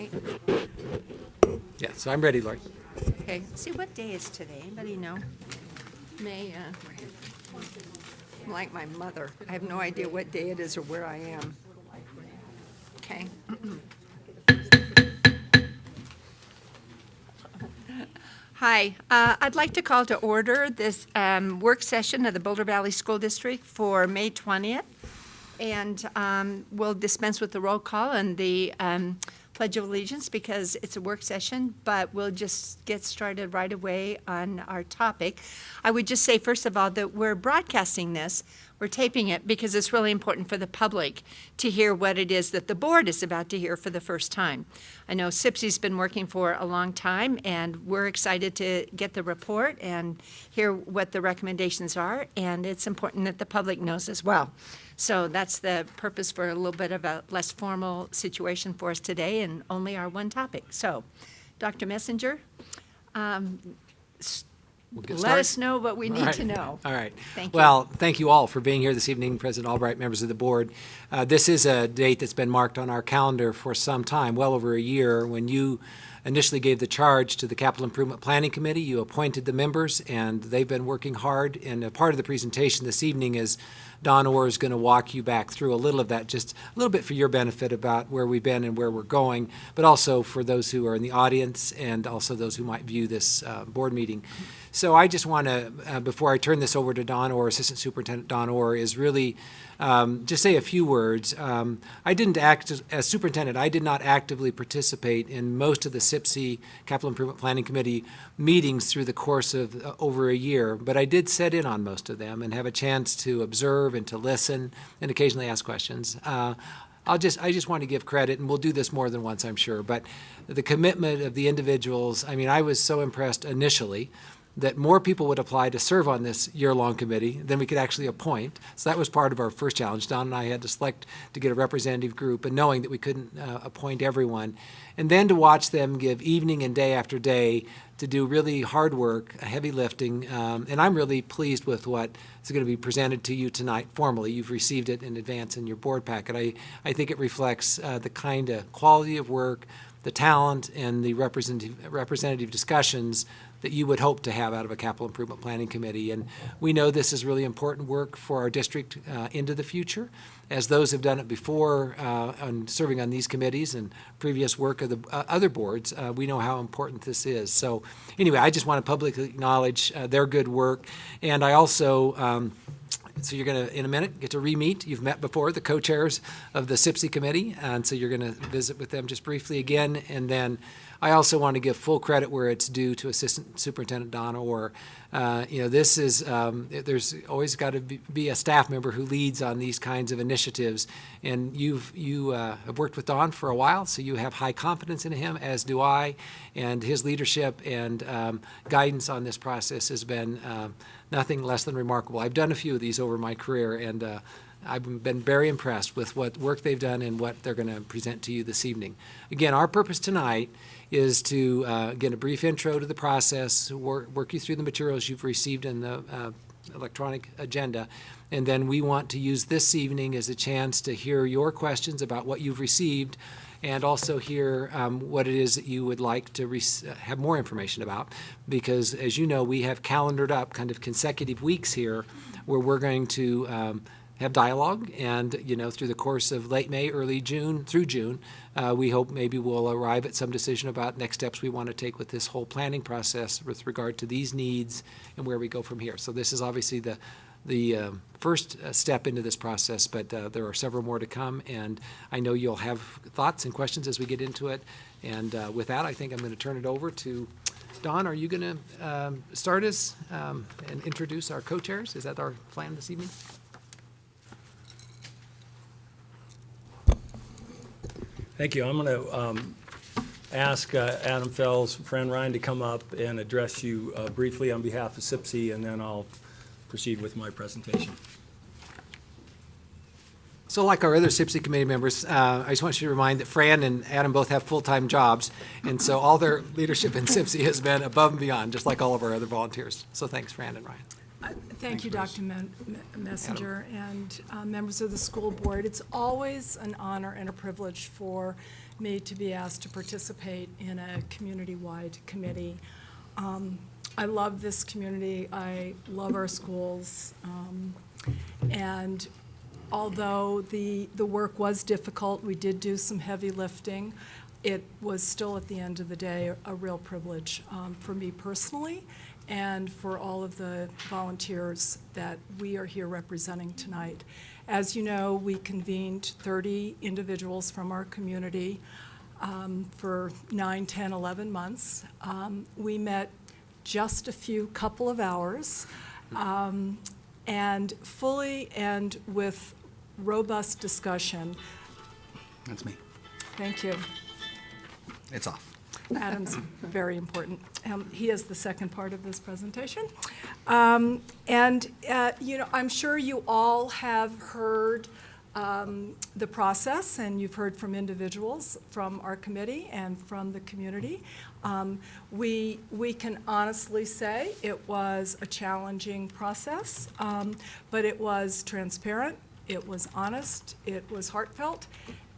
tonight? Yeah, so I'm ready, Lori. Okay, see, what day is today? Anybody know? May, I'm like my mother. I have no idea what day it is or where I am. Okay. Hi, I'd like to call to order this work session of the Boulder Valley School District for May 20th. And we'll dispense with the roll call and the Pledge of Allegiance because it's a work session, but we'll just get started right away on our topic. I would just say, first of all, that we're broadcasting this. We're taping it because it's really important for the public to hear what it is that the board is about to hear for the first time. I know CIPC's been working for a long time, and we're excited to get the report and hear what the recommendations are, and it's important that the public knows as well. So that's the purpose for a little bit of a less formal situation for us today and only our one topic. So, Dr. Messenger, let us know what we need to know. All right. Thank you. Well, thank you all for being here this evening, President Albright, members of the board. This is a date that's been marked on our calendar for some time, well over a year. When you initially gave the charge to the Capital Improvement Planning Committee, you appointed the members, and they've been working hard. And a part of the presentation this evening is Don Orr is going to walk you back through a little of that, just a little bit for your benefit about where we've been and where we're going, but also for those who are in the audience and also those who might view this board meeting. So I just want to, before I turn this over to Don Orr, Assistant Superintendent Don Orr, is really just say a few words. I didn't act as superintendent. I did not actively participate in most of the CIPC Capital Improvement Planning Committee meetings through the course of over a year, but I did sit in on most of them and have a chance to observe and to listen and occasionally ask questions. I just want to give credit, and we'll do this more than once, I'm sure, but the commitment of the individuals, I mean, I was so impressed initially that more people would apply to serve on this year-long committee than we could actually appoint. So that was part of our first challenge. Don and I had to select to get a representative group, and knowing that we couldn't appoint everyone. And then to watch them give evening and day after day to do really hard work, heavy lifting. And I'm really pleased with what is going to be presented to you tonight formally. You've received it in advance in your board packet. I think it reflects the kind of quality of work, the talent, and the representative discussions that you would hope to have out of a capital improvement planning committee. And we know this is really important work for our district into the future. As those have done it before on serving on these committees and previous work of the other boards, we know how important this is. So anyway, I just want to publicly acknowledge their good work. And I also so you're going to, in a minute, get to re-meet. You've met before, the co-chairs of the CIPC committee, and so you're going to visit with them just briefly again. And then I also want to give full credit where it's due to Assistant Superintendent Don Orr. This is, there's always got to be a staff member who leads on these kinds of initiatives. And you have worked with Don for a while, so you have high confidence in him, as do I. And his leadership and guidance on this process has been nothing less than remarkable. I've done a few of these over my career, and I've been very impressed with what work they've done and what they're going to present to you this evening. Again, our purpose tonight is to get a brief intro to the process, work you through the materials you've received in the electronic agenda, and then we want to use this evening as a chance to hear your questions about what you've received and also hear what it is that you would like to have more information about, because as you know, we have calendared up kind of consecutive weeks here where we're going to have dialogue, and through the course of late May, early June, through June, we hope maybe we'll arrive at some decision about next steps we want to take with this whole planning process with regard to these needs and where we go from here. So this is obviously the first step into this process, but there are several more to come, and I know you'll have thoughts and questions as we get into it. And with that, I think I'm going to turn it over to Don. Are you going to start us and introduce our co-chairs? Is that our plan this evening? Thank you. I'm going to ask Adam Fell's friend Ryan to come up and address you briefly on behalf of CIPC, and then I'll proceed with my presentation. So like our other CIPC committee members, I just want you to remind that Fran and Adam both have full-time jobs, and so all their leadership in CIPC has been above and beyond, just like all of our other volunteers. So thanks, Fran and Ryan. Thank you, Dr. Messenger, and members of the school board. It's always an honor and a privilege for me to be asked to participate in a community-wide committee. I love this community. I love our schools. And although the work was difficult, we did do some heavy lifting, it was still, at the end of the day, a real privilege for me personally and for all of the volunteers that we are here representing tonight. As you know, we convened 30 individuals from our community for 9, 10, 11 months. We met just a couple of hours, and fully and with robust discussion. That's me. Thank you. It's off. Adam's very important. He is the second part of this presentation. You know, I'm sure you all have heard the process, and you've heard from individuals from our committee and from the community. We can honestly say it was a challenging process, but it was transparent, it was honest, it was heartfelt,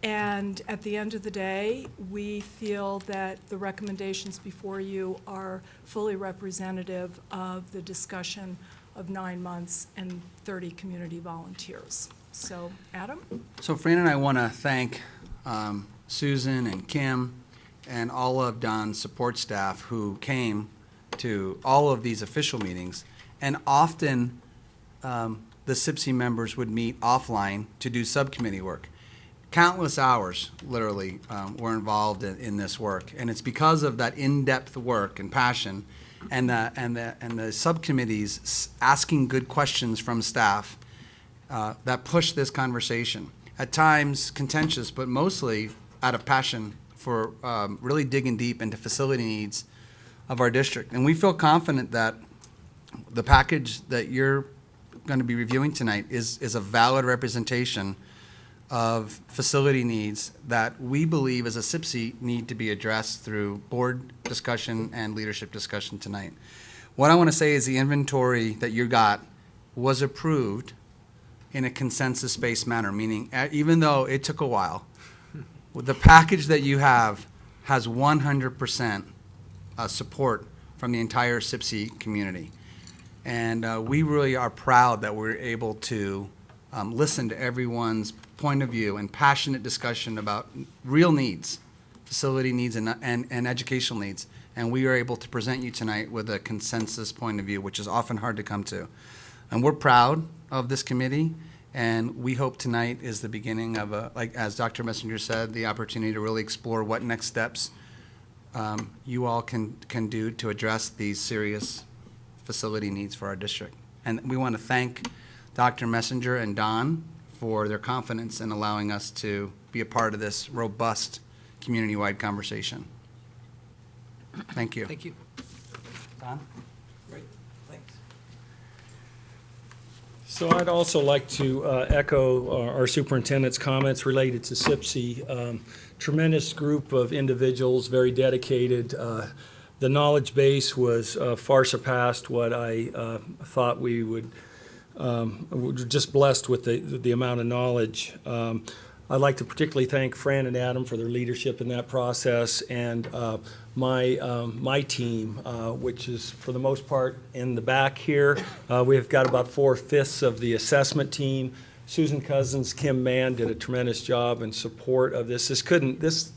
and at the end of the day, we feel that the recommendations before you are fully representative of the discussion of 9 months and 30 community volunteers. So, Adam? So Fran and I want to thank Susan and Kim and all of Don's support staff who came to all of these official meetings. And often, the CIPC members would meet offline to do subcommittee work. Countless hours, literally, were involved in this work. And it's because of that in-depth work and passion and the subcommittees asking good questions from staff that pushed this conversation. At times contentious, but mostly out of passion for really digging deep into facility needs of our district. And we feel confident that the package that you're going to be reviewing tonight is a valid representation of facility needs that we believe as a CIPC need to be addressed through board discussion and leadership discussion tonight. What I want to say is the inventory that you got was approved in a consensus-based manner, meaning even though it took a while, the package that you have has 100% support from the entire CIPC community. And we really are proud that we're able to listen to everyone's point of view and passionate discussion about real needs, facility needs and educational needs. And we are able to present you tonight with a consensus point of view, which is often hard to come to. And we're proud of this committee, and we hope tonight is the beginning of like as Dr. Messenger said, the opportunity to really explore what next steps you all can do to address these serious facility needs for our district. And we want to thank Dr. Messenger and Don for their confidence in allowing us to be a part of this robust community-wide conversation. Thank you. Thank you. Don? Great, thanks. So I'd also like to echo our superintendent's comments related to CIPC. Tremendous group of individuals, very dedicated. The knowledge base was far surpassed what I thought we would. We're just blessed with the amount of knowledge. I'd like to particularly thank Fran and Adam for their leadership in that process, and my team, which is for the most part in the back here. We've got about 4/5 of the assessment team. Susan Cousins, Kim Mann did a tremendous job in support of this. This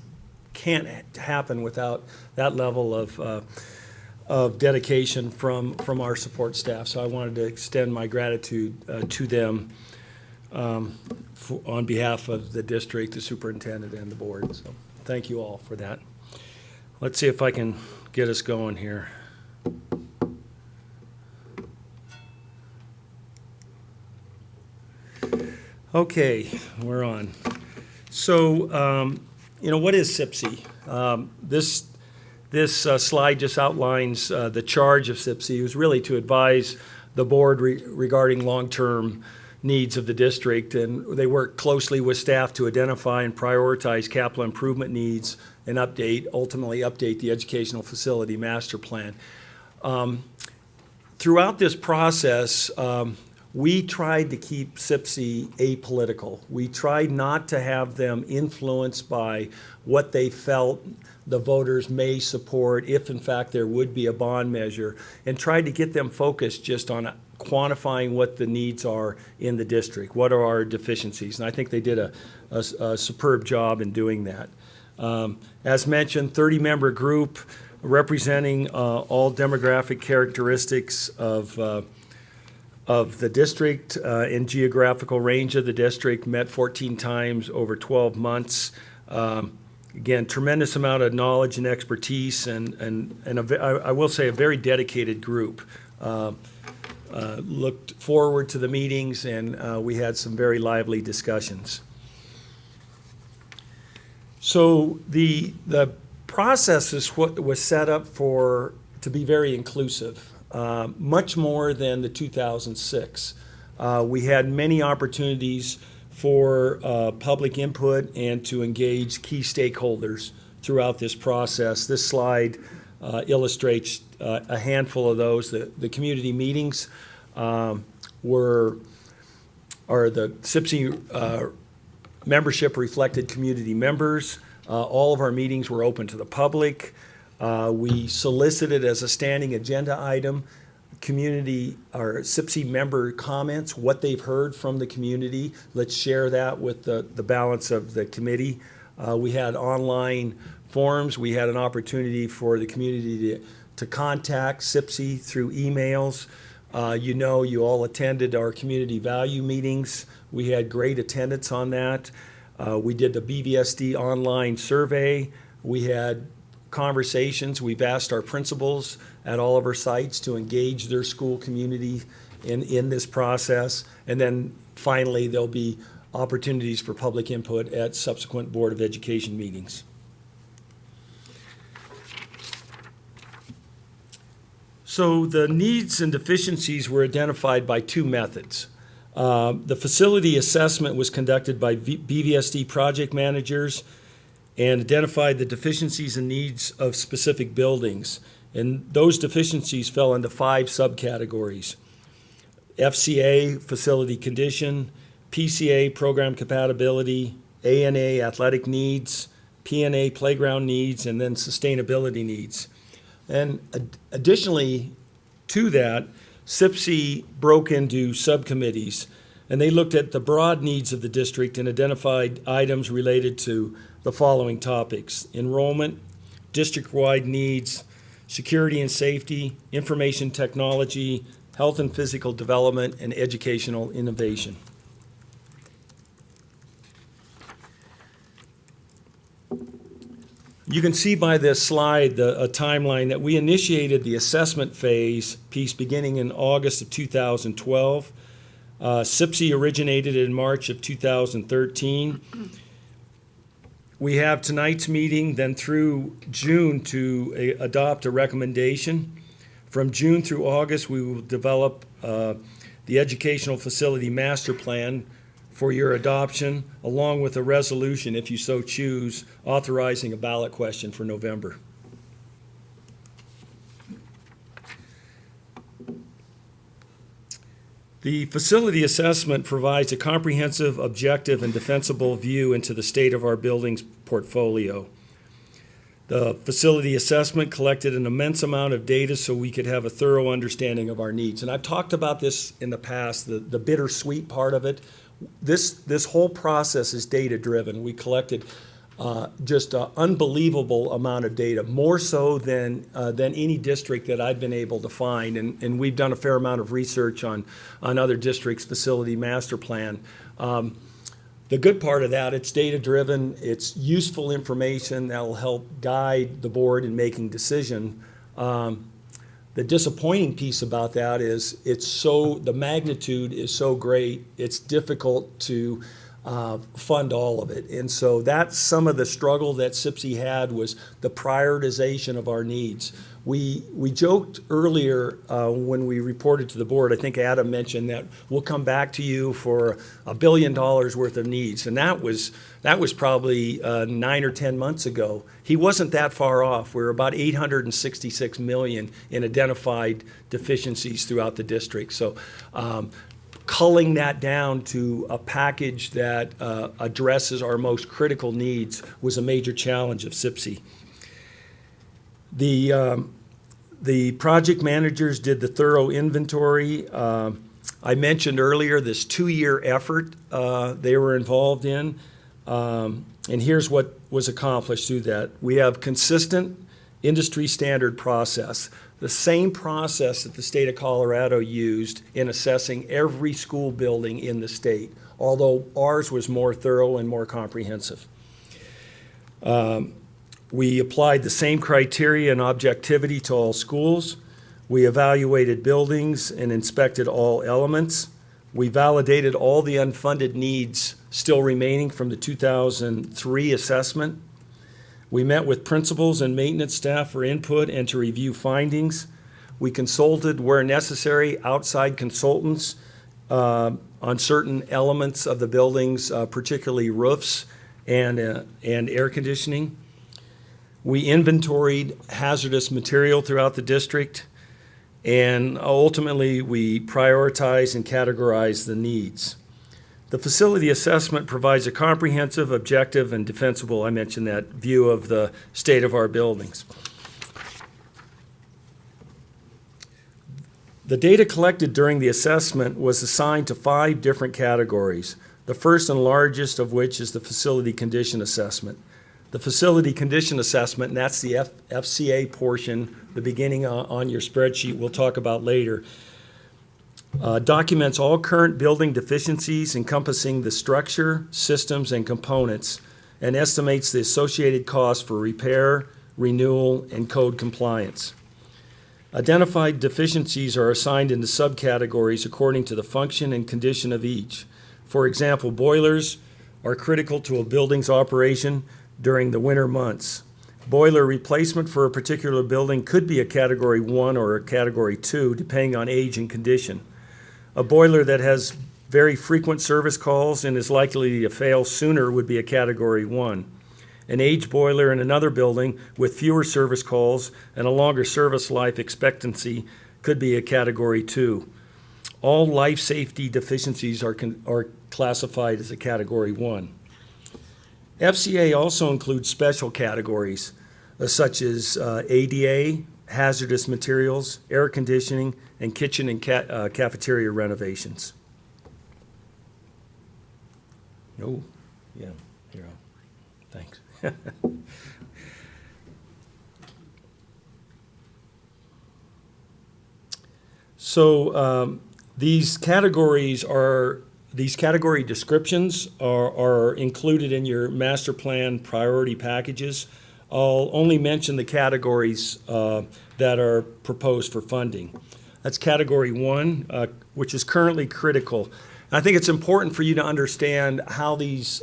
can't happen without that level of dedication from our support staff. So I wanted to extend my gratitude to them on behalf of the district, the superintendent, and the board. So thank you all for that. Let's see if I can get us going here. Okay, we're on. So, you know, what is CIPC? This slide just outlines the charge of CIPC. It was really to advise the board regarding long-term needs of the district, and they work closely with staff to identify and prioritize capital improvement needs and ultimately update the educational facility master plan. throughout this process, we tried to keep CIPC apolitical. We tried not to have them influenced by what they felt the voters may support if in fact there would be a bond measure, and tried to get them focused just on quantifying what the needs are in the district, what are our deficiencies. And I think they did a superb job in doing that. As mentioned, 30-member group representing all demographic characteristics of the district and geographical range of the district, met 14 times over 12 months. Again, tremendous amount of knowledge and expertise, and I will say a very dedicated group. Looked forward to the meetings, and we had some very lively discussions. So the process is what was set up to be very inclusive, much more than the 2006. We had many opportunities for public input and to engage key stakeholders throughout this process. This slide illustrates a handful of those. The community meetings are the CIPC membership reflected community members. All of our meetings were open to the public. We solicited as a standing agenda item community or CIPC member comments, what they've heard from the community. Let's share that with the balance of the committee. We had online forums. We had an opportunity for the community to contact CIPC through emails. You all attended our community value meetings. We had great attendance on that. We did the BVSD online survey. We had conversations. We've asked our principals at all of our sites to engage their school community in this process. And then finally, there'll be opportunities for public input at subsequent Board of Education meetings. So the needs and deficiencies were identified by two methods. The facility assessment was conducted by BVSD project managers and identified the deficiencies and needs of specific buildings. And those deficiencies fell into 5 subcategories: FCA, facility condition; PCA, program compatibility; ANA, athletic needs; PNA, playground needs; and then sustainability needs. And additionally to that, CIPC broke into subcommittees, and they looked at the broad needs of the district and identified items related to the following topics: enrollment, district-wide needs, security and safety, information technology, health and physical development, and educational innovation. You can see by this slide a timeline that we initiated the assessment phase piece beginning in August of 2012. CIPC originated in March of 2013. We have tonight's meeting, then through June to adopt a recommendation. From June through August, we will develop the Educational Facility Master Plan for your adoption, along with a resolution, if you so choose, authorizing a ballot question for November. The facility assessment provides a comprehensive, objective, and defensible view into the state of our buildings portfolio. The facility assessment collected an immense amount of data so we could have a thorough understanding of our needs. And I've talked about this in the past, the bittersweet part of it. This whole process is data-driven. We collected just an unbelievable amount of data, more so than any district that I've been able to find. And we've done a fair amount of research on other districts' facility master plan. The good part of that, it's data-driven. It's useful information that will help guide the board in making decision. The disappointing piece about that is the magnitude is so great, it's difficult to fund all of it. And so that's some of the struggle that CIPC had, was the prioritization of our needs. We joked earlier when we reported to the board, I think Adam mentioned that we'll come back to you for $1 billion worth of needs. And that was probably 9 or 10 months ago. He wasn't that far off. We're about $866 million in identified deficiencies throughout the district. So culling that down to a package that addresses our most critical needs was a major challenge of CIPC. The project managers did the thorough inventory. I mentioned earlier this 2-year effort they were involved in, and here's what was accomplished through that. We have consistent industry standard process, the same process that the state of Colorado used in assessing every school building in the state, although ours was more thorough and more comprehensive. We applied the same criteria and objectivity to all schools. We evaluated buildings and inspected all elements. We validated all the unfunded needs still remaining from the 2003 assessment. We met with principals and maintenance staff for input and to review findings. We consulted, where necessary, outside consultants on certain elements of the buildings, particularly roofs and air conditioning. We inventoried hazardous material throughout the district, and ultimately we prioritized and categorized the needs. The facility assessment provides a comprehensive, objective, and defensible, I mentioned that, view of the state of our buildings. The data collected during the assessment was assigned to 5 different categories, the first and largest of which is the facility condition assessment. The facility condition assessment, and that's the FCA portion, the beginning on your spreadsheet we'll talk about later, documents all current building deficiencies encompassing the structure, systems, and components, and estimates the associated costs for repair, renewal, and code compliance. Identified deficiencies are assigned into subcategories according to the function and condition of each. For example, boilers are critical to a building's operation during the winter months. Boiler replacement for a particular building could be a Category 1 or a Category 2, depending on age and condition. A boiler that has very frequent service calls and is likely to fail sooner would be a Category 1. An aged boiler in another building with fewer service calls and a longer service life expectancy could be a Category 2. All life safety deficiencies are classified as a Category 1. FCA also includes special categories such as ADA, hazardous materials, air conditioning, and kitchen and cafeteria renovations. Oh, yeah, here, thanks. So these category descriptions are included in your master plan priority packages. I'll only mention the categories that are proposed for funding. That's Category 1, which is currently critical. I think it's important for you to understand how these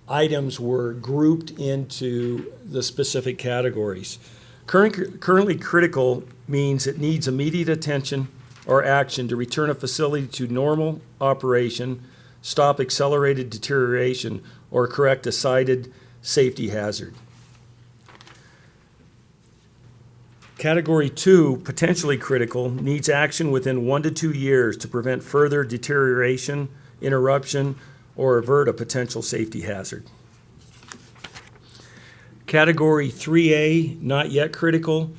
items were grouped into the specific categories. Currently critical means it needs immediate attention or action to return a facility to normal operation, stop accelerated deterioration, or correct a cited safety hazard. Category 2, potentially critical, needs action within 1 to 2 years to prevent further deterioration, interruption, or avert a potential safety hazard. Category 3A, not yet critical.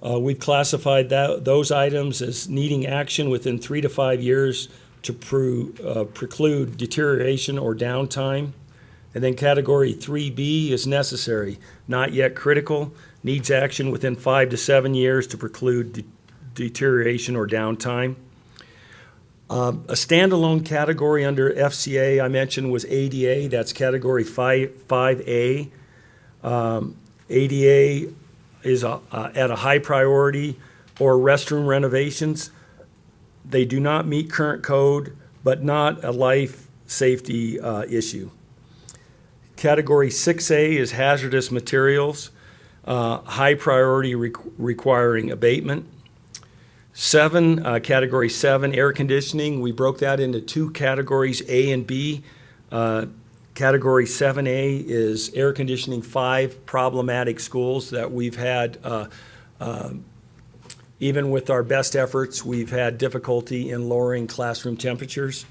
We've classified those items as needing action within 3 to 5 years to preclude deterioration or downtime. And then Category 3B is necessary, not yet critical, needs action within 5 to 7 years to preclude deterioration or downtime. A standalone category under FCA I mentioned was ADA, that's Category 5A. ADA is at a high priority, or restroom renovations. They do not meet current code, but not a life safety issue. Category 6A is hazardous materials, high priority requiring abatement. Category 7, air conditioning. We broke that into two categories, A and B. Category 7A is air conditioning 5 problematic schools that we've had, even with our best efforts, we've had difficulty in lowering classroom temperatures.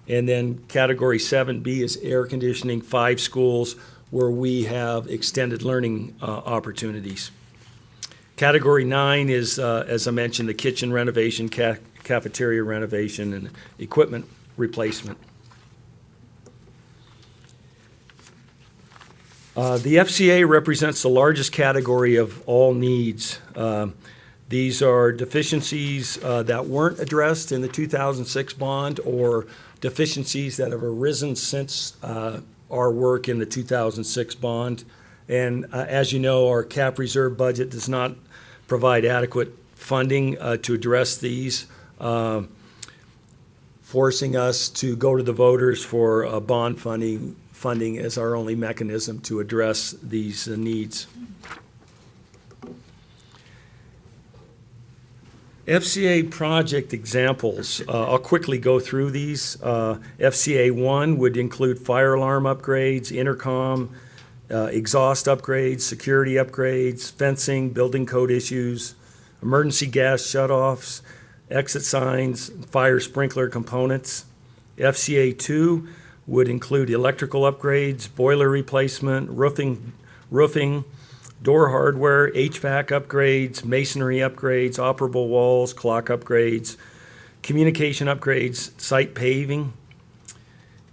And then category 7B is air conditioning 5 schools where we have extended learning opportunities. Category 9 is, as I mentioned, the kitchen renovation, cafeteria renovation, and equipment replacement. The FCA represents the largest category of all needs. These are deficiencies that weren't addressed in the 2006 bond or deficiencies that have arisen since our work in the 2006 bond. And as you know, our cap reserve budget does not provide adequate funding to address these, forcing us to go to the voters for bond funding as our only mechanism to address these needs. FCA project examples, I'll quickly go through these. FCA 1 would include fire alarm upgrades, intercom, exhaust upgrades, security upgrades, fencing, building code issues, emergency gas shutoffs, exit signs, fire sprinkler components. FCA 2 would include electrical upgrades, boiler replacement, roofing, door hardware, HVAC upgrades, masonry upgrades, operable walls, clock upgrades, communication upgrades, site paving.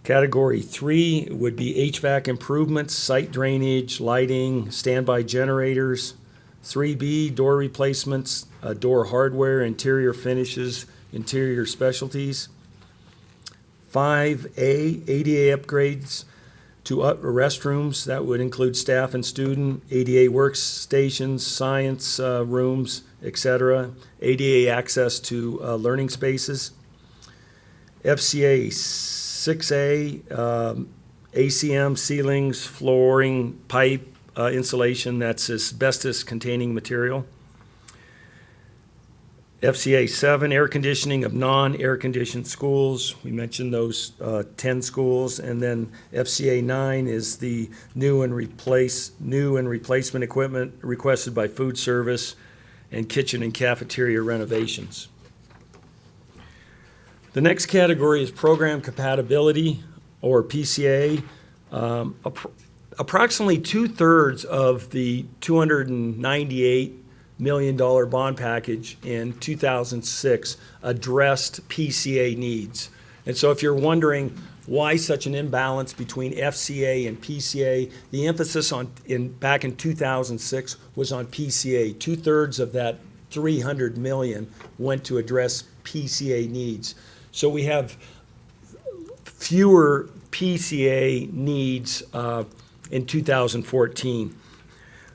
Category 3 would be HVAC improvements, site drainage, lighting, standby generators. 3B, door replacements, door hardware, interior finishes, interior specialties. 5A, ADA upgrades to restrooms. That would include staff and student, ADA workstations, science rooms, etc. ADA access to learning spaces. FCA 6A, ACM ceilings, flooring, pipe, insulation, that's asbestos-containing material. FCA 7, air conditioning of non-air-conditioned schools. We mentioned those 10 schools. And then FCA 9 is the new and replacement equipment requested by food service and kitchen and cafeteria renovations. The next category is program compatibility, or PCA. Approximately 2/3 of the $298 million bond package in 2006 addressed PCA needs. And so if you're wondering why such an imbalance between FCA and PCA, the emphasis back in 2006 was on PCA. 2/3 of that $300 million went to address PCA needs. So we have fewer PCA needs in 2014.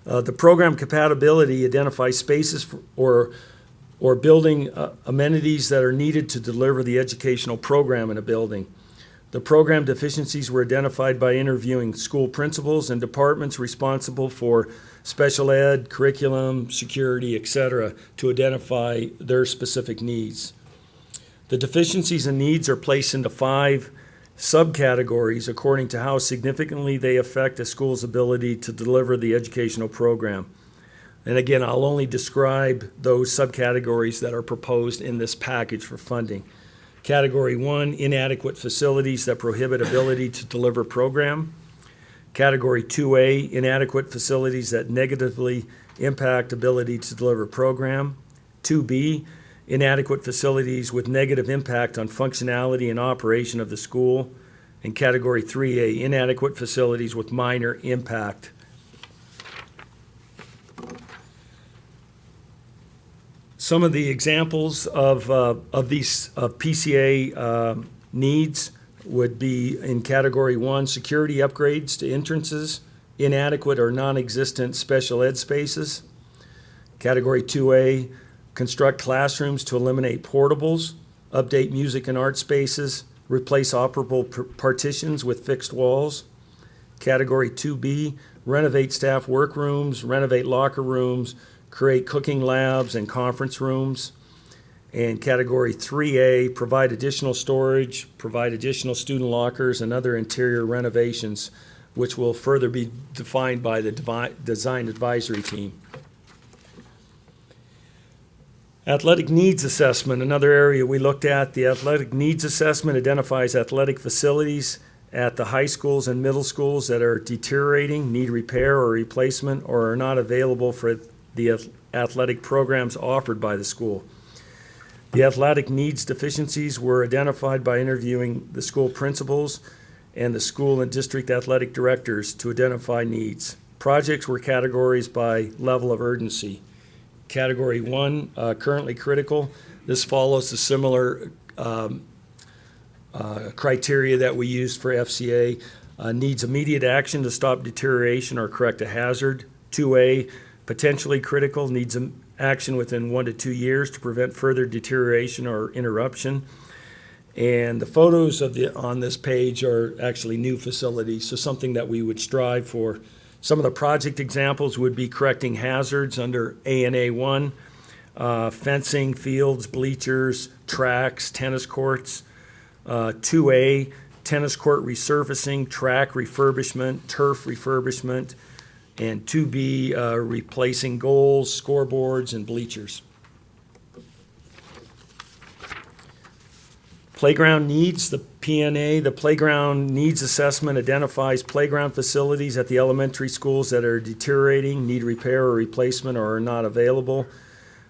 The program compatibility identifies spaces or building amenities that are needed to deliver the educational program in a building. The program deficiencies were identified by interviewing school principals and departments responsible for special ed, curriculum, security, etc., to identify their specific needs. The deficiencies and needs are placed into 5 subcategories according to how significantly they affect a school's ability to deliver the educational program. And again, I'll only describe those subcategories that are proposed in this package for funding. Category 1, inadequate facilities that prohibit ability to deliver program. Category 2A, inadequate facilities that negatively impact ability to deliver program. 2B, inadequate facilities with negative impact on functionality and operation of the school. And Category 3A, inadequate facilities with minor impact. Some of the examples of these PCA needs would be in Category 1, security upgrades to entrances, inadequate or non-existent special ed spaces. Category 2A, construct classrooms to eliminate portables, update music and art spaces, replace operable partitions with fixed walls. Category 2B, renovate staff workrooms, renovate locker rooms, create cooking labs and conference rooms. And category 3A, provide additional storage, provide additional student lockers and other interior renovations, which will further be defined by the design advisory team. Athletic needs assessment, another area we looked at. The athletic needs assessment identifies athletic facilities at the high schools and middle schools that are deteriorating, need repair or replacement, or are not available for the athletic programs offered by the school. The athletic needs deficiencies were identified by interviewing the school principals and the school and district athletic directors to identify needs. Projects were categorized by level of urgency. Category 1, currently critical. This follows the similar criteria that we used for FCA. Needs immediate action to stop deterioration or correct a hazard. 2A, potentially critical, needs action within 1 to 2 years to prevent further deterioration or interruption. And the photos on this page are actually new facilities, so something that we would strive for. Some of the project examples would be correcting hazards under A&A 1, fencing, fields, bleachers, tracks, tennis courts. 2A, tennis court resurfacing, track refurbishment, turf refurbishment. And 2B, replacing goals, scoreboards, and bleachers. Playground needs, the PNA, the playground needs assessment identifies playground facilities at the elementary schools that are deteriorating, need repair or replacement, or are not available.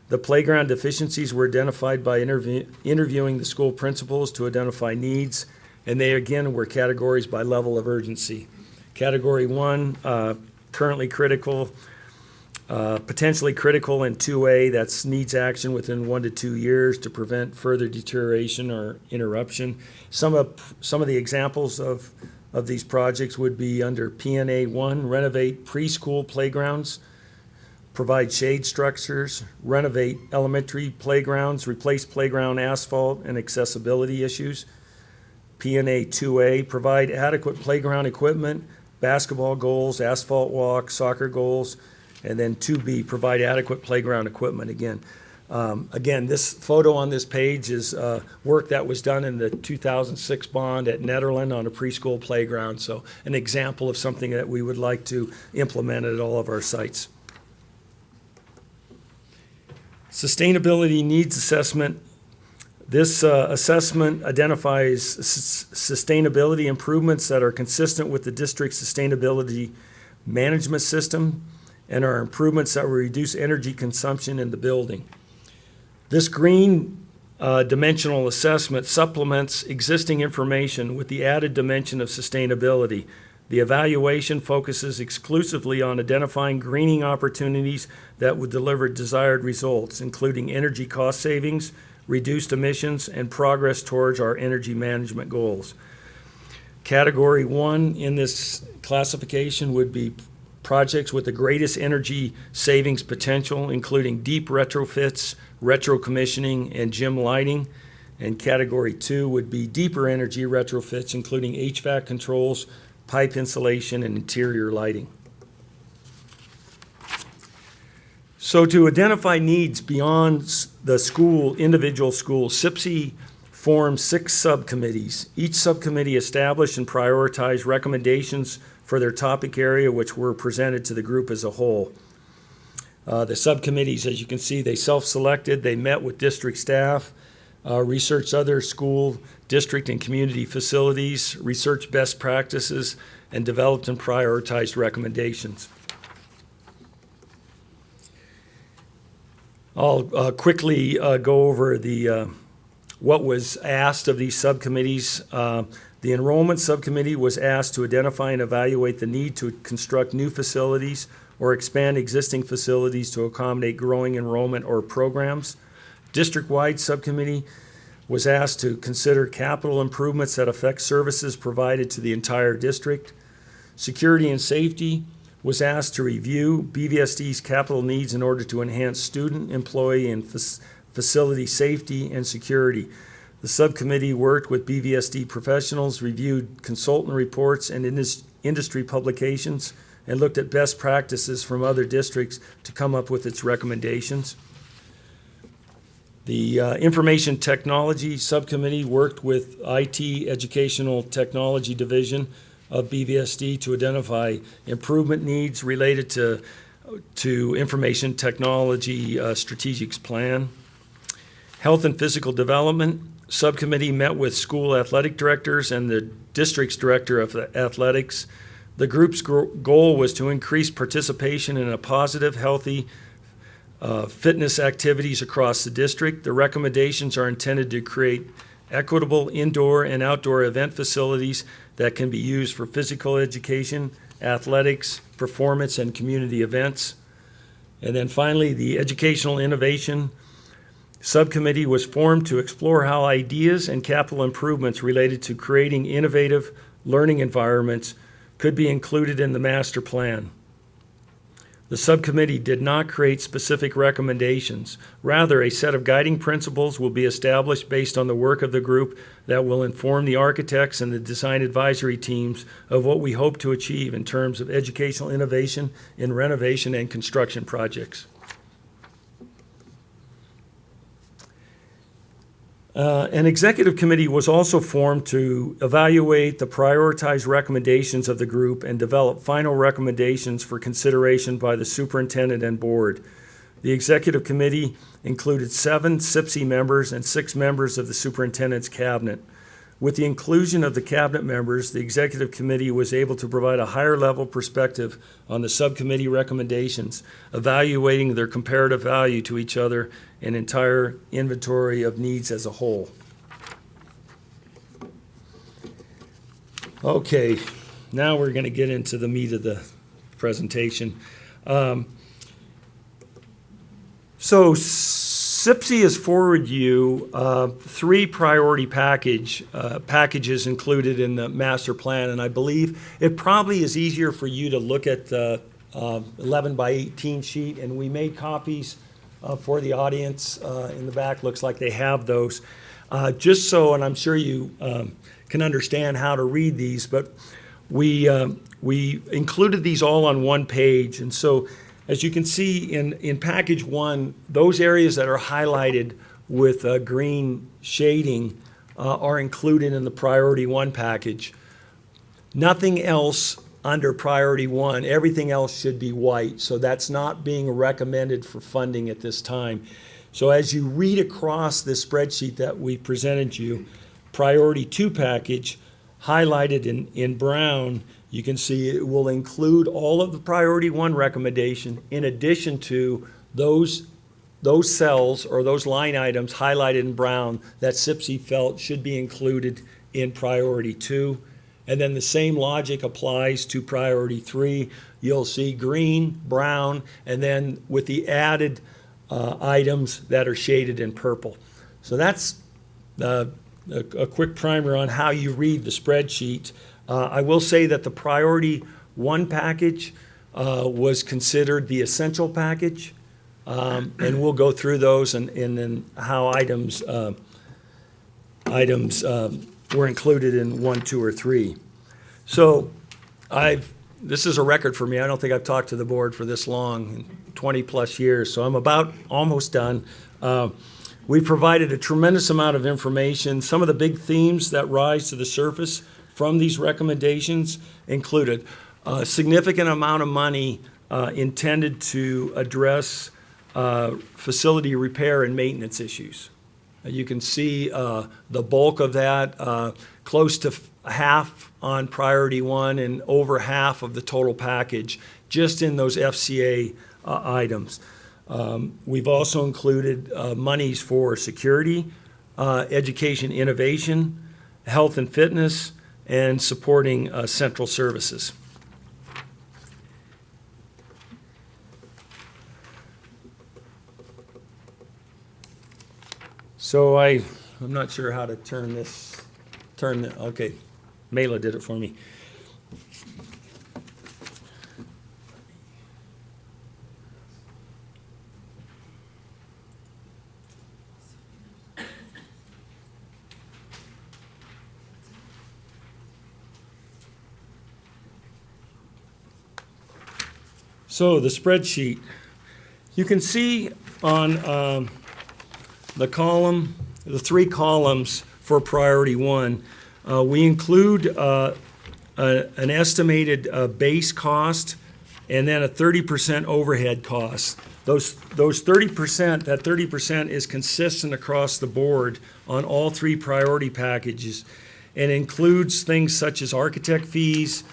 The playground deficiencies were identified by interviewing the school principals to identify needs, and they again were categorized by level of urgency. Category 1, currently critical, potentially critical, and 2A, that's needs action within 1 to 2 years to prevent further deterioration or interruption. Some of the examples of these projects would be under PNA 1, renovate preschool playgrounds, provide shade structures, renovate elementary playgrounds, replace playground asphalt and accessibility issues. PNA 2A, provide adequate playground equipment, basketball goals, asphalt walk, soccer goals. And then 2B, provide adequate playground equipment again. Again, this photo on this page is work that was done in the 2006 bond at Nederland on a preschool playground. So an example of something that we would like to implement at all of our sites. Sustainability needs assessment. This assessment identifies sustainability improvements that are consistent with the district's sustainability management system and are improvements that will reduce energy consumption in the building. This green dimensional assessment supplements existing information with the added dimension of sustainability. The evaluation focuses exclusively on identifying greening opportunities that would deliver desired results, including energy cost savings, reduced emissions, and progress towards our energy management goals. Category 1 in this classification would be projects with the greatest energy savings potential, including deep retrofits, retro commissioning, and gym lighting. And category 2 would be deeper energy retrofits, including HVAC controls, pipe insulation, and interior lighting. So to identify needs beyond the school, individual schools, CIPC formed 6 subcommittees. Each subcommittee established and prioritized recommendations for their topic area, which were presented to the group as a whole. The subcommittees, as you can see, they self-selected, they met with district staff, researched other school, district, and community facilities, researched best practices, and developed and prioritized recommendations. I'll quickly go over the what was asked of these subcommittees. The enrollment subcommittee was asked to identify and evaluate the need to construct new facilities or expand existing facilities to accommodate growing enrollment or programs. District-wide subcommittee was asked to consider capital improvements that affect services provided to the entire district. Security and safety was asked to review BVSD's capital needs in order to enhance student, employee, and facility safety and security. The subcommittee worked with BVSD professionals, reviewed consultant reports and industry publications, and looked at best practices from other districts to come up with its recommendations. The Information Technology Subcommittee worked with IT Educational Technology Division of BVSD to identify improvement needs related to information technology strategic plan. Health and Physical Development Subcommittee met with school athletic directors and the district's director of athletics. The group's goal was to increase participation in a positive, healthy fitness activities across the district. The recommendations are intended to create equitable indoor and outdoor event facilities that can be used for physical education, athletics, performance, and community events. And then finally, the Educational Innovation Subcommittee was formed to explore how ideas and capital improvements related to creating innovative learning environments could be included in the master plan. The subcommittee did not create specific recommendations. Rather, a set of guiding principles will be established based on the work of the group that will inform the architects and the design advisory teams of what we hope to achieve in terms of educational innovation in renovation and construction projects. An executive committee was also formed to evaluate the prioritized recommendations of the group and develop final recommendations for consideration by the superintendent and board. The executive committee included 7 CIPC members and 6 members of the superintendent's cabinet. With the inclusion of the cabinet members, the executive committee was able to provide a higher level perspective on the subcommittee recommendations, evaluating their comparative value to each other and entire inventory of needs as a whole. Okay, now we're going to get into the meat of the presentation. So CIPC has forwarded you 3 priority packages included in the master plan, and I believe it probably is easier for you to look at the 11 by 18 sheet, and we made copies for the audience in the back. Looks like they have those. Just so, and I'm sure you can understand how to read these, but we included these all on one page, and so as you can see in package 1, those areas that are highlighted with green shading are included in the priority 1 package. Nothing else under priority 1, everything else should be white, so that's not being recommended for funding at this time. So as you read across this spreadsheet that we presented you, priority 2 package highlighted in brown, you can see it will include all of the priority 1 recommendation in addition to those cells or those line items highlighted in brown that CIPC felt should be included in priority 2. And then the same logic applies to priority 3. You'll see green, brown, and then with the added items that are shaded in purple. So that's a quick primer on how you read the spreadsheet. I will say that the priority 1 package was considered the essential package, and we'll go through those and then how items were included in 1, 2, or 3. So this is a record for me. I don't think I've talked to the board for this long, 20 plus years, so I'm about almost done. We provided a tremendous amount of information. Some of the big themes that rise to the surface from these recommendations included a significant amount of money intended to address facility repair and maintenance issues. You can see the bulk of that, close to half on priority 1 and over half of the total package just in those FCA items. We've also included monies for security, education innovation, health and fitness, and supporting central services. So I'm not sure how to okay, Mela did it for me. So the spreadsheet, you can see on the column, the three columns for priority one, we include an estimated base cost and then a 30% overhead cost. Those 30%, that 30% is consistent across the board on all three priority packages and includes things such as architect fees,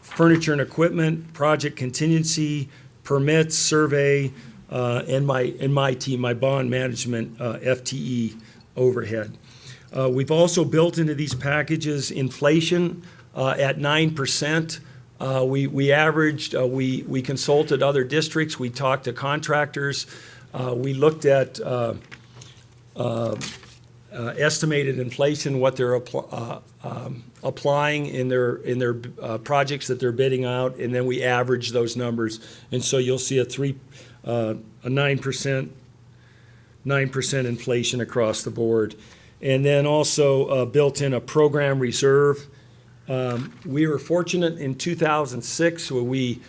furniture and equipment, project contingency, permits, survey, and my team, my bond management FTE overhead. We've also built into these packages inflation at 9%. We averaged, we consulted other districts, we talked to contractors, we looked at estimated inflation, what they're applying in their projects that they're bidding out, and then we average those numbers. And so you'll see a 9% inflation across the board. And then also built in a program reserve. We were fortunate in 2006 where we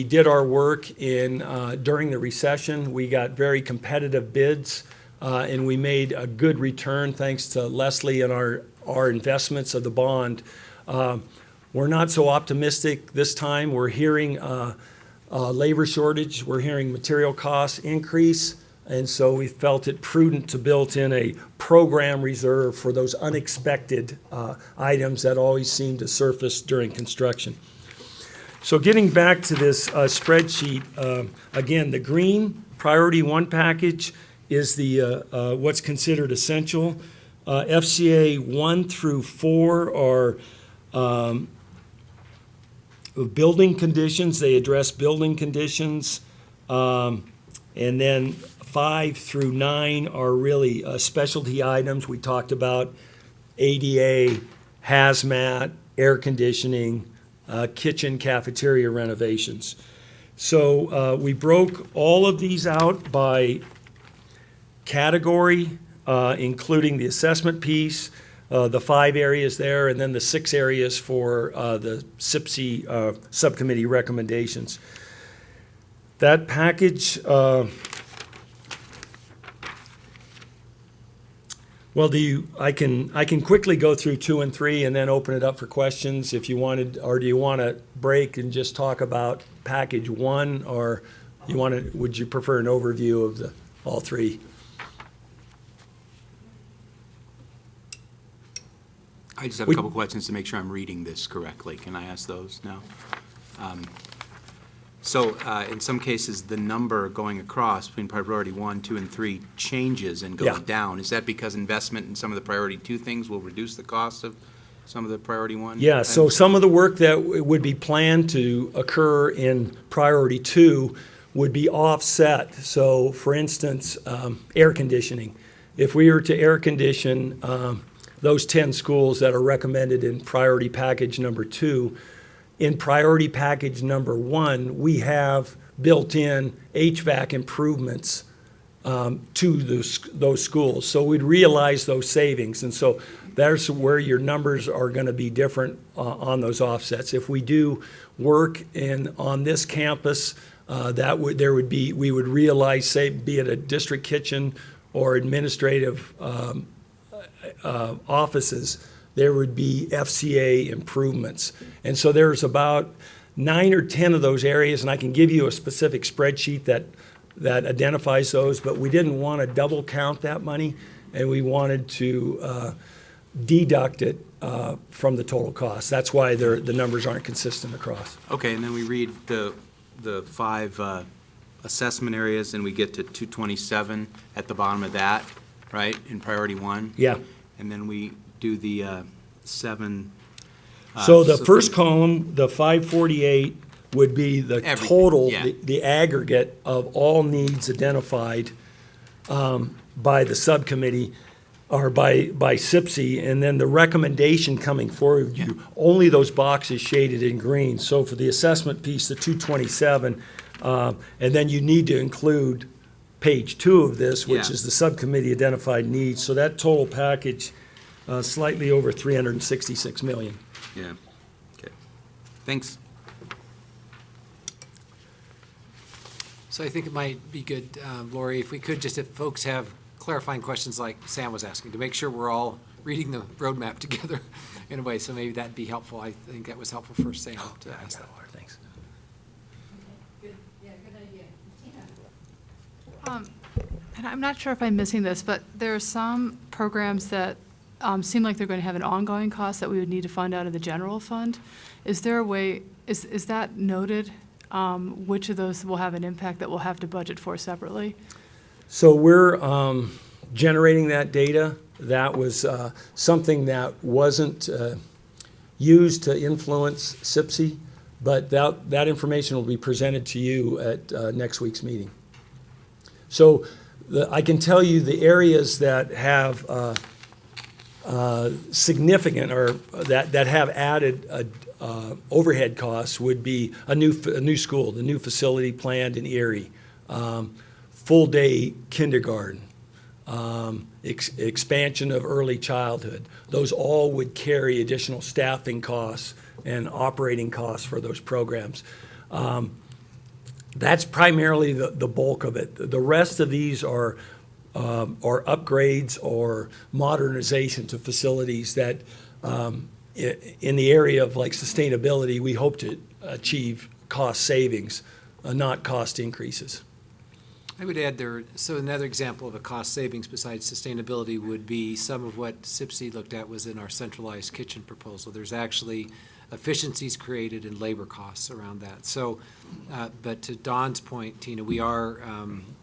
did our work during the recession. We got very competitive bids, and we made a good return thanks to Leslie and our investments of the bond. We're not so optimistic this time. We're hearing labor shortage. We're hearing material costs increase. And so we felt it prudent to build in a program reserve for those unexpected items that always seem to surface during construction. So getting back to this spreadsheet, again, the green priority one package is the what's considered essential. FCA 1 through 4 are building conditions. They address building conditions. And then 5 through 9 are really specialty items. We talked about ADA, hazmat, air conditioning, kitchen, cafeteria renovations. So we broke all of these out by category, including the assessment piece, the 5 areas there, and then the 6 areas for the CIPC subcommittee recommendations. That package, well, I can quickly go through 2 and 3 and then open it up for questions if you wanted, or do you want to break and just talk about package 1, or would you prefer an overview of all 3? I just have a couple questions to make sure I'm reading this correctly. Can I ask those now? So in some cases, the number going across between priority 1, 2, and 3 changes and goes Yeah. down. Is that because investment in some of the priority 2 things will reduce the cost of some of the priority 1? Yeah, so some of the work that would be planned to occur in priority 2 would be offset. So for instance, air conditioning. If we were to air condition those 10 schools that are recommended in priority package number 2, in priority package number 1, we have built in HVAC improvements to those schools. So we'd realize those savings. And so there's where your numbers are going to be different on those offsets. If we do work on this campus, we would realize, say, be it a district kitchen or administrative offices, there would be FCA improvements. And so there's about 9 or 10 of those areas, and I can give you a specific spreadsheet that identifies those, but we didn't want to double count that money, and we wanted to deduct it from the total cost. That's why the numbers aren't consistent across. Okay, and then we read the 5 assessment areas, and we get to 227 at the bottom of that, right, in priority 1? Yeah. And then we do the 7. So the first column, the 548, would be the Everything, total, yeah. the aggregate of all needs identified by the subcommittee or by CIPC, and then the recommendation coming forward, only those boxes shaded in green. So for the assessment piece, the 227, and then you need to include page 2 of this, which Yeah. is the subcommittee identified needs. So that total package, slightly over $366 million. Yeah, okay. Thanks. So I think it might be good, Lori, if we could, just if folks have clarifying questions like Sam was asking, to make sure we're all reading the roadmap together in a way, so maybe that'd be helpful. I think that was helpful for Sam to ask that. Thanks. Good, yeah, good idea. Tina? And I'm not sure if I'm missing this, but there are some programs that seem like they're going to have an ongoing cost that we would need to fund out of the general fund. Is there a way, is that noted? Which of those will have an impact that we'll have to budget for separately? So we're generating that data. That was something that wasn't used to influence CIPC, but that information will be presented to you at next week's meeting. So I can tell you the areas that have significant or that have added overhead costs would be a new school, the new facility planned in Erie, full-day kindergarten, expansion of early childhood. Those all would carry additional staffing costs and operating costs for those programs. That's primarily the bulk of it. The rest of these are upgrades or modernization to facilities that, in the area of like sustainability, we hope to achieve cost savings, not cost increases. I would add so another example of a cost savings besides sustainability would be some of what CIPC looked at was in our centralized kitchen proposal. There's actually efficiencies created in labor costs around that. So, but to Don's point, Tina, we are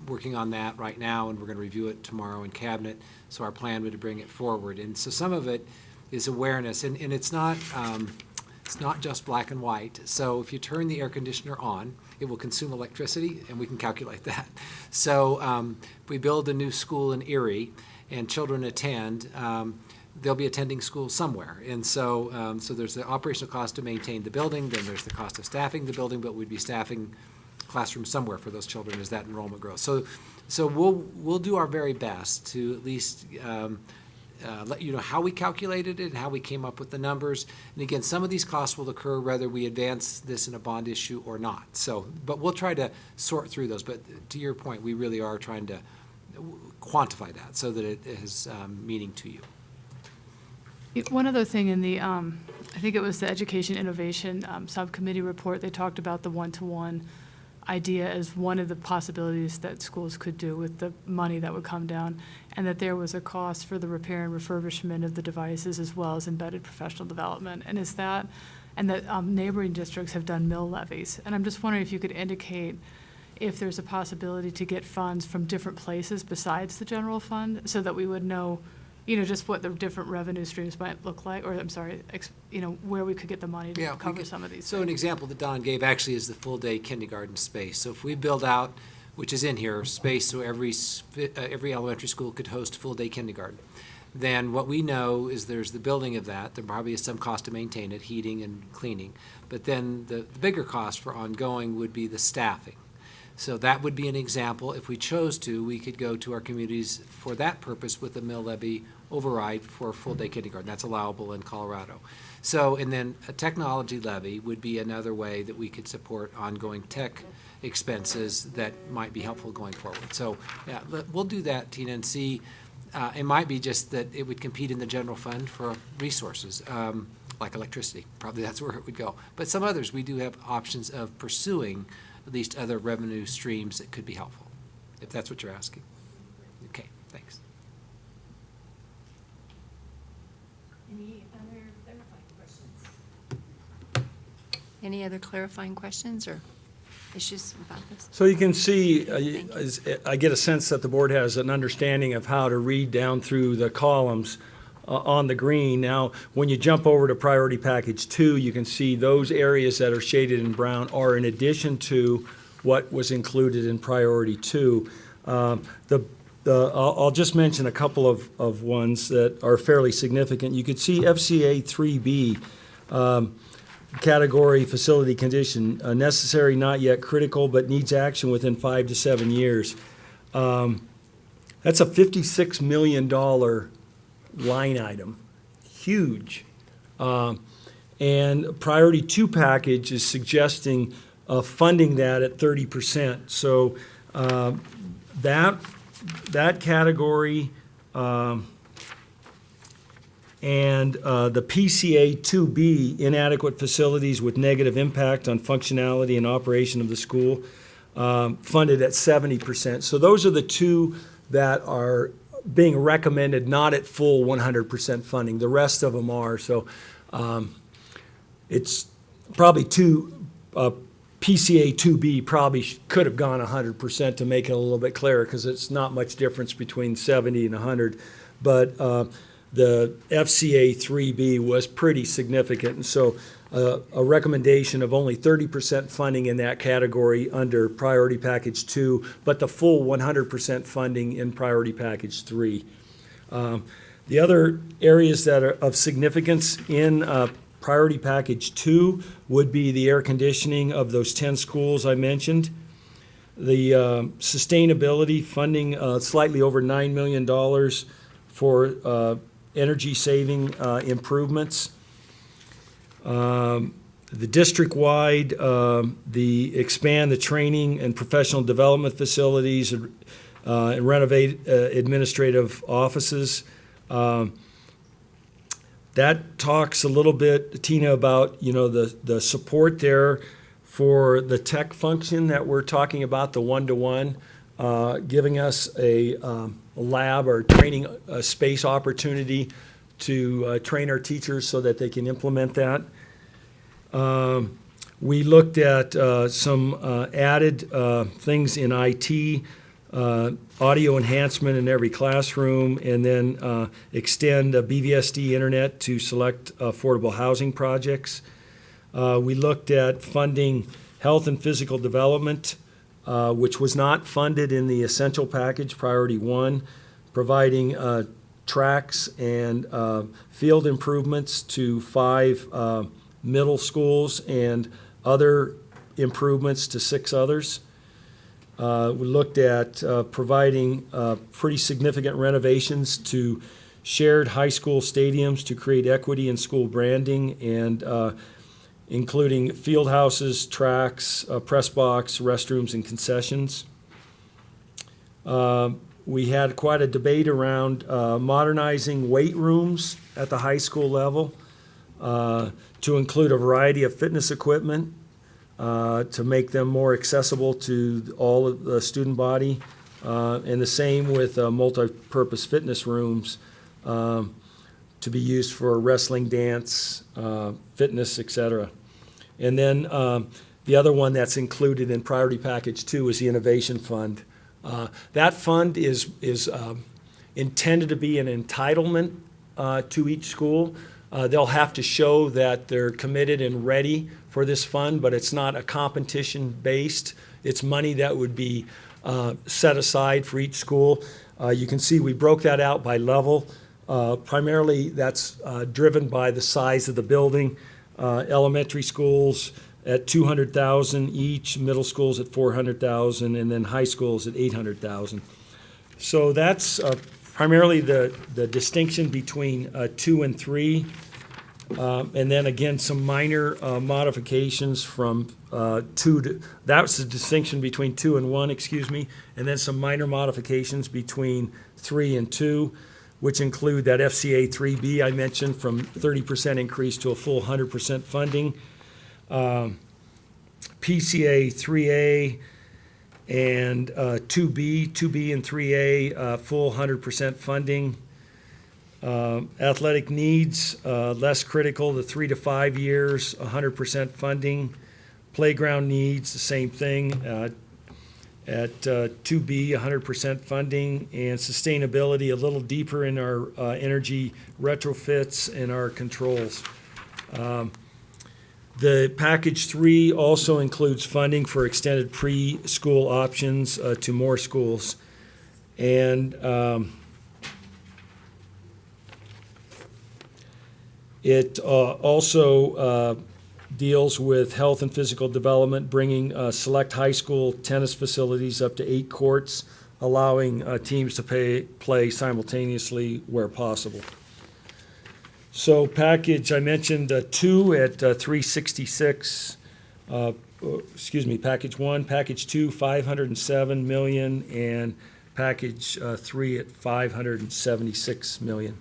working on that right now, and we're going to review it tomorrow in Cabinet. So our plan would to bring it forward. And so some of it is awareness, and it's not just black and white. So if you turn the air conditioner on, it will consume electricity, and we can calculate that. So if we build a new school in Erie and children attend, they'll be attending school somewhere. And so so there's the operational cost to maintain the building, then there's the cost of staffing the building, but we'd be staffing classrooms somewhere for those children as that enrollment grows. So we'll do our very best to at least let you know how we calculated it and how we came up with the numbers. And again, some of these costs will occur whether we advance this in a bond issue or not. So, but we'll try to sort through those. But to your point, we really are trying to quantify that so that it has meaning to you. One other thing in the, I think it was the Education Innovation Subcommittee report, they talked about the one-to-one idea as one of the possibilities that schools could do with the money that would come down, and that there was a cost for the repair and refurbishment of the devices as well as embedded professional development. And is that, and that neighboring districts have done mill levies. And I'm just wondering if you could indicate if there's a possibility to get funds from different places besides the general fund, so that we would know, just what the different revenue streams might look like, or I'm sorry, where we could get the money to cover some of these. So an example that Don gave actually is the full-day kindergarten space. So if we build out, which is in here, space so every elementary school could host full-day kindergarten, then what we know is there's the building of that. There probably is some cost to maintain it, heating and cleaning. But then the bigger cost for ongoing would be the staffing. So that would be an example. If we chose to, we could go to our communities for that purpose with a mill levy override for full-day kindergarten. That's allowable in Colorado. So, and then a technology levy would be another way that we could support ongoing tech expenses that might be helpful going forward. So, yeah, we'll do that, Tina, and see. It might be just that it would compete in the general fund for resources, like electricity. Probably that's where it would go. But some others, we do have options of pursuing at least other revenue streams that could be helpful, if that's what you're asking. Okay, thanks. Any other clarifying questions? Any other clarifying questions or issues about this? So you can see, I get a sense that the board has an understanding of how to read down through the columns on the green. Now, when you jump over to Priority Package 2, you can see those areas that are shaded in brown are in addition to what was included in Priority 2. I'll just mention a couple of ones that are fairly significant. You could see FCA 3B, category facility condition, necessary, not yet critical, but needs action within 5 to 7 years. That's a $56 million line item, huge. And Priority 2 package is suggesting funding that at 30%. So that category and the PCA 2B, inadequate facilities with negative impact on functionality and operation of the school, funded at 70%. So those are the two that are being recommended, not at full 100% funding. The rest of them are. So it's probably PCA 2B probably could have gone 100% to make it a little bit clearer, because it's not much difference between 70 and 100. But the FCA 3B was pretty significant. And so a recommendation of only 30% funding in that category under Priority Package 2, but the full 100% funding in Priority Package 3. The other areas that are of significance in Priority Package 2 would be the air conditioning of those 10 schools I mentioned. The sustainability funding, slightly over $9 million for energy-saving improvements. The district-wide, the expand the training and professional development facilities and renovate administrative offices. That talks a little bit, Tina, about the support there for the tech function that we're talking about, the one-to-one, giving us a lab or training space opportunity to train our teachers so that they can implement that. We looked at some added things in IT, audio enhancement in every classroom, and then extend BVSD internet to select affordable housing projects. We looked at funding health and physical development, which was not funded in the essential package, Priority 1, providing tracks and field improvements to 5 middle schools and other improvements to 6 others. We looked at providing pretty significant renovations to shared high school stadiums to create equity in school branding, and including field houses, tracks, press box, restrooms, and concessions. We had quite a debate around modernizing weight rooms at the high school level to include a variety of fitness equipment to make them more accessible to all of the student body, and the same with multi-purpose fitness rooms to be used for wrestling, dance, fitness, etc. And then the other one that's included in Priority Package 2 is the Innovation Fund. That fund is intended to be an entitlement to each school. They'll have to show that they're committed and ready for this fund, but it's not a competition-based. It's money that would be set aside for each school. You can see we broke that out by level. Primarily, that's driven by the size of the building. Elementary schools at $200,000 each, middle schools at $400,000, and then high schools at $800,000. So that's primarily the distinction between 2 and 3. And then again, some minor modifications from 2 to, that's the distinction between 2 and 1, excuse me, and then some minor modifications between 3 and 2, which include that FCA 3B I mentioned, from 30% increase to a full 100% funding. PCA 3A and 2B and 3A, full 100% funding. Athletic needs, less critical, the 3 to 5 years, 100% funding. Playground needs, the same thing, at 2B, 100% funding. And sustainability, a little deeper in our energy retrofits and our controls. The Package 3 also includes funding for extended preschool options to more schools. And it also deals with health and physical development, bringing select high school tennis facilities up to 8 courts, allowing teams to play simultaneously where possible. So package, I mentioned 2 at 366, package 1, package 2, 507 million, and package 3 at 576 million.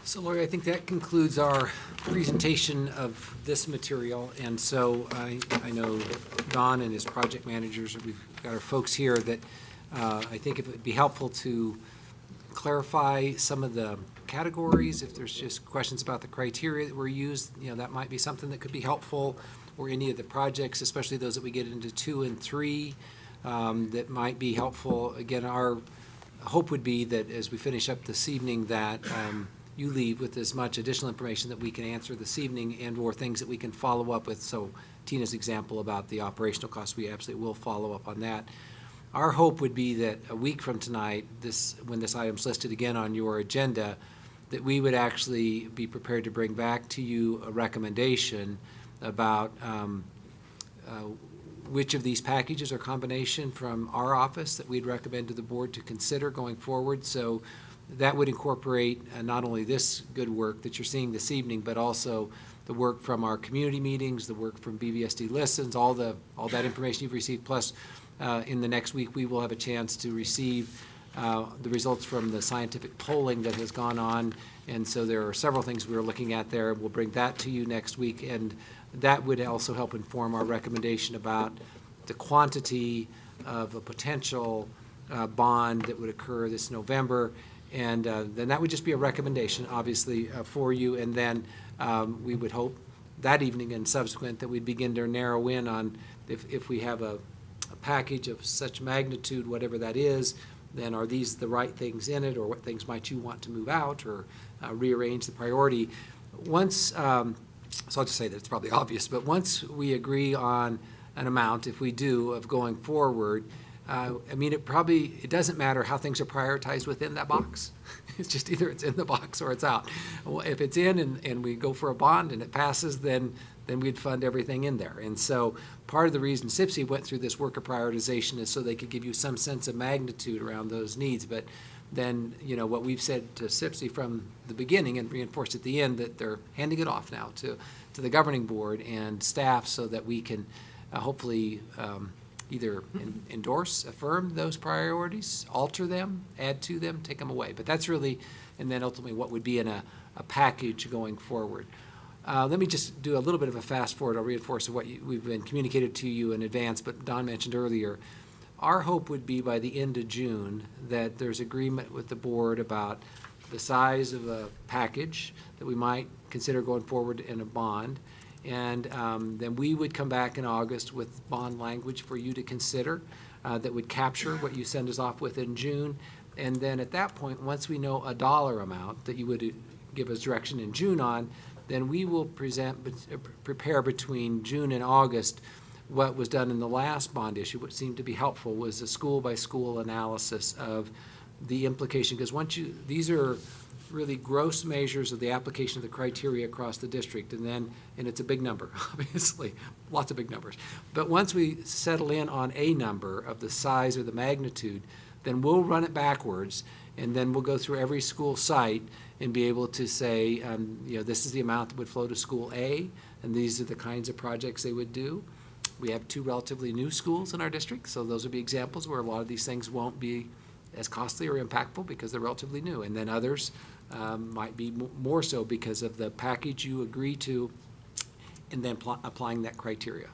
So Lori, I think that concludes our presentation of this material. And so I know Don and his project managers, we've got our folks here that I think it would be helpful to clarify some of the categories. If there's just questions about the criteria that were used, that might be something that could be helpful, or any of the projects, especially those that we get into 2 and 3, that might be helpful. Again, our hope would be that as we finish up this evening that you leave with as much additional information that we can answer this evening, and or things that we can follow up with. So Tina's example about the operational costs, we absolutely will follow up on that. Our hope would be that a week from tonight, when this item's listed again on your agenda, that we would actually be prepared to bring back to you a recommendation about which of these packages or combination from our office that we'd recommend to the board to consider going forward. So that would incorporate not only this good work that you're seeing this evening, but also the work from our community meetings, the work from BVSD Listens, all that information you've received. Plus, in the next week, we will have a chance to receive the results from the scientific polling that has gone on. And so there are several things we're looking at there. We'll bring that to you next week, and that would also help inform our recommendation about the quantity of a potential bond that would occur this November. And then that would just be a recommendation, obviously, for you. And then we would hope that evening and subsequent that we'd begin to narrow in on if we have a package of such magnitude, whatever that is, then are these the right things in it, or what things might you want to move out or rearrange the priority. Once, so I'll just say that it's probably obvious, but once we agree on an amount, if we do, of going forward, it doesn't matter how things are prioritized within that box. It's just either it's in the box or it's out. Well, if it's in and we go for a bond and it passes, then we'd fund everything in there. And so part of the reason CIPC went through this work of prioritization is so they could give you some sense of magnitude around those needs. But then, what we've said to CIPC from the beginning and reinforced at the end, that they're handing it off now to the governing board and staff so that we can hopefully either endorse, affirm those priorities, alter them, add to them, take them away. But that's really, and then ultimately what would be in a package going forward. Let me just do a little bit of a fast forward. I'll reinforce what we've been communicated to you in advance, but Don mentioned earlier, our hope would be by the end of June that there's agreement with the board about the size of a package that we might consider going forward in a bond. And then we would come back in August with bond language for you to consider that would capture what you send us off with in June. And then at that point, once we know a dollar amount that you would give us direction in June on, then we will prepare between June and August what was done in the last bond issue. What seemed to be helpful was a school-by-school analysis of the implication, because these are really gross measures of the application of the criteria across the district, and it's a big number, obviously, lots of big numbers. But once we settle in on a number of the size or the magnitude, then we'll run it backwards, and then we'll go through every school site and be able to say, this is the amount that would flow to school A, and these are the kinds of projects they would do. We have 2 relatively new schools in our district, so those would be examples where a lot of these things won't be as costly or impactful because they're relatively new. And then others might be more so because of the package you agree to and then applying that criteria.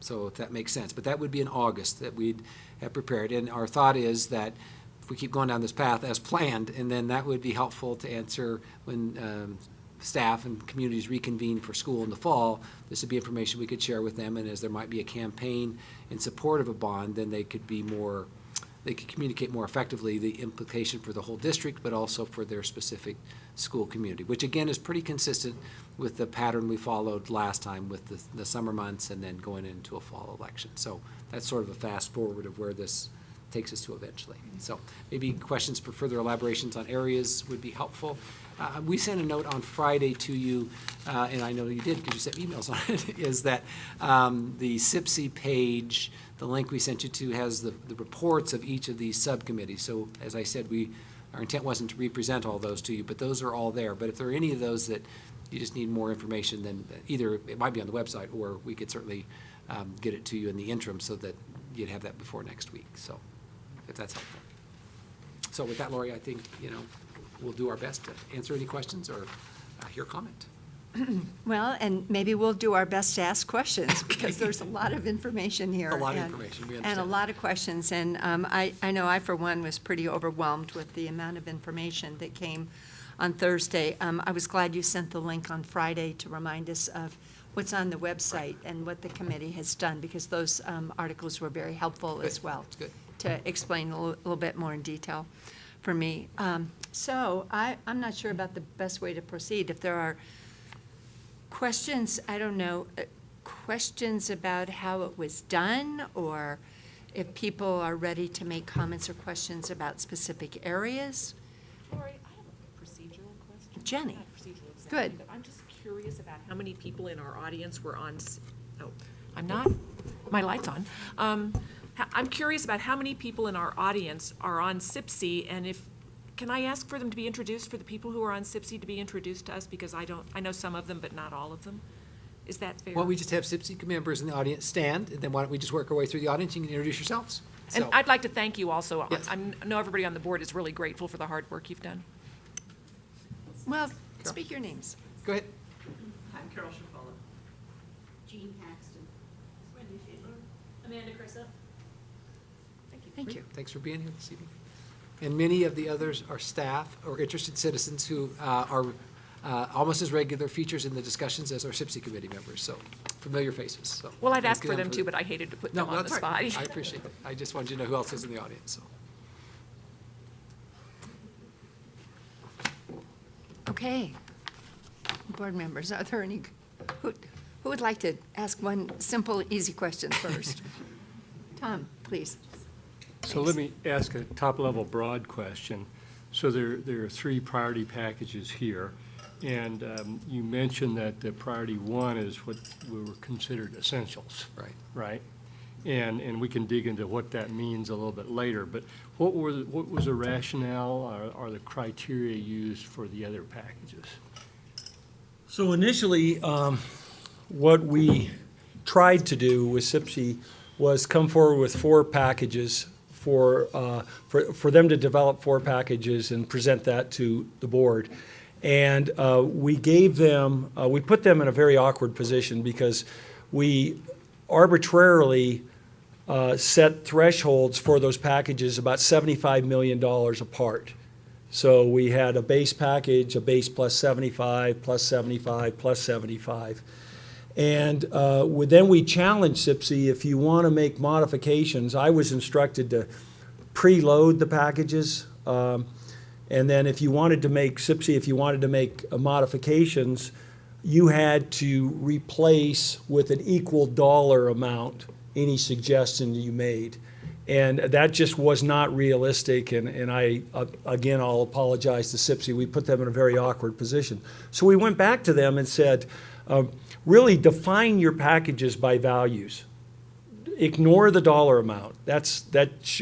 So if that makes sense. But that would be in August that we'd have prepared. And our thought is that if we keep going down this path as planned, and then that would be helpful to answer when staff and communities reconvene for school in the fall. This would be information we could share with them, and as there might be a campaign in support of a bond, then they could communicate more effectively the implication for the whole district, but also for their specific school community, which again is pretty consistent with the pattern we followed last time with the summer months and then going into a fall election. So that's sort of a fast forward of where this takes us to eventually. So maybe questions for further elaborations on areas would be helpful. We sent a note on Friday to you, and I know you did because you sent emails on it, is that the CIPC page, the link we sent you to, has the reports of each of these subcommittees. So as I said, our intent wasn't to represent all those to you, but those are all there. But if there are any of those that You just need more information than, either it might be on the website, or we could certainly get it to you in the interim so that you'd have that before next week, so, if that's helpful. So with that, Lori, I think, we'll do our best to answer any questions or hear comment. Well, and maybe we'll do our best to ask questions, because there's a lot of information here. A lot of and- information, we And a understand. lot of questions, and I know I, for one, was pretty overwhelmed with the amount of information that came on Thursday. I was glad you sent the link on Friday to remind us of what's on the website and what the committee has done, because those articles were very helpful as Good. well. That's good. To explain a little bit more in detail for me. So I'm not sure about the best way to proceed. If there are questions, I don't know, questions about how it was done, or if people are ready to make comments or questions about specific areas. Lori, I have a procedural question. Jenny. Not procedural exactly, Good. but I'm just curious about how many people in our audience were on, oh, I'm not, my light's on. I'm curious about how many people in our audience are on CIPC, and can I ask for them to be introduced, for the people who are on CIPC to be introduced to us, because I know some of them, but not all of them? Is that fair? Why don't we just have CIPC members in the audience stand, and then why don't we just work our way through the audience, you can introduce yourselves. And So- I'd like to thank you also. Yes. I know everybody on the board is really grateful for the hard work you've done. Well, speak your names. Go ahead. I'm Carol Shafala. Jean Paxton. Wendy Fiedler. Amanda Crisp. Thank you. Thanks for being here this evening. And many of the others are staff or interested citizens who are almost as regular features in the discussions as our CIPC committee members, so familiar faces, so. Well, I'd thank ask you for them too, the- but I hated to put No, them on the that's all spot. right. I appreciate it. I just wanted you to know who else is in the audience, so. Okay. Board members, are there any, who would like to ask one simple, easy question first? Tom, please. So let me ask a top-level broad question. So there are three priority packages here, and you mentioned that the priority one is what were considered essentials, Right. right? And we can dig into what that means a little bit later, but what was the rationale or the criteria used for the other packages? So initially, what we tried to do with CIPC was come forward with four packages for them to develop four packages and present that to the board. And we gave them, we put them in a very awkward position because we arbitrarily set thresholds for those packages about $75 million apart. So we had a base package, a base plus 75, plus 75, plus 75. And then we challenged CIPC, if you want to make modifications, I was instructed to preload the packages. And then if you wanted to make, CIPC, if you wanted to make modifications, you had to replace with an equal dollar amount any suggestion you made. And that just was not realistic, and I, again, I'll apologize to CIPC. We put them in a very awkward position. So we went back to them and said, really define your packages by values. Ignore the dollar amount.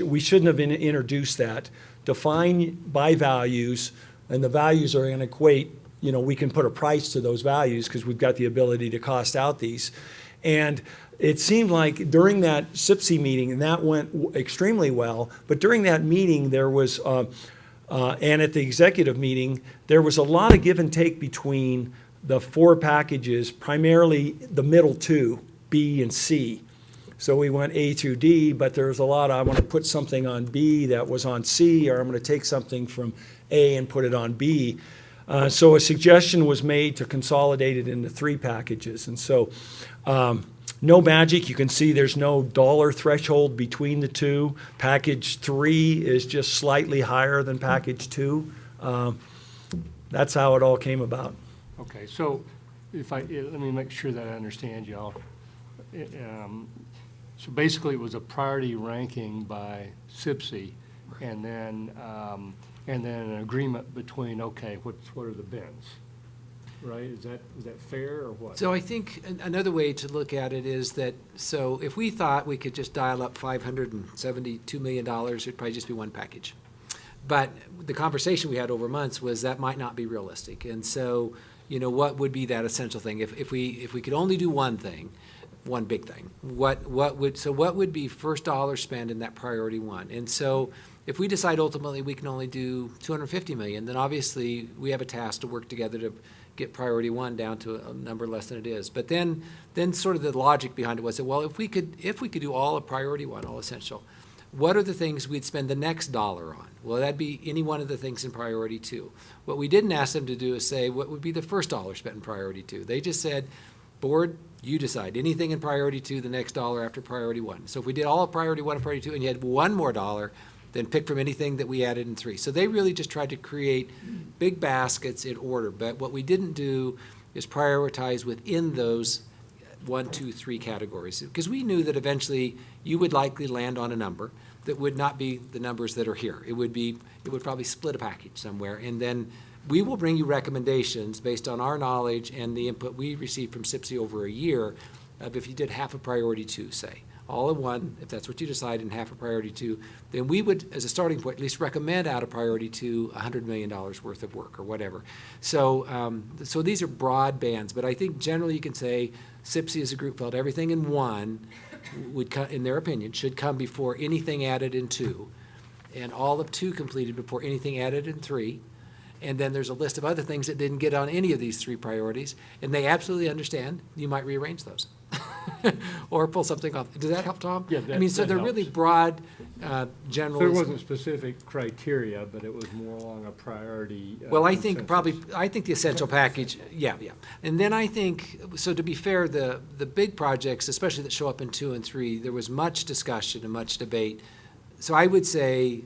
We shouldn't have introduced that. Define by values, and the values are going to equate, we can put a price to those values because we've got the ability to cost out these. And it seemed like during that CIPC meeting, and that went extremely well, but during that meeting there was, and at the executive meeting, there was a lot of give and take between the four packages, primarily the middle two, B and C. So we went A through D, but there was a lot of, I want to put something on B that was on C, or I'm going to take something from A and put it on B. So a suggestion was made to consolidate it into three packages. And so no magic. You can see there's no dollar threshold between the two. Package 3 is just slightly higher than package 2. That's how it all came about. Okay, so let me make sure that I understand y'all. So basically, it was a priority ranking by CIPC, and then an agreement between, okay, what are the bins, right? Is that fair or what? So I think another way to look at it is that, so if we thought we could just dial up $572 million, it'd probably just be one package. But the conversation we had over months was that might not be realistic. And so what would be that essential thing? If we could only do one thing, one big thing, what would be first dollar spent in that priority one? And so if we decide ultimately we can only do 250 million, then obviously we have a task to work together to get priority one down to a number less than it is. But then sort of the logic behind it was that, well, if we could do all of priority one, all essential, what are the things we'd spend the next dollar on? Well, that'd be any one of the things in priority two. What we didn't ask them to do is say, what would be the first dollar spent in priority two? They just said, board, you decide. Anything in priority two, the next dollar after priority one. So if we did all of priority one and priority two, and you had one more dollar, then pick from anything that we added in three. So they really just tried to create big baskets in order. But what we didn't do is prioritize within those 1, 2, 3 categories, because we knew that eventually you would likely land on a number that would not be the numbers that are here. It would probably split a package somewhere, and then we will bring you recommendations based on our knowledge and the input we received from CIPC over a year of if you did half a priority two, say, all in one, if that's what you decide, in half a priority two, then we would, as a starting point, at least recommend out of priority two $100 million worth of work or whatever. So, so these are broad bands, but I think generally you can say CIPC as a group felt everything in one would, in their opinion, should come before anything added in two, and all of two completed before anything added in three. And then there's a list of other things that didn't get on any of these 3 priorities, and they absolutely understand you might rearrange those or pull something off. Does that help, Tom? Yeah, I mean, so that they're helps. really broad, general. There wasn't specific criteria, but it was more along a priority. Well, I think consensus. I think the essential package, yeah. And then I think, so to be fair, the big projects, especially that show up in 2 and 3, there was much discussion and much debate. So I would say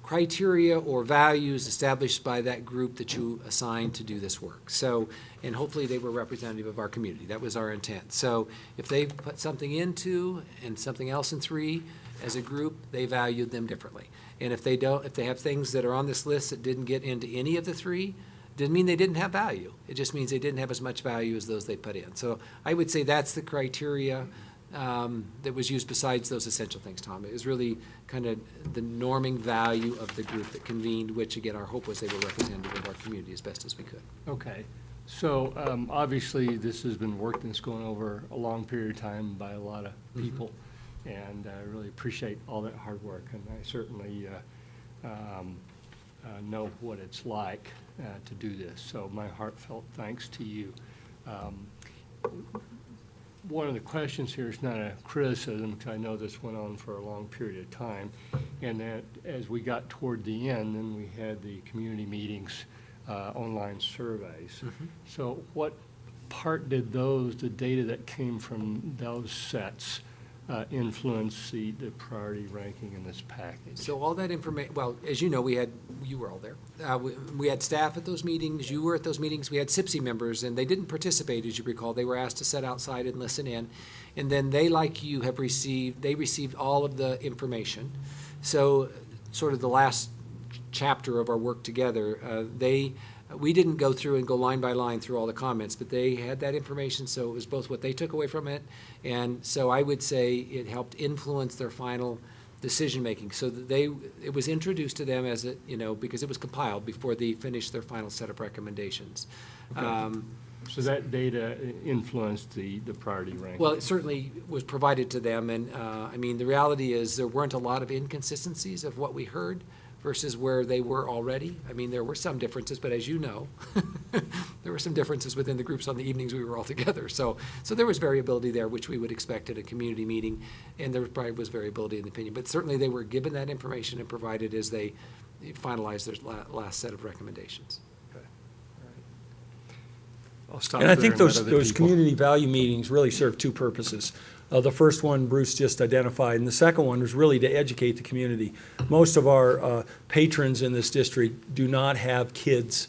criteria or values established by that group that you assigned to do this work. So, and hopefully they were representative of our community. That was our intent. So if they put something in 2 and something else in 3, as a group, they valued them differently. And if they don't, if they have things that are on this list that didn't get into any of the 3, didn't mean they didn't have value. It just means they didn't have as much value as those they put in. So I would say that's the criteria that was used besides those essential things, Tom. It was really kind of the norming value of the group that convened, which again, our hope was they were representative of our community as best as we could. Okay. So obviously, this has been work that's going over a long period of time by a lot of people. And I really appreciate all that hard work. And I certainly know what it's like to do this. So my heartfelt thanks to you. One of the questions here is not a criticism, because I know this went on for a long period of time, and that as we got toward the end, then we had the community meetings, online surveys. So what part did those, the data that came from those sets, influence the priority ranking in this package? So all that information, well, as you know, you were all there. We had staff at those meetings, you were at those meetings, we had CIPC members, and they didn't participate, as you recall. They were asked to sit outside and listen in. And then they, like you, they received all of the information. So sort of the last chapter of our work together, we didn't go through and go line by line through all the comments, but they had that information, so it was both what they took away from it, and so I would say it helped influence their final decision-making, so that it was introduced to them as because it was compiled before they finished their final set of recommendations. Okay. So that data influenced the priority ranking? Well, it certainly was provided to them, and I mean, the reality is there weren't a lot of inconsistencies of what we heard versus where they were already. I mean, there were some differences, but as you know, there were some differences within the groups on the evenings we were all together. So there was variability there, which we would expect at a community meeting, and there probably was variability in the opinion. But certainly they were given that information and provided as they finalized their last set of recommendations. Okay. All right. I'll stop And I there think let other those people- community value meetings really serve 2 purposes. The first one Bruce just identified, and the second one was really to educate the community. Most of our patrons in this district do not have kids,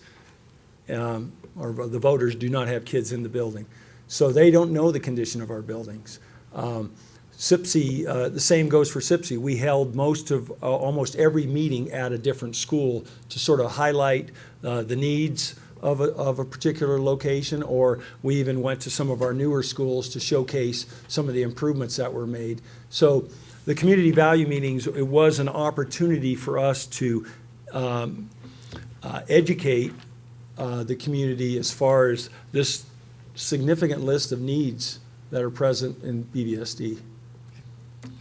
or the voters do not have kids in the building. So they don't know the condition of our buildings. CIPC, the same goes for CIPC. We held almost every meeting at a different school to sort of highlight the needs of a particular location, or we even went to some of our newer schools to showcase some of the improvements that were made. So the community value meetings, it was an opportunity for us to educate the community as far as this significant list of needs that are present in BVSD.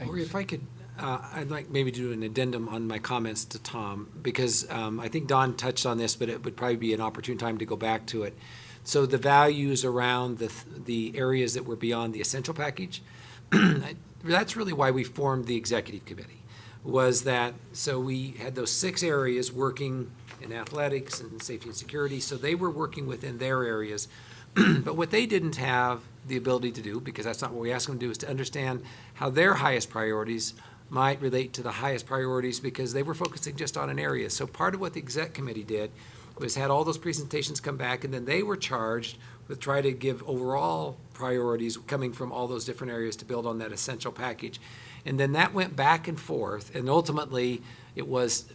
Or if I could, I'd like maybe to do an addendum on my comments to Tom, because I think Don touched on this, but it would probably be an opportune time to go back to it. So the values around the areas that were beyond the essential package, that's really why we formed the executive committee, was that, so we had those 6 areas working in athletics and safety and security, so they were working within their areas. But what they didn't have the ability to do, because that's not what we asked them to do, is to understand how their highest priorities might relate to the highest priorities, because they were focusing just on an area. So part of what the exec committee did was had all those presentations come back, and then they were charged with trying to give overall priorities coming from all those different areas to build on that essential package. And then that went back and forth, and ultimately it was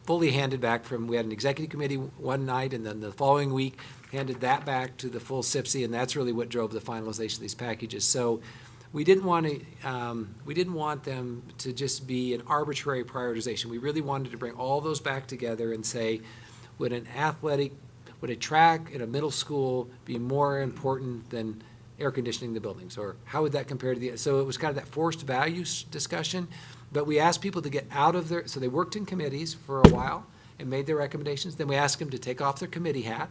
fully handed back from, we had an executive committee one night, and then the following week handed that back to the full CIPC, and that's really what drove the finalization of these packages. So we didn't want them to just be an arbitrary prioritization. We really wanted to bring all those back together and say, would a track in a middle school be more important than air conditioning the buildings? Or how would that compare to so it was kind of that forced values discussion, but we asked people to get out of their, so they worked in committees for a while and made their recommendations. Then we asked them to take off their committee hat.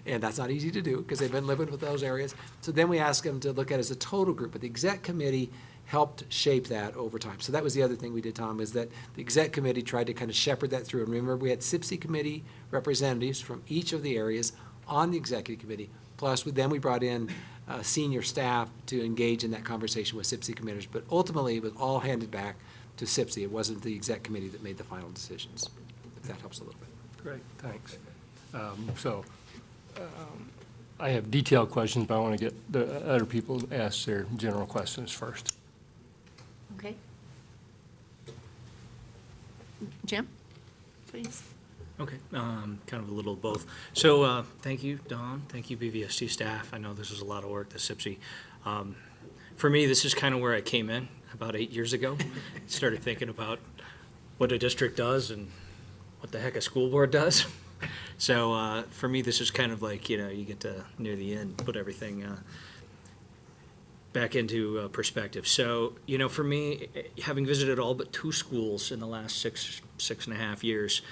And that's not easy to do because they've been living with those areas. So then we asked them to look at it as a total group, but the exec committee helped shape that over time. So that was the other thing we did, Tom, is that the exec committee tried to kind of shepherd that through. And remember, we had CIPC committee representatives from each of the areas on the executive committee. Plus, then we brought in senior staff to engage in that conversation with CIPC committees. But ultimately, it was all handed back to CIPC. It wasn't the exec committee that made the final decisions, if that helps a little bit. Great, thanks. I have detailed questions, but I want to get the other people to ask their general questions first. Okay. Jim, please. Okay, kind of a little of both. So, thank you, Don. Thank you, BVSD staff. I know this is a lot of work, the CIPC. For me, this is kind of where I came in about 8 years ago. Started thinking about what a district does and what the heck a school board does. So, for me, this is kind of like, you get to near the end, put everything back into perspective. So, for me, having visited all but 2 schools in the last six and a half years,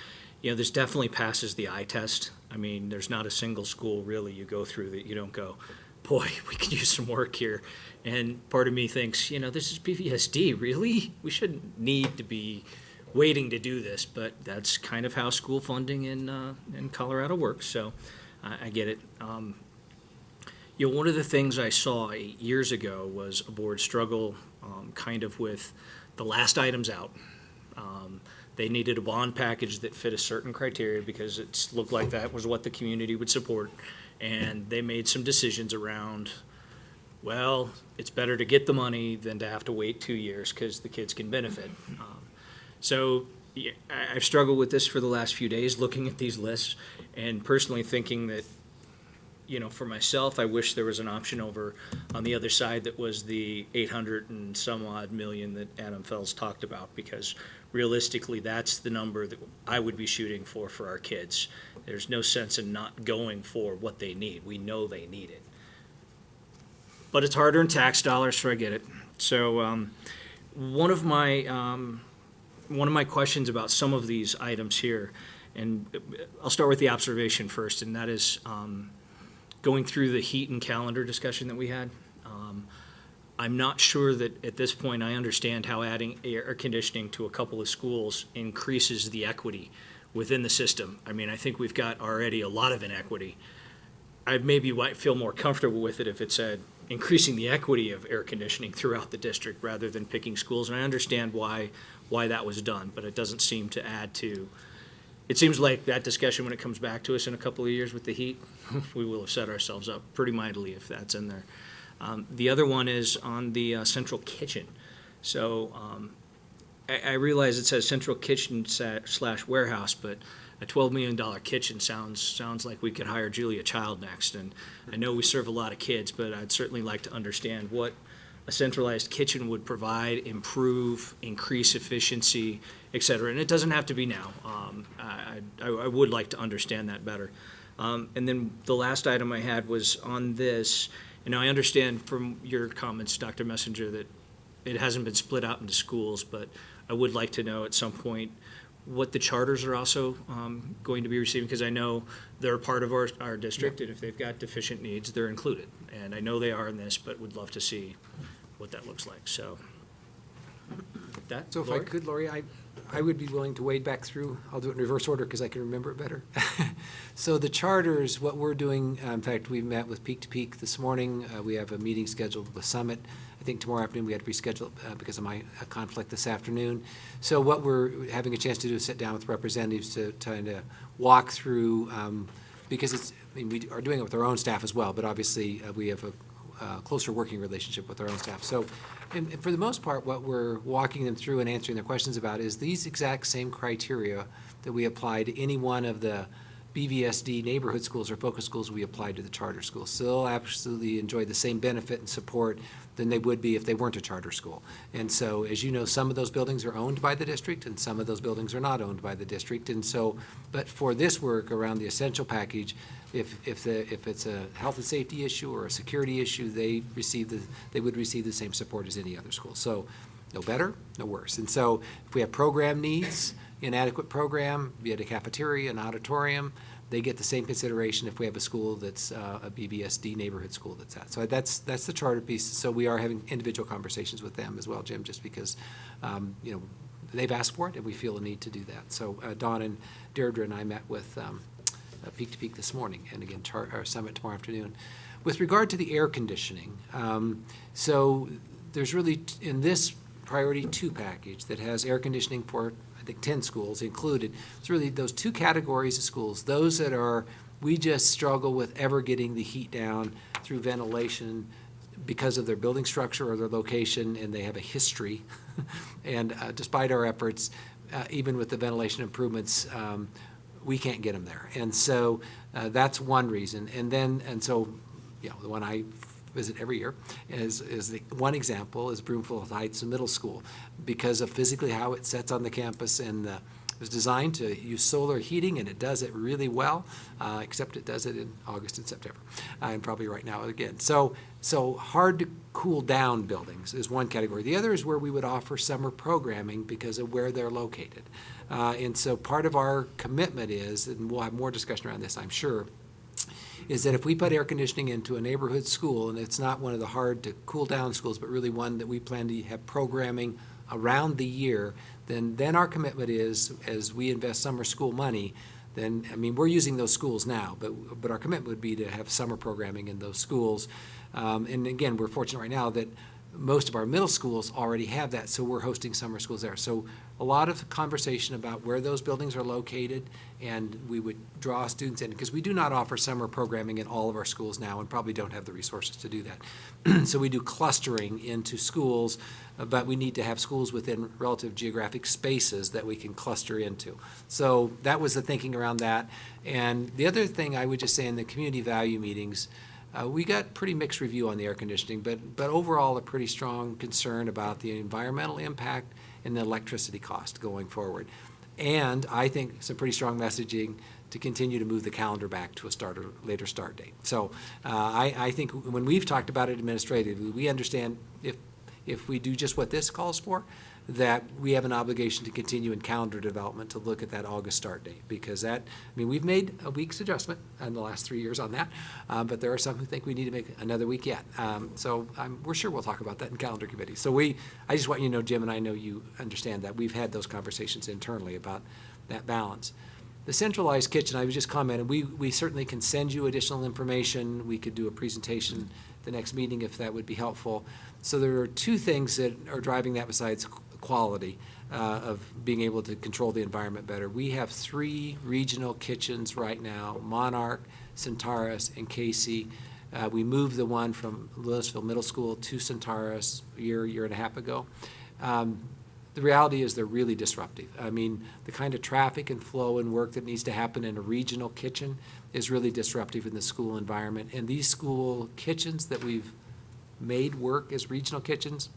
this definitely passes the eye test. I mean, there's not a single school really you go through that you don't go, boy, we could use some work here. And part of me thinks, this is BVSD, really? We shouldn't need to be waiting to do this, but that's kind of how school funding in Colorado works, so I get it. One of the things I saw 8 years ago was a board struggle kind of with the last items out. They needed a bond package that fit a certain criteria because it looked like that was what the community would support. And they made some decisions around, well, it's better to get the money than to have to wait 2 years because the kids can benefit. So I've struggled with this for the last few days, looking at these lists and personally thinking that, for myself, I wish there was an option over on the other side that was the 800 and some odd million that Adam Fells talked about, because realistically, that's the number that I would be shooting for our kids. There's no sense in not going for what they need. We know they need it. But it's hard-earned tax dollars, so I get it. So one of my questions about some of these items here, and I'll start with the observation first, and that is going through the heat and calendar discussion that we had. I'm not sure that at this point I understand how adding air conditioning to a couple of schools increases the equity within the system. I mean, I think we've got already a lot of inequity. I maybe might feel more comfortable with it if it said increasing the equity of air conditioning throughout the district rather than picking schools. And I understand why that was done, but it doesn't seem to add to. It seems like that discussion, when it comes back to us in a couple of years with the heat, we will have set ourselves up pretty mightily if that's in there. The other one is on the central kitchen. So I realize it says central kitchen / warehouse, but a $12 million kitchen sounds like we could hire Julia Child next. And I know we serve a lot of kids, but I'd certainly like to understand what a centralized kitchen would provide, improve, increase efficiency, et cetera. And it doesn't have to be now. I would like to understand that better. And then the last item I had was on this, and I understand from your comments, Dr. Messenger, that it hasn't been split out into schools, but I would like to know at some point what the charters are also going to be receiving, because I know they're part of our district, and if they've got deficient needs, they're included. And I know they are in this, but would love to see what that looks like, so. With that, So if I Lori? could, Lori, I would be willing to wade back through. I'll do it in reverse order because I can remember it better. So the charters, what we're doing, in fact, we met with Peak to Peak this morning. We have a meeting scheduled with Summit. I think tomorrow afternoon we had to reschedule because of my conflict this afternoon. So what we're having a chance to do is sit down with representatives to kind of walk through, because it's, I mean, we are doing it with our own staff as well, but obviously we have a closer working relationship with our own staff. So, and for the most part, what we're walking them through and answering their questions about is these exact same criteria that we apply to any one of the BVSD neighborhood schools or focus schools we apply to the charter schools. So they'll absolutely enjoy the same benefit and support than they would be if they weren't a charter school. And so, as you know, some of those buildings are owned by the district and some of those buildings are not owned by the district. And so, but for this work around the essential package, if it's a health and safety issue or a security issue, they would receive the same support as any other school. So no better, no worse. And so if we have program needs, inadequate program, be it a cafeteria, an auditorium, they get the same consideration if we have a school that's a BBSD neighborhood school that's at. So that's the charter piece. So we are having individual conversations with them as well, Jim, just because, they've asked for it and we feel a need to do that. So Dawn and Deirdre and I met with Peak to Peak this morning, and again, our Summit tomorrow afternoon. With regard to the air conditioning, so there's really, in this Priority 2 package that has air conditioning for, I think, 10 schools included, it's really those two categories of schools, those that are, we just struggle with ever getting the heat down through ventilation because of their building structure or their location, and they have a history. And despite our efforts, even with the ventilation improvements, we can't get them there. And so that's one reason. And so, the one I visit every year is the one example is Broomfield Heights Middle School, because of physically how it sets on the campus, and it was designed to use solar heating, and it does it really well, except it does it in August and September, and probably right now again. So hard to cool down buildings is one category. The other is where we would offer summer programming because of where they're located. And so part of our commitment is, and we'll have more discussion around this, I'm sure, is that if we put air conditioning into a neighborhood school, and it's not one of the hard to cool down schools, but really one that we plan to have programming around the year, then our commitment is, as we invest summer school money, then, I mean, we're using those schools now, but our commitment would be to have summer programming in those schools. And again, we're fortunate right now that most of our middle schools already have that, so we're hosting summer schools there. So a lot of conversation about where those buildings are located, and we would draw students in, because we do not offer summer programming in all of our schools now and probably don't have the resources to do that. So we do clustering into schools, but we need to have schools within relative geographic spaces that we can cluster into. So that was the thinking around that. And the other thing I would just say in the community value meetings, we got pretty mixed review on the air conditioning, but overall a pretty strong concern about the environmental impact and the electricity cost going forward. And I think some pretty strong messaging to continue to move the calendar back to a later start date. So I think when we've talked about it administratively, we understand if we do just what this calls for, that we have an obligation to continue in calendar development to look at that August start date, because that, I mean, we've made a week's adjustment in the last 3 years on that, but there are some who think we need to make another week yet. So we're sure we'll talk about that in calendar committee. So I just want you to know, Jim, and I know you understand that, we've had those conversations internally about that balance. The centralized kitchen, I was just commenting, we certainly can send you additional information. We could do a presentation the next meeting if that would be helpful. So there are two things that are driving that besides quality of being able to control the environment better. We have 3 regional kitchens right now, Monarch, Centaurus, and Casey. We moved the one from Louisville Middle School to Centaurus a year and a half ago. The reality is they're really disruptive. I mean, the kind of traffic and flow and work that needs to happen in a regional kitchen is really disruptive in the school environment. And these school kitchens that we've made work as regional kitchens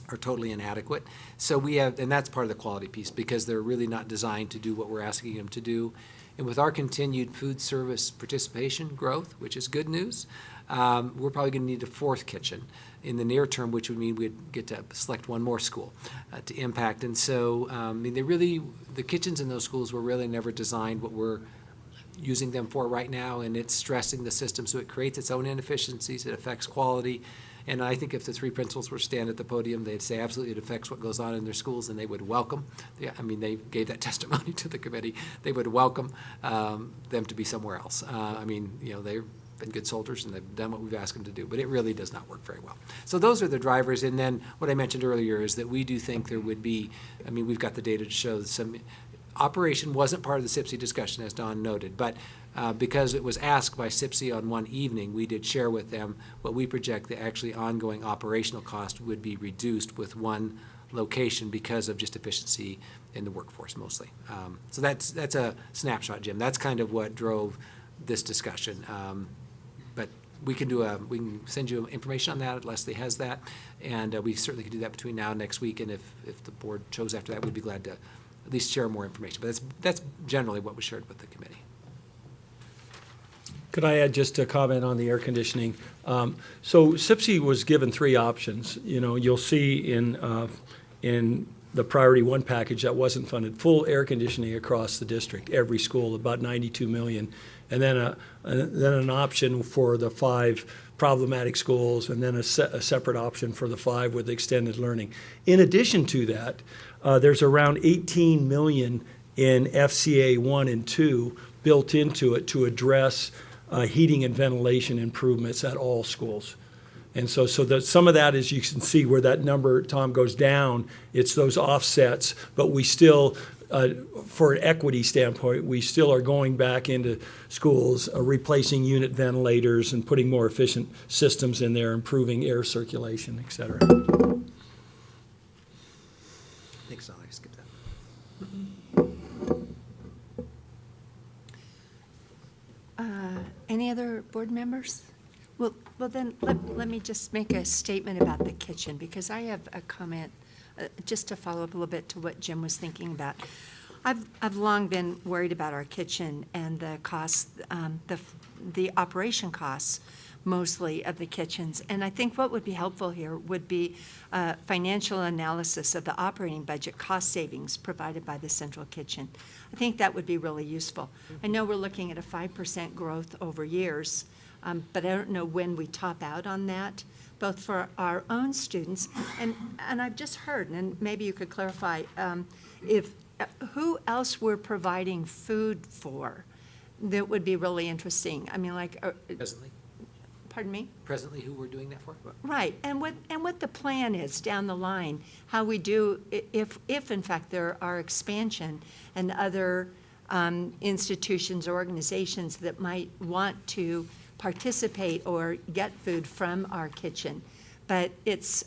are totally inadequate. So we have, and that's part of the quality piece, because they're really not designed to do what we're asking them to do. And with our continued food service participation growth, which is good news, we're probably going to need a fourth kitchen in the near term, which would mean we'd get to select one more school to impact. And so, I mean, the kitchens in those schools were really never designed what we're using them for right now, and it's stressing the system, so it creates its own inefficiencies, it affects quality. And I think if the three principals were to stand at the podium, they'd say absolutely it affects what goes on in their schools, and they would welcome, I mean, they gave that testimony to the committee, they would welcome them to be somewhere else. I mean, you know, they've been good soldiers and they've done what we've asked them to do, but it really does not work very well. So those are the drivers, and then what I mentioned earlier is that we do think there would be, I mean, we've got the data to show that some operation wasn't part of the CIPC discussion, as Don noted, but because it was asked by CIPC on one evening, we did share with them what we project the actually ongoing operational cost would be reduced with one location because of just efficiency in the workforce mostly. So that's a snapshot, Jim. That's kind of what drove this discussion. But we can send you information on that. Leslie has that, and we certainly can do that between now and next week. And if the board chose after that, we'd be glad to at least share more information. But that's generally what was shared with the committee. Could I add just a comment on the air conditioning? So CIPC was given three options. You know, you'll see in the priority one package that wasn't funded, full air conditioning across the district, every school, about 92 million. And then an option for the 5 problematic schools, and then a separate option for the 5 with extended learning. In addition to that, there's around 18 million in FCA 1 and 2 built into it to address heating and ventilation improvements at all schools. And so some of that, as you can see where that number, Tom, goes down, it's those offsets, but we still, for an equity standpoint, we still are going back into schools, replacing unit ventilators and putting more efficient systems in there, improving air circulation, et cetera. Thanks, Don. I skipped that. Any other board members? Well, then, let me just make a statement about the kitchen, because I have a comment, just to follow up a little bit to what Jim was thinking about. I've long been worried about our kitchen and the costs, the operation costs, mostly, of the kitchens. And I think what would be helpful here would be financial analysis of the operating budget cost savings provided by the central kitchen. I think that would be really useful. I know we're looking at a 5% growth over years, but I don't know when we top out on that, both for our own students, and I've just heard, and maybe you could clarify, who else we're providing food for. That would be really interesting. I mean, like, Presently? pardon me? Presently, who we're doing that for? Right, and what the plan is down the line, how we do, if in fact there are expansion and other institutions or organizations that might want to participate or get food from our kitchen. But it's,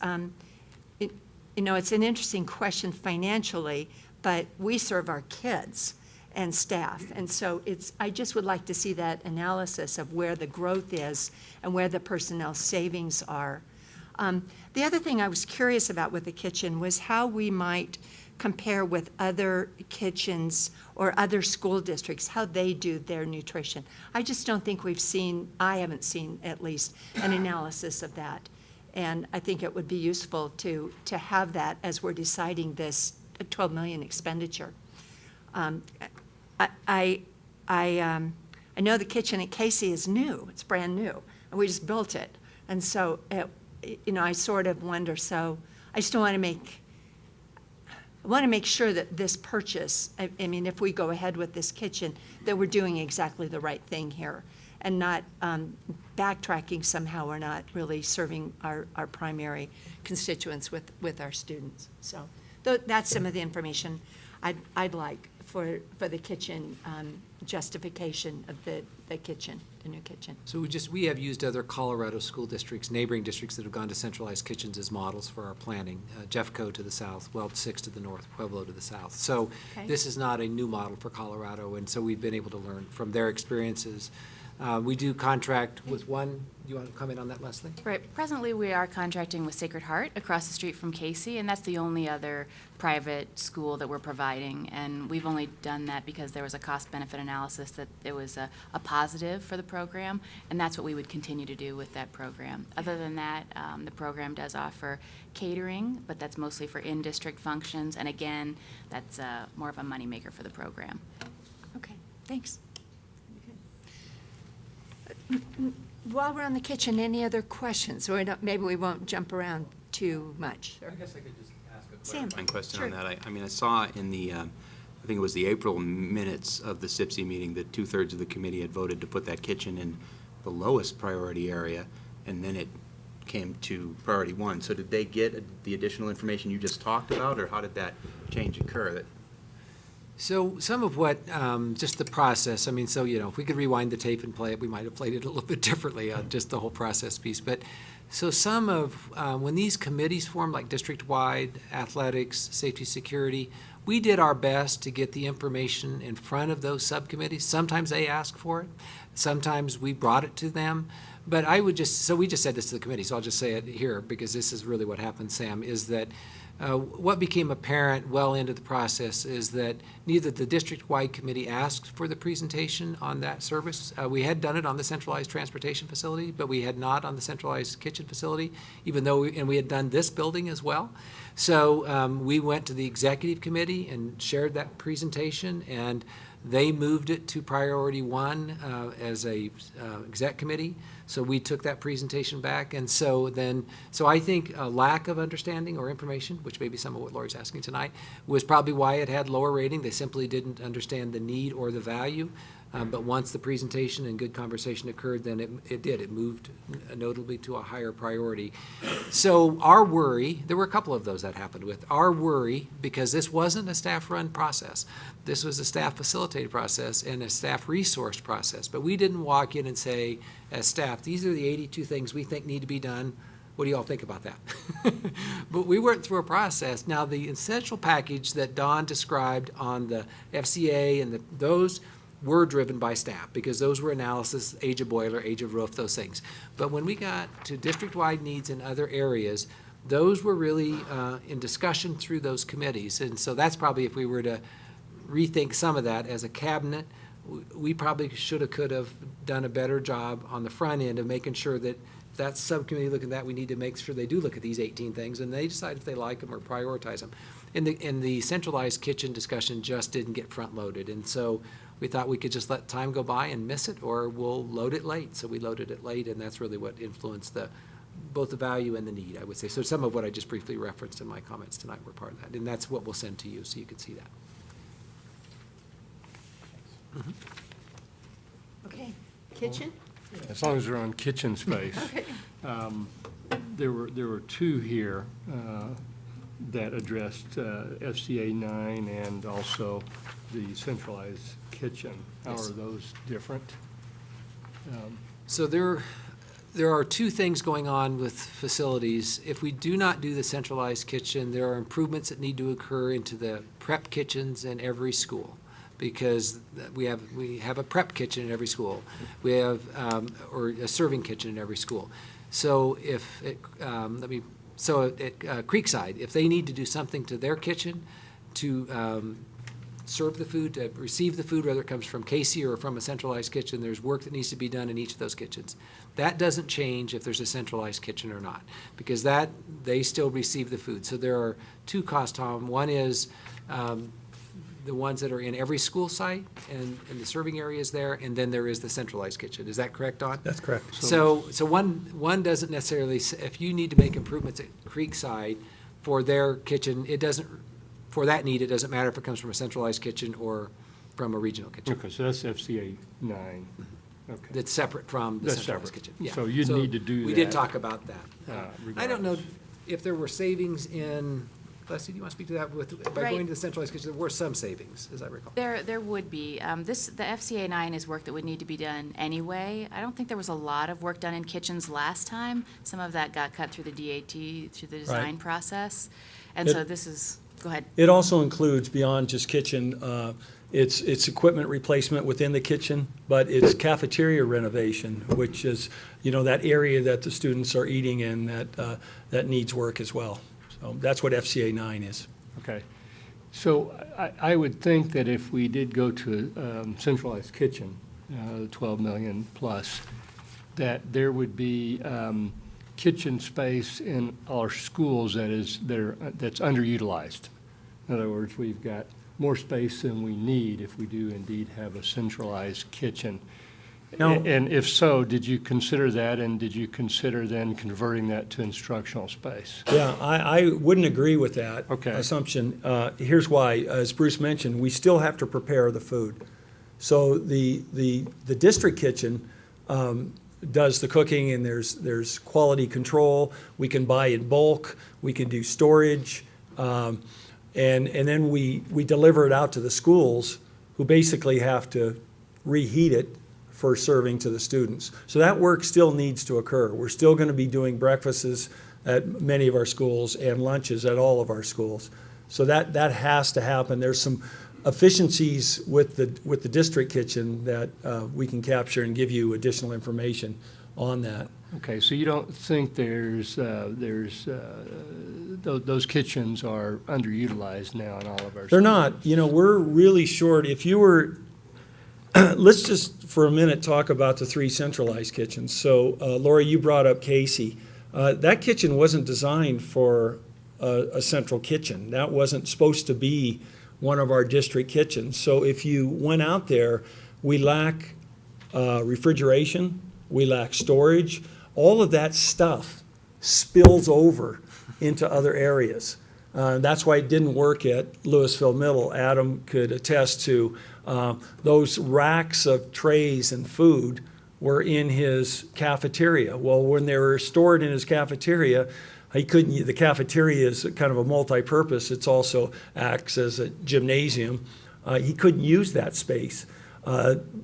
it's an interesting question financially, but we serve our kids and staff. And so I just would like to see that analysis of where the growth is and where the personnel savings are. The other thing I was curious about with the kitchen was how we might compare with other kitchens or other school districts, how they do their nutrition. I just don't think I haven't seen at least, an analysis of that. And I think it would be useful to have that as we're deciding this 12 million expenditure. I know the kitchen at Casey is new, it's brand new, and we just built it. And so, I sort of wonder, so I just want to make sure that this purchase, I mean, if we go ahead with this kitchen, that we're doing exactly the right thing here and not backtracking somehow or not really serving our primary constituents with our students. So that's some of the information I'd like for the kitchen justification of the kitchen, the new kitchen. So we have used other Colorado school districts, neighboring districts that have gone to centralized kitchens as models for our planning. Jeffco to the south, Weld 6 to the north, Pueblo to the south. So Okay. this is not a new model for Colorado, and so we've been able to learn from their experiences We do contract with one. You want to comment on that, Leslie? Right. Presently, we are contracting with Sacred Heart across the street from Casey, and that's the only other private school that we're providing. And we've only done that because there was a cost-benefit analysis that it was a positive for the program, and that's what we would continue to do with that program. Other than that, the program does offer catering, but that's mostly for in-district functions, and again, that's more of a moneymaker for the program. Okay, thanks. While we're on the kitchen, any other questions? Or maybe we won't jump around too much. I guess I could just ask a Sam, clarifying question on sure. that. I mean, I saw in the, I think it was the April minutes of the CIPC meeting that 2/3 of the committee had voted to put that kitchen in the lowest priority area, and then it came to priority 1. So did they get the additional information you just talked about, or how did that change occur? So some of what, just the process, I mean, so, if we could rewind the tape and play it, we might have played it a little bit differently on just the whole process piece. But, so some of, when these committees form, like district-wide, athletics, safety, security, we did our best to get the information in front of those subcommittees. Sometimes they ask for it. Sometimes we brought it to them. But I would so we just said this to the committee, so I'll just say it here, because this is really what happened, Sam, is that what became apparent well into the process is that neither the district-wide committee asked for the presentation on that service. We had done it on the centralized transportation facility, but we had not on the centralized kitchen facility, even though, and we had done this building as well. So we went to the executive committee and shared that presentation, and they moved it to priority 1 as a exec committee. So we took that presentation back. And so I think a lack of understanding or information, which may be some of what Lori's asking tonight, was probably why it had lower rating. They simply didn't understand the need or the value. But once the presentation and good conversation occurred, then it did. It moved notably to a higher priority. So our worry, there were a couple of those that happened with. Our worry, because this wasn't a staff-run process. This was a staff-facilitated process and a staff-resourced process. But we didn't walk in and say, as staff, these are the 82 things we think need to be done. What do you all think about that? But we went through a process. Now, the essential package that Don described on the FCA and those were driven by staff, because those were analysis, age of boiler, age of roof, those things. But when we got to district-wide needs in other areas, those were really in discussion through those committees. And so that's probably, if we were to rethink some of that as a cabinet, we probably should have, could have done a better job on the front end of making sure that if that subcommittee looking at that, we need to make sure they do look at these 18 things and they decide if they like them or prioritize them. And the centralized kitchen discussion just didn't get front-loaded. And so we thought we could just let time go by and miss it, or we'll load it late. So we loaded it late, and that's really what influenced both the value and the need, I would say. So some of what I just briefly referenced in my comments tonight were part of that, and that's what we'll send to you so you can see that. Okay, kitchen? As long as we're on kitchen space. Okay. There were 2 here that addressed FCA 9 and also the centralized kitchen. How Yes. are those different? So there are 2 things going on with facilities. If we do not do the centralized kitchen, there are improvements that need to occur into the prep kitchens in every school, because we have a prep kitchen in every school. We have, or a serving kitchen in every school. So if it, at Creekside, if they need to do something to their kitchen to serve the food, to receive the food, whether it comes from Casey or from a centralized kitchen, there's work that needs to be done in each of those kitchens. That doesn't change if there's a centralized kitchen or not, because they still receive the food. So there are 2 costs, Tom. One is the ones that are in every school site and the serving areas there, and then there is the centralized kitchen. Is that correct, Don? That's correct. So one doesn't necessarily, if you need to make improvements at Creekside for their kitchen, it doesn't, for that need, it doesn't matter if it comes from a centralized kitchen or from a regional kitchen. Okay, so that's FCA 9. Okay. That's separate from the That's centralized separate. kitchen. Yeah. So you'd need to do We did that, talk about that. I don't know regardless. if there were savings in, Leslie, do you want to speak to that by Right. going to the centralized kitchen? There were some savings, as I recall. There would be. The FCA 9 is work that would need to be done anyway. I don't think there was a lot of work done in kitchens last time. Some of that got cut through the DAT, through the design process. And so this is, go ahead. It also includes, beyond just kitchen, It's equipment replacement within the kitchen, but it's cafeteria renovation, which is, that area that the students are eating in that needs work as well. So that's what FCA 9 is. Okay. So I would think that if we did go to a centralized kitchen, 12 million plus, that there would be kitchen space in our schools that's underutilized. In other words, we've got more space than we need if we do indeed have a centralized kitchen. No. And if so, did you consider that, and did you consider then converting that to instructional space? Yeah, I wouldn't agree with that Okay. assumption. Here's why. As Bruce mentioned, we still have to prepare the food. So the district kitchen does the cooking, and there's quality control. We can buy in bulk. We can do storage. And then we deliver it out to the schools, who basically have to reheat it for serving to the students. So that work still needs to occur. We're still going to be doing breakfasts at many of our schools and lunches at all of our schools. So that has to happen. There's some efficiencies with the district kitchen that we can capture and give you additional information on that. Okay, so you don't think those kitchens are underutilized now in all of our schools? They're not. We're really short. If you were, let's just for a minute talk about the 3 centralized kitchens. So, Lori, you brought up Casey. That kitchen wasn't designed for a central kitchen. That wasn't supposed to be one of our district kitchens. So if you went out there, we lack refrigeration, we lack storage. All of that stuff spills over into other areas. That's why it didn't work at Louisville Middle. Adam could attest to those racks of trays and food were in his cafeteria. Well, when they were stored in his cafeteria, he couldn't. The cafeteria is kind of a multi-purpose. It's also acts as a gymnasium. He couldn't use that space.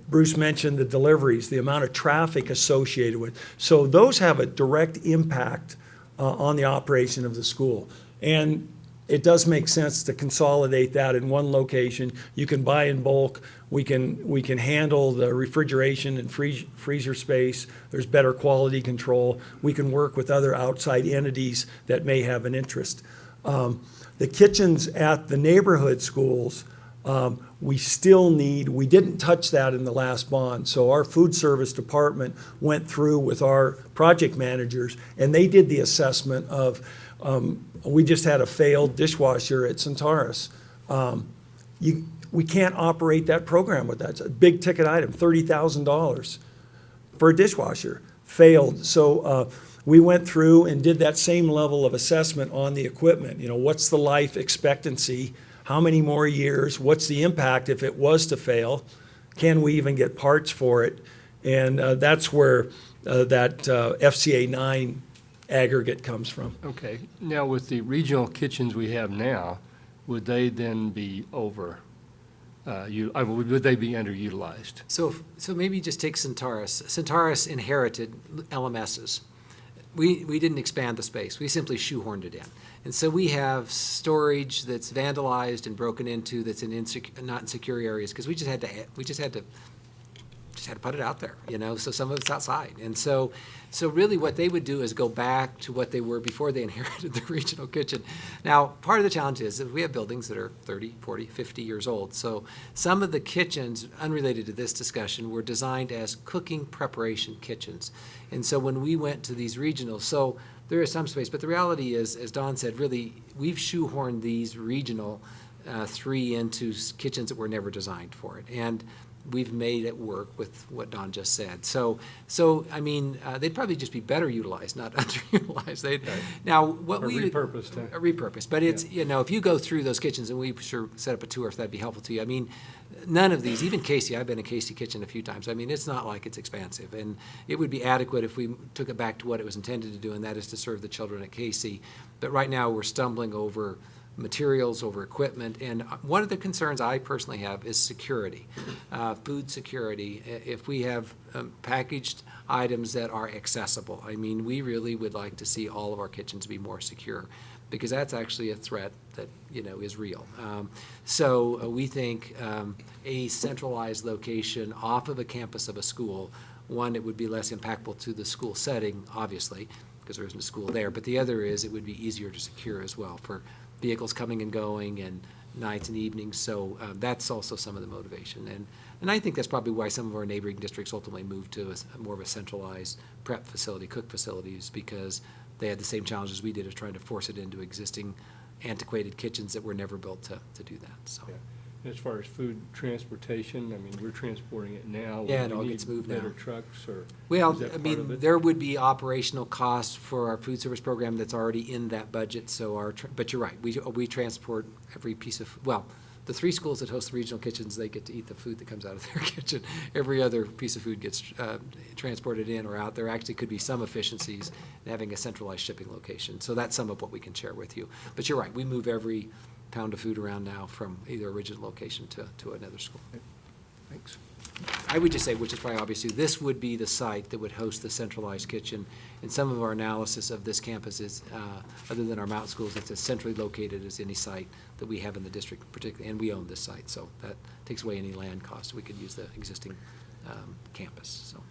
Bruce mentioned the deliveries, the amount of traffic associated with. So those have a direct impact on the operation of the school. And it does make sense to consolidate that in one location. You can buy in bulk. We can handle the refrigeration and freezer space. There's better quality control. We can work with other outside entities that may have an interest. The kitchens at the neighborhood schools, we still need, we didn't touch that in the last bond. So our food service department went through with our project managers, and they did the assessment of, we just had a failed dishwasher at Centaurus. We can't operate that program with that. It's a big ticket item, $30,000 for a dishwasher. Failed. So we went through and did that same level of assessment on the equipment. What's the life expectancy? How many more years? What's the impact if it was to fail? Can we even get parts for it? And that's where that FCA 9 aggregate comes from. Okay. Now, with the regional kitchens we have now, would they then be would they be underutilized? So maybe just take Centaurus. Centaurus inherited LMSs. We didn't expand the space. We simply shoehorned it in. And so we have storage that's vandalized and broken into that's in not in secure areas because we just had to put it out there, so some of it's outside. And so really what they would do is go back to what they were before they inherited the regional kitchen. Now, part of the challenge is that we have buildings that are 30, 40, 50 years old. So some of the kitchens, unrelated to this discussion, were designed as cooking preparation kitchens. And so when we went to these regionals, so there is some space, but the reality is, as Don said, really, we've shoehorned these regional 3 into kitchens that were never designed for it. And we've made it work with what Don just said. So I mean, they'd probably just be better utilized, not underutilized. Now, what Or we repurposed. Repurposed, but it's if you go through those kitchens, and we sure set up a tour if that'd be helpful to you. I mean, none of these, even Casey, I've been in Casey Kitchen a few times. I mean, it's not like it's expansive, and it would be adequate if we took it back to what it was intended to do, and that is to serve the children at Casey. But right now, we're stumbling over materials, over equipment. And one of the concerns I personally have is security, food security. If we have packaged items that are accessible, I mean, we really would like to see all of our kitchens be more secure, because that's actually a threat that, is real. So we think a centralized location off of a campus of a school, one, it would be less impactful to the school setting, obviously, because there isn't a school there, but the other is it would be easier to secure as well for vehicles coming and going and nights and evenings. So that's also some of the motivation. And I think that's probably why some of our neighboring districts ultimately moved to more of a centralized prep facility, cook facilities, because they had the same challenges we did of trying to force it into existing antiquated kitchens that were never built to do that. So. Yeah. As far as food transportation, I mean, we're transporting it now. Yeah, Would it all we gets need moved now. better trucks, or Well, is that I part mean, of it? there would be operational costs for our food service program that's already in that budget, so but you're right, we transport every piece of, well, the 3 schools that host the regional kitchens, they get to eat the food that comes out of their kitchen. Every other piece of food gets transported in or out. There actually could be some efficiencies in having a centralized shipping location, so that's some of what we can share with you. But you're right, we move every pound of food around now from either original location to another school. Thanks. I would just say, which is why obviously this would be the site that would host the centralized kitchen. And some of our analysis of this campus is, other than our mountain schools, it's as centrally located as any site that we have in the district, particularly, and we own this site, so that takes away any land cost. We could use the existing campus. So.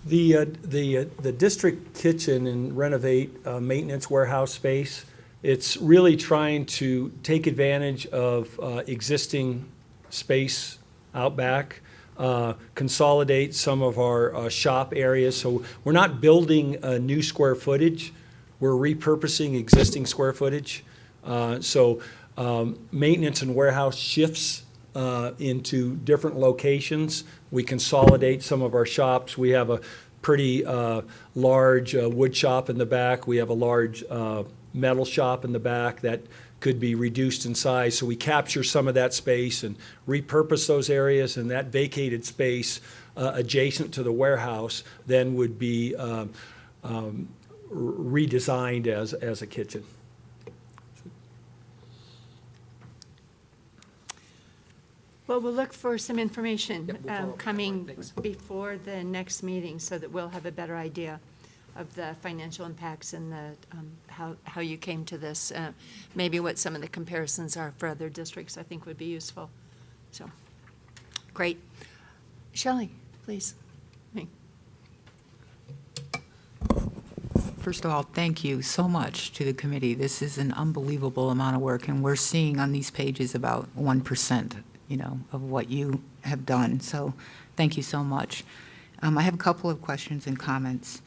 The district kitchen and renovate maintenance warehouse space, it's really trying to take advantage of existing space out back, consolidate some of our shop areas. So we're not building new square footage, we're repurposing existing square footage. So maintenance and warehouse shifts into different locations. We consolidate some of our shops. We have a pretty large wood shop in the back. We have a large metal shop in the back that could be reduced in size. So we capture some of that space and repurpose those areas, and that vacated space adjacent to the warehouse then would be redesigned as a kitchen. Well, we'll look for some information Yep, we'll follow up with that, coming Lauren. Thanks. before the next meeting so that we'll have a better idea of the financial impacts and the, how you came to this. Maybe what some of the comparisons are for other districts, I think would be useful. So, great. Shelley, please. First of all, thank you so much to the committee. This is an unbelievable amount of work, and we're seeing on these pages about 1%, of what you have done. So thank you so much. I have a couple of questions and comments.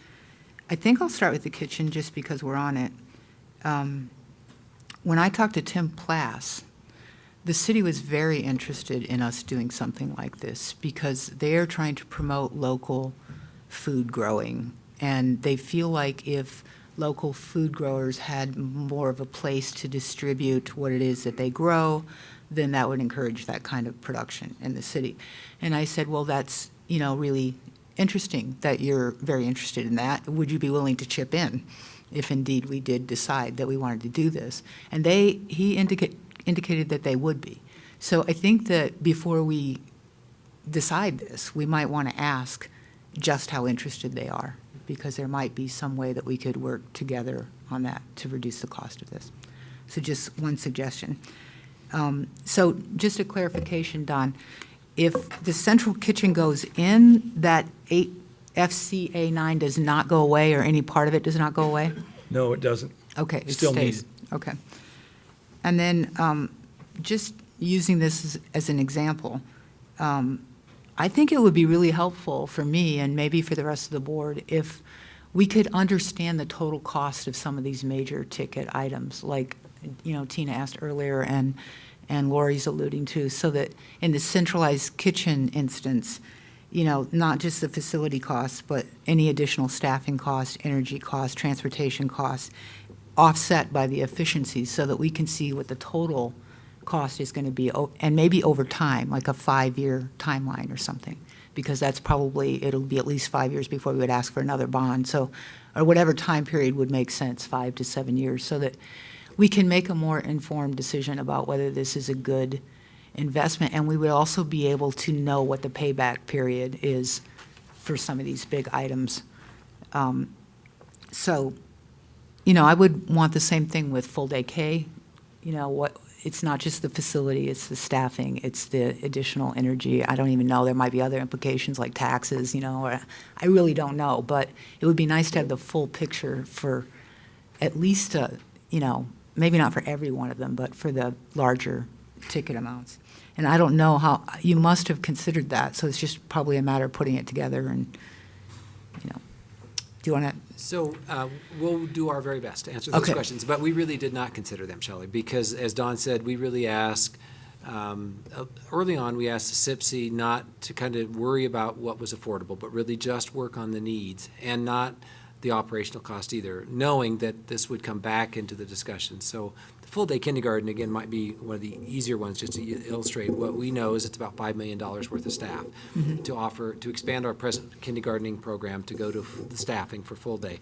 I think I'll start with the kitchen just because we're on it. When I talked to Tim Plass, the city was very interested in us doing something like this because they're trying to promote local food growing. And they feel like if local food growers had more of a place to distribute what it is that they grow, then that would encourage that kind of production in the city. And I said, well, that's, really interesting that you're very interested in that. Would you be willing to chip in if indeed we did decide that we wanted to do this? And he indicated that they would be. So I think that before we decide this, we might want to ask just how interested they are, because there might be some way that we could work together on that to reduce the cost of this. So just one suggestion. So just a clarification, Don, if the central kitchen goes in, that FCA 9 does not go away, or any part of it does not go away? No, it doesn't. Okay, it Still stays. needed. Okay. And then just using this as an example, I think it would be really helpful for me and maybe for the rest of the board if we could understand the total cost of some of these major ticket items, like, Tina asked earlier and Lori's alluding to, so that in the centralized kitchen instance, not just the facility costs, but any additional staffing costs, energy costs, transportation costs, offset by the efficiencies so that we can see what the total cost is going to be, and maybe over time, like a 5-year timeline or something, because that's probably, it'll be at least 5 years before we would ask for another bond. So, or whatever time period would make sense, 5 to 7 years, so that we can make a more informed decision about whether this is a good investment, and we would also be able to know what the payback period is for some of these big items. So, I would want the same thing with full-day K. It's not just the facility, it's the staffing, it's the additional energy. I don't even know, there might be other implications like taxes, or I really don't know. But it would be nice to have the full picture for at least, maybe not for every one of them, but for the larger ticket amounts. And I don't know how, you must have considered that, so it's just probably a matter of putting it together and, do you want to? So we'll do our very best to answer those Okay. questions, but we really did not consider them, Shelley, because as Don said, we really asked, early on, we asked the CIPC not to kind of worry about what was affordable, but really just work on the needs and not the operational cost either, knowing that this would come back into the discussion. So the full-day kindergarten, again, might be one of the easier ones just to illustrate. What we know is it's about $5 million worth of staff to expand our present kindergartening program to go to the staffing for full day.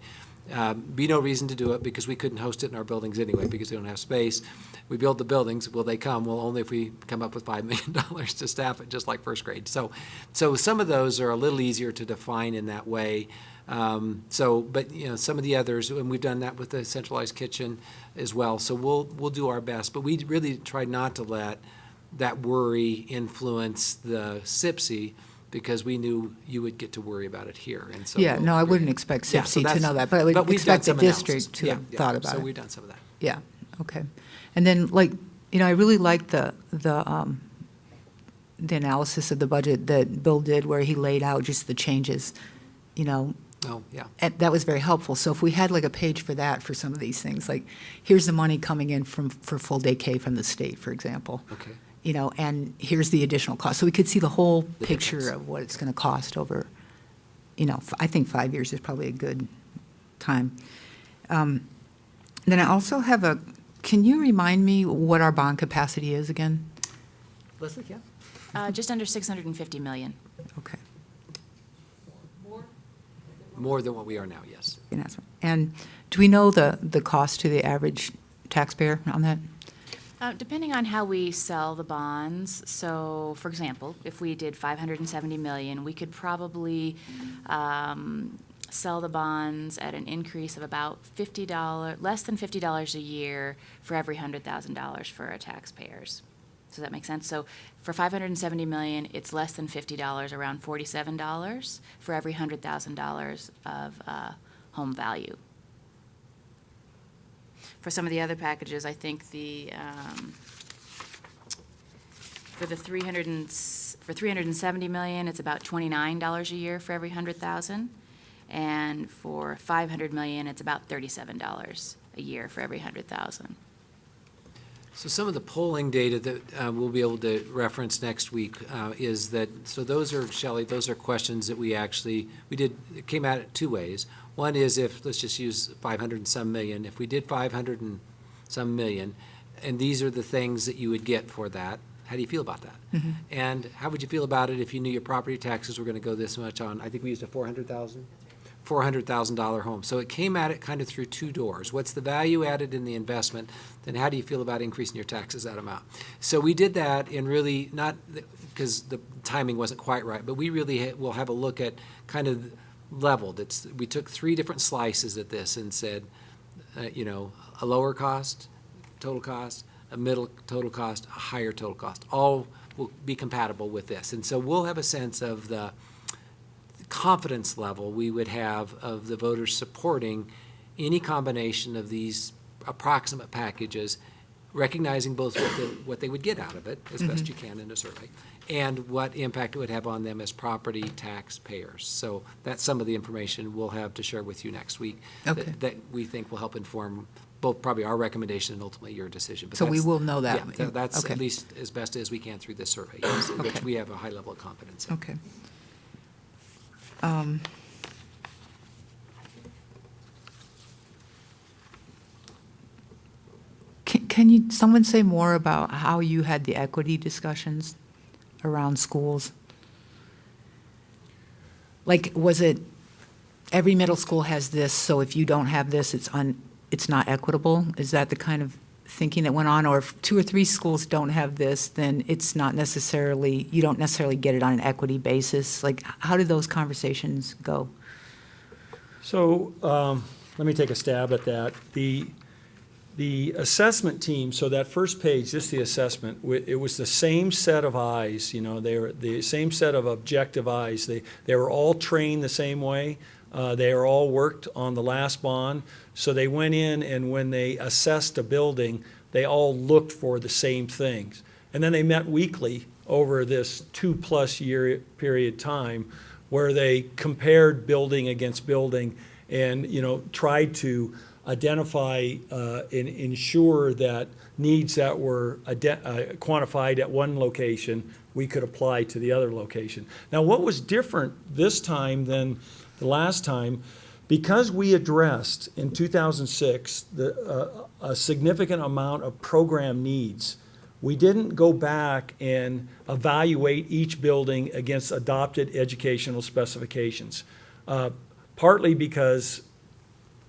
Be no reason to do it because we couldn't host it in our buildings anyway because we don't have space. We build the buildings. Will they come? Well, only if we come up with $5 million to staff it, just like first grade. So some of those are a little easier to define in that way. But some of the others, and we've done that with the centralized kitchen as well. So we'll do our best, but we really tried not to let that worry influence the CIPC because we knew you would get to worry about it here. And so Yeah, no, I wouldn't expect Yeah, so CIPC to that's- know that, but I would we've done expect the some analysis. district to have Yeah, thought about it. So we've done some of that. Yeah, okay. And then, I really liked the analysis of the budget that Bill did where he laid out just the changes, Oh, yeah. and that was very helpful. So if we had like a page for that for some of these things, like here's the money coming in for full day K from the state, for example. Okay. And here's the additional cost. So we could see the whole The picture difference. of what it's going to cost over, I think 5 years is probably a good time. Then I also have can you remind me what our bond capacity is again? Leslie, yeah. Just under 650 million. Okay. More than what we are now, yes. And do we know the cost to the average taxpayer on that? Depending on how we sell the bonds, so for example, if we did 570 million, we could probably sell the bonds at an increase of about less than $50 a year for every $100,000 for our taxpayers. Does that make sense? So for 570 million, it's less than $50, around $47 for every $100,000 of home value. For some of the other packages, I think for 370 million, it's about $29 a year for every 100,000, and for 500 million, it's about $37 a year for every 100,000. So some of the polling data that we'll be able to reference next week is that, so those are, Shelley, those are questions that it came at it two ways. One is if, let's just use 500 and some million, if we did 500 and some million, and these are the things that you would get for that, how do you feel about that? Mm-hmm. And how would you feel about it if you knew your property taxes were going to go this much on, I think we used a $400,000 home. So it came at it kind of through two doors. What's the value added in the investment? Then how do you feel about increasing your taxes that amount? So we did that in really, not because the timing wasn't quite right, but we really will have a look at kind of leveled. We took three different slices at this and said, a lower cost, total cost, a middle total cost, a higher total cost. All will be compatible with this. And so we'll have a sense of the confidence level we would have of the voters supporting any combination of these approximate packages, recognizing both what they would get out of it, as best you can in a survey, and what impact it would have on them as property taxpayers. So that's some of the information we'll have to share with you next week Okay. that we think will help inform both probably our recommendation and ultimately your decision. But So we that's- will know that. Yeah, that's Okay. at least as best as we can through this survey, yes, which Okay. we have a high level of confidence in. Okay. Can someone say more about how you had the equity discussions around schools? Like, was it, every middle school has this, so if you don't have this, it's not equitable? Is that the kind of thinking that went on, or if 2 or 3 schools don't have this, then it's not necessarily, you don't necessarily get it on an equity basis? Like, how did those conversations go? So let me take a stab at that. The assessment team, so that first page, just the assessment, it was the same set of eyes, you know, they were the same set of objective eyes. They were all trained the same way. They were all worked on the last bond. So they went in, and when they assessed a building, they all looked for the same things. And then they met weekly over this 2+ year period time where they compared building against building and, you know, tried to identify and ensure that needs that were quantified at one location, we could apply to the other location. Now, what was different this time than the last time, because we addressed in 2006 a significant amount of program needs, we didn't go back and evaluate each building against adopted educational specifications, partly because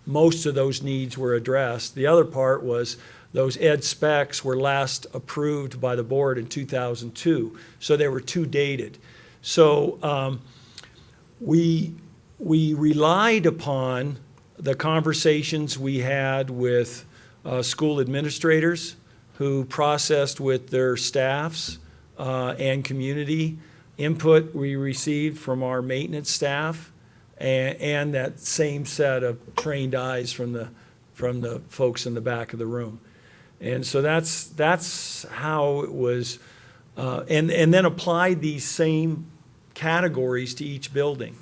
most of those needs were addressed. The other part was those ed specs were last approved by the board in 2002, so they were too dated. So we relied upon the conversations we had with school administrators who processed with their staffs and community input we received from our maintenance staff, and that same set of trained eyes from the folks in the back of the room. And so that's how it was, and then applied these same categories to each building.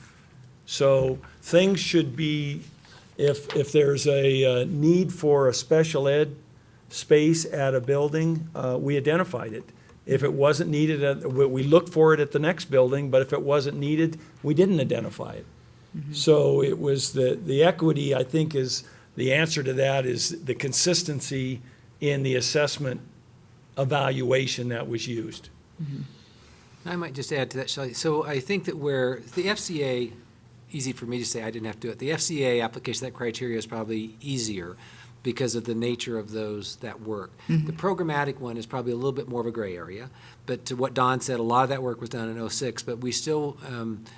So things should be, if there's a need for a special ed space at a building, we identified it. If it wasn't needed, we looked for it at the next building, but if it wasn't needed, we didn't identify it. So it was the equity, I think, is the answer to that, is the consistency in the assessment evaluation that was used. I might just add to that, Shelley. So I think that where the FCA, easy for me to say, I didn't have to do it. The FCA application, that criteria is probably easier because of the nature of those that work. The programmatic one is probably a little bit more of a gray area. But to what Don said, a lot of that work was done in '06, but we still,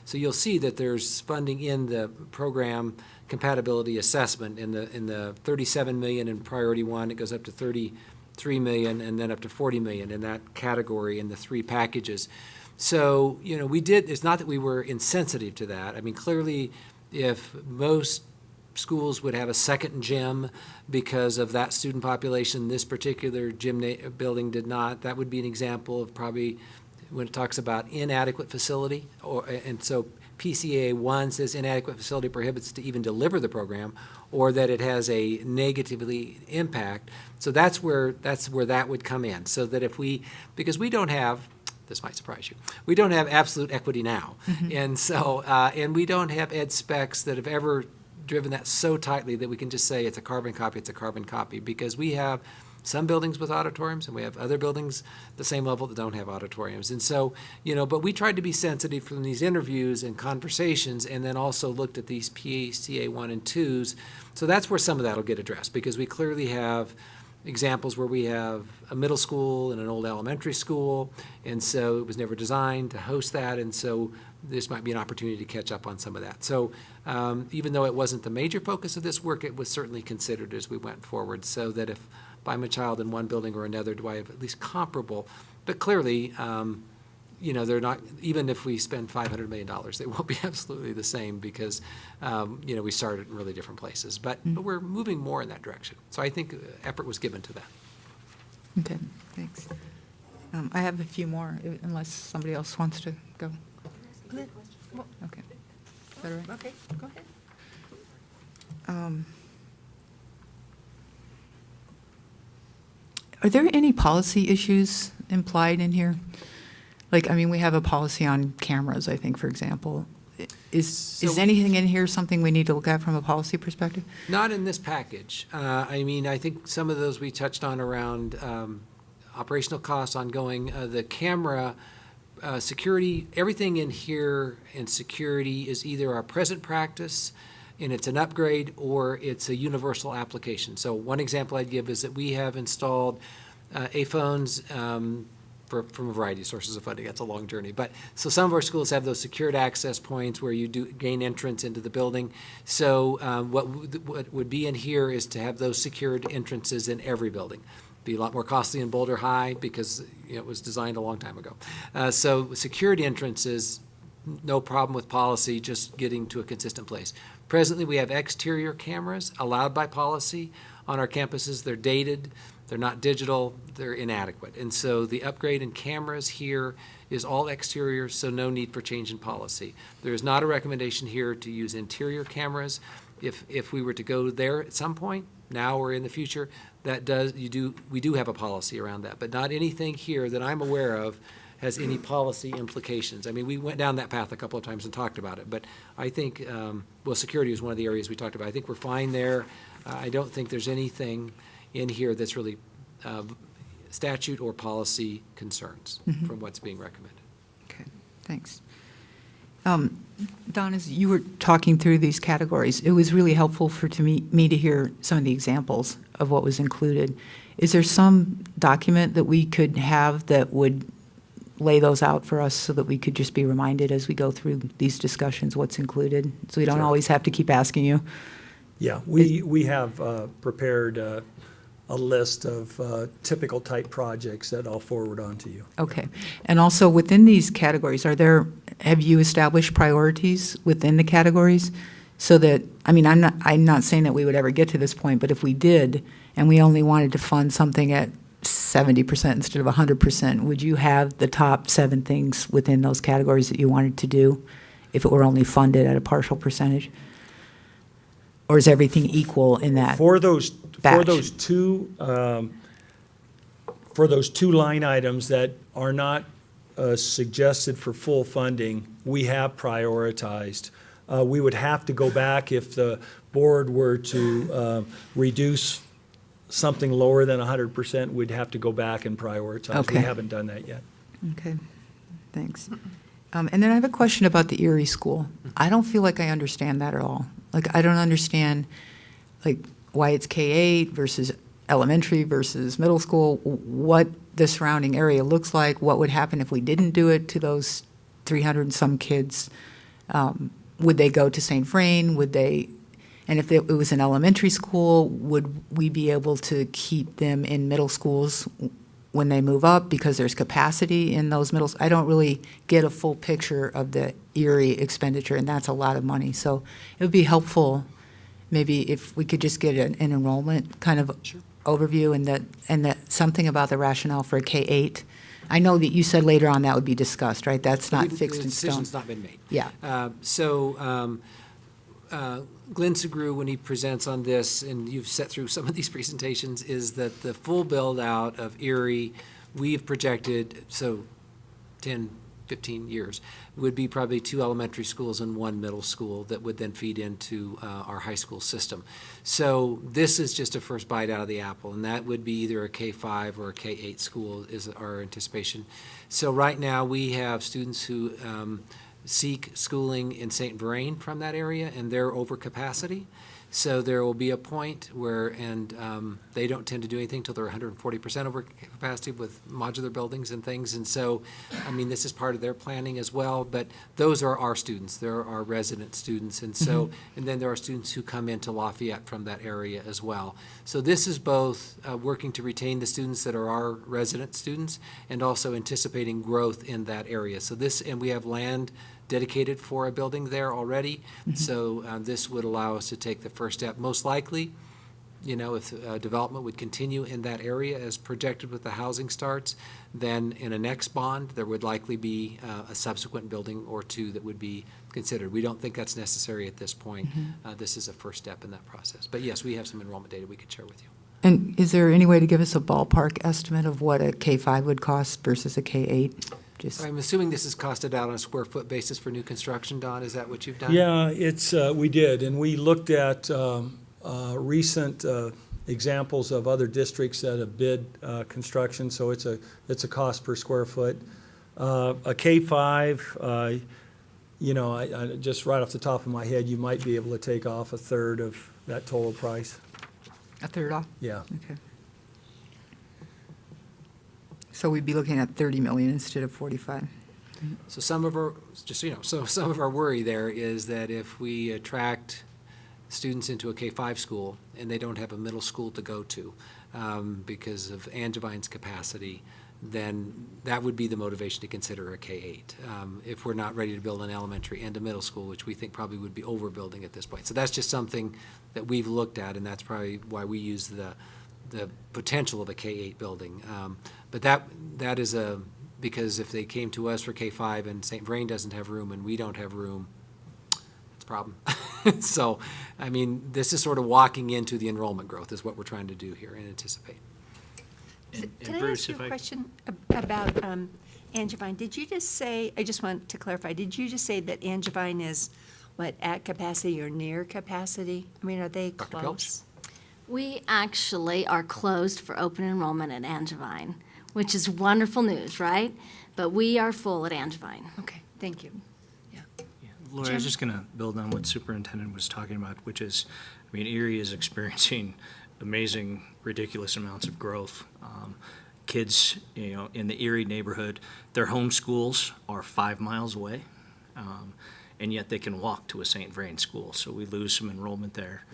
so you'll see that there's funding in the program compatibility assessment in the 37 million in priority one. It goes up to 33 million and then up to 40 million in that category in the 3 packages. So, you know, we did, it's not that we were insensitive to that. I mean, clearly, if most schools would have a second gym because of that student population, this particular gym building did not, that would be an example of probably when it talks about inadequate facility, and so PCA 1 says inadequate facility prohibits to even deliver the program, or that it has a negatively impact. So that's where that would come in. So that if because we don't have, this might surprise you, we don't have absolute equity now. And so, and we don't have ed specs that have ever driven that so tightly that we can just say it's a carbon copy, because we have some buildings with auditoriums and we have other buildings the same level that don't have auditoriums. And so, you know, but we tried to be sensitive from these interviews and conversations, and then also looked at these PCA 1 and 2s. So that's where some of that will get addressed, because we clearly have examples where we have a middle school and an old elementary school, and so it was never designed to host that, and so this might be an opportunity to catch up on some of that. So even though it wasn't the major focus of this work, it was certainly considered as we went forward, so that if I'm a child in one building or another, do I have at least comparable? But clearly, you know, they're not, even if we spend $500 million, they won't be absolutely the same, because, you know, we started in really different places. But we're moving more in that direction. So I think effort was given to that. Okay, thanks. I have a few more, unless somebody else wants to go. Okay. Is that all right? Okay, go ahead. Are there any policy issues implied in here? Like, I mean, we have a policy on cameras, I think, for example. Is anything in here something we need to look at from a policy perspective? Not in this package. I mean, I think some of those we touched on around operational costs, ongoing, the camera, security, everything in here in security is either our present practice, and it's an upgrade or it's a universal application. So one example I'd give is that we have installed A-phones from a variety of sources of funding. That's a long journey. But so some of our schools have those secured access points where you do gain entrance into the building. So what would be in here is to have those secured entrances in every building. Be a lot more costly in Boulder High because it was designed a long time ago. So secured entrances, no problem with policy, just getting to a consistent place. Presently, we have exterior cameras allowed by policy on our campuses. They're dated. They're not digital, they're inadequate. And so the upgrade in cameras here is all exterior, so no need for change in policy. There is not a recommendation here to use interior cameras. If we were to go there at some point, now or in the future, we do have a policy around that, but not anything here that I'm aware of has any policy implications. I mean, we went down that path a couple of times and talked about it, but I think, security is one of the areas we talked about. I think we're fine there. I don't think there's anything in here that's really statute or policy concerns from what's being recommended. Okay, thanks. Don, as you were talking through these categories, it was really helpful to me to hear some of the examples of what was included. Is there some document that we could have that would lay those out for us so that we could just be reminded as we go through these discussions what's included, so we don't Sure. always have to keep asking you? Yeah, we have prepared a list of typical type projects that I'll forward on to you. Okay. And also, within these categories, have you established priorities within the categories? So that, I mean, I'm not saying that we would ever get to this point, but if we did, and we only wanted to fund something at 70% instead of 100%, would you have the top 7 things within those categories that you wanted to do if it were only funded at a partial percentage? Or is everything equal in that? For those batch? For those two line items that are not suggested for full funding, we have prioritized. We would have to go back if the board were to reduce something lower than 100%, we'd have to go back and prioritize. Okay. We haven't done that yet. Okay, thanks. And then I have a question about the Erie School. I don't feel like I understand that at all. Like, I don't understand, like, why it's K-8 versus elementary versus middle school, what the surrounding area looks like, what would happen if we didn't do it to those 300 and some kids. Would they go to St. Vrain? And if it was an elementary school, would we be able to keep them in middle schools when they move up because there's capacity in those middles? I don't really get a full picture of the Erie expenditure, and that's a lot of money. So it would be helpful maybe if we could just get an enrollment kind of overview and that something about the rationale for a K-8. I know that you said later on that would be discussed, right? That's not fixed in stone. The decision's not been made. Yeah. Glenn Segru, when he presents on this, and you've set through some of these presentations, is that the full build-out of Erie, we've projected, 10, 15 years, would be probably 2 elementary schools and 1 middle school that would then feed into our high school system. So this is just a first bite out of the apple, and that would be either a K-5 or a K-8 school is our anticipation. So right now, we have students who seek schooling in St. Vrain from that area, and they're over capacity. So there will be a point where, they don't tend to do anything until they're 140% over capacity with modular buildings and things. And so, I mean, this is part of their planning as well, but those are our students. They're our resident students. And so, and then there are students who come into Lafayette from that area as well. So this is both working to retain the students that are our resident students and also anticipating growth in that area. So and we have land dedicated for a building there already. So this would allow us to take the first step. Most likely, if development would continue in that area as projected with the housing starts, then in a next bond, there would likely be a subsequent building or 2 that would be considered. We don't think that's necessary at this point. This is a first step in that process. But yes, we have some enrollment data we could share with you. And is there any way to give us a ballpark estimate of what a K-5 would cost versus a K-8? I'm assuming this is costed out on a square foot basis for new construction, Don? Is that what you've done? Yeah, we did, and we looked at recent examples of other districts that have bid construction, so it's a cost per square foot. A K-5, you know, I just right off the top of my head, you might be able to take off a third of that total price. A third off? Yeah. Okay. So we'd be looking at 30 million instead of 45. So some of our, just so you know, so some of our worry there is that if we attract students into a K-5 school and they don't have a middle school to go to because of Angevine's capacity, then that would be the motivation to consider a K-8. If we're not ready to build an elementary and a middle school, which we think probably would be overbuilding at this point. So that's just something that we've looked at, and that's probably why we use the potential of a K-8 building. But that is because if they came to us for K-5 and St. Vrain doesn't have room and we don't have room, it's a problem. So, I mean, this is sort of walking into the enrollment growth is what we're trying to do here and anticipate. Can I Bruce, ask you if a I- question about Angevine? Did you just say, I just want to clarify, did you just say that Angevine is, what, at capacity or near capacity? I mean, are they Dr. close? We actually are closed for open enrollment at Angevine, which is wonderful news, right? But we are full at Angevine. Okay, thank you. Lori, I was just going to build on what Superintendent was talking about, which is, I mean, Erie is experiencing amazing, ridiculous amounts of growth. Kids, you know, in the Erie neighborhood, their home schools are 5 miles away, and yet they can walk to a St. Vrain school. So we lose some enrollment there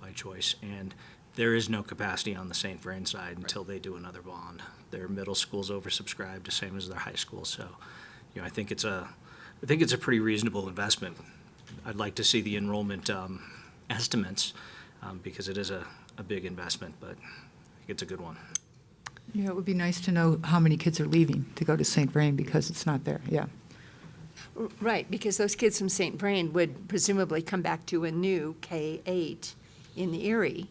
by choice. And there is no capacity on the St. Vrain side until they do another bond. Their middle school's oversubscribed, the same as their high school. So, you know, I think it's a pretty reasonable investment. I'd like to see the enrollment estimates because it is a big investment, but I think it's a good one. Yeah, it would be nice to know how many kids are leaving to go to St. Vrain because it's not there, yeah. Right, because those kids from St. Vrain would presumably come back to a new K-8 in Erie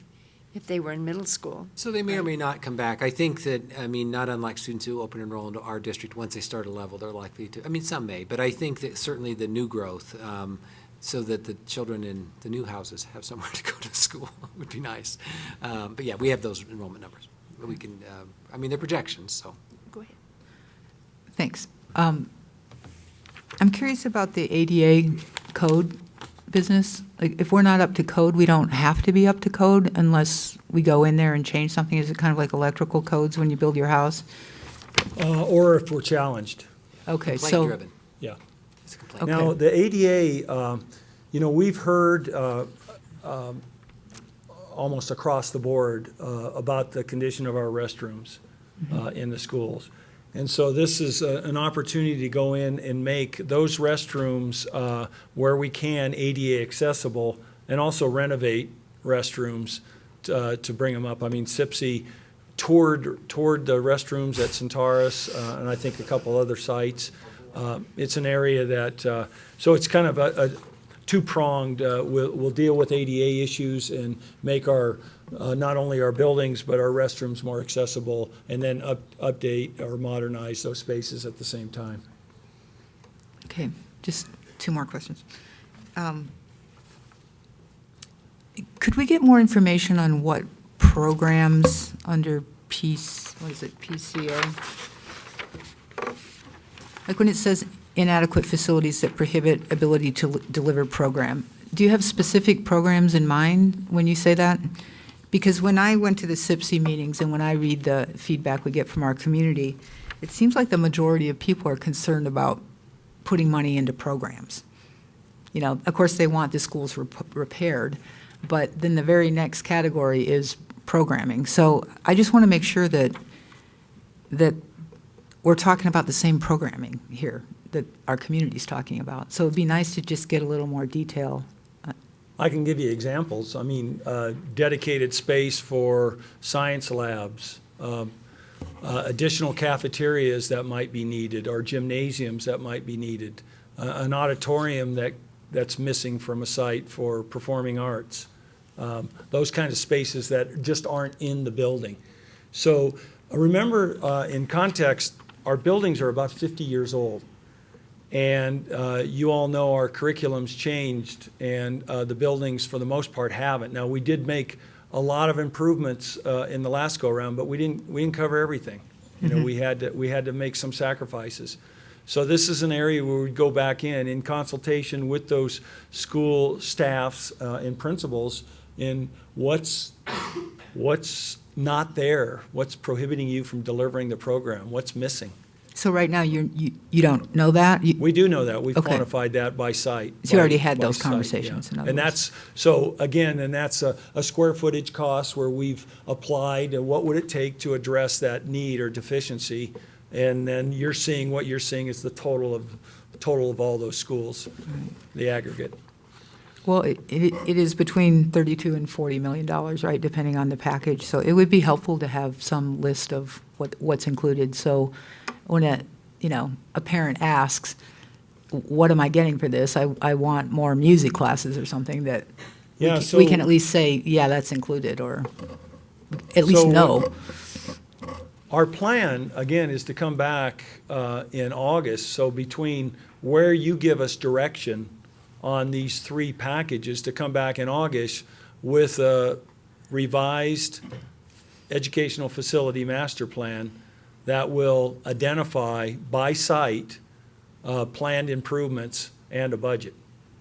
if they were in middle school. So they may or may not come back. I think that, I mean, not unlike students who open enroll into our district, once they start a level, they're likely to, I mean, some may, but I think that certainly the new growth, so that the children in the new houses have somewhere to go to school would be nice. But yeah, we have those enrollment numbers. We can, I mean, they're projections, so. Go ahead. Thanks. I'm curious about the ADA code business. Like, if we're not up to code, we don't have to be up to code unless we go in there and change something? Is it kind of like electrical codes when you build your house? Or if we're challenged, Okay, so. Complaint-driven. yeah. It's a complaint. Okay. Now, the ADA, you know, we've heard almost across the board about the condition of our restrooms in the schools. And so this is an opportunity to go in and make those restrooms where we can ADA accessible and also renovate restrooms to bring them up. I mean, CIPC toured the restrooms at Centaurus and I think a couple other sites. It's an area that, so it's kind of a two-pronged. We'll deal with ADA issues and make our, not only our buildings, but our restrooms more accessible, and then update or modernize those spaces at the same time. Okay, just two more questions. Could we get more information on what programs under PCA? Like when it says inadequate facilities that prohibit ability to deliver program, do you have specific programs in mind when you say that? Because when I went to the CIPC meetings and when I read the feedback we get from our community, it seems like the majority of people are concerned about putting money into programs. You know, of course, they want the schools repaired, but then the very next category is programming. So I just want to make sure that we're talking about the same programming here that our community's talking about. So it'd be nice to just get a little more detail. I can give you examples. I mean, dedicated space for science labs, additional cafeterias that might be needed, or gymnasiums that might be needed, an auditorium that's missing from a site for performing arts, those kinds of spaces that just aren't in the building. So remember, in context, our buildings are about 50 years old. And you all know our curriculum's changed, and the buildings, for the most part, haven't. Now, we did make a lot of improvements in the last go-around, but we didn't cover everything. You know, we had to make some sacrifices. So this is an area where we'd go back in consultation with those school staffs and principals in what's not there, what's prohibiting you from delivering the program, what's missing. So right now, you don't know that? We do know that. We've Okay. quantified that by site. So you already by- had by those site, conversations, yeah. in other And words. that's, so again, and that's a square footage cost where we've applied, and what would it take to address that need or deficiency? And then what you're seeing is the total of all those schools, the aggregate. Well, it is between 32 and $40 million, right, depending on the package. So it would be helpful to have some list of what's included. So when a parent asks, what am I getting for this? I want more music classes or something that Yeah, we can so- at least say, yeah, that's included, or at least So know. Our plan, again, is to come back in August, so between where you give us direction on these three packages, to come back in August with a revised educational facility master plan that will identify by site planned improvements and a budget.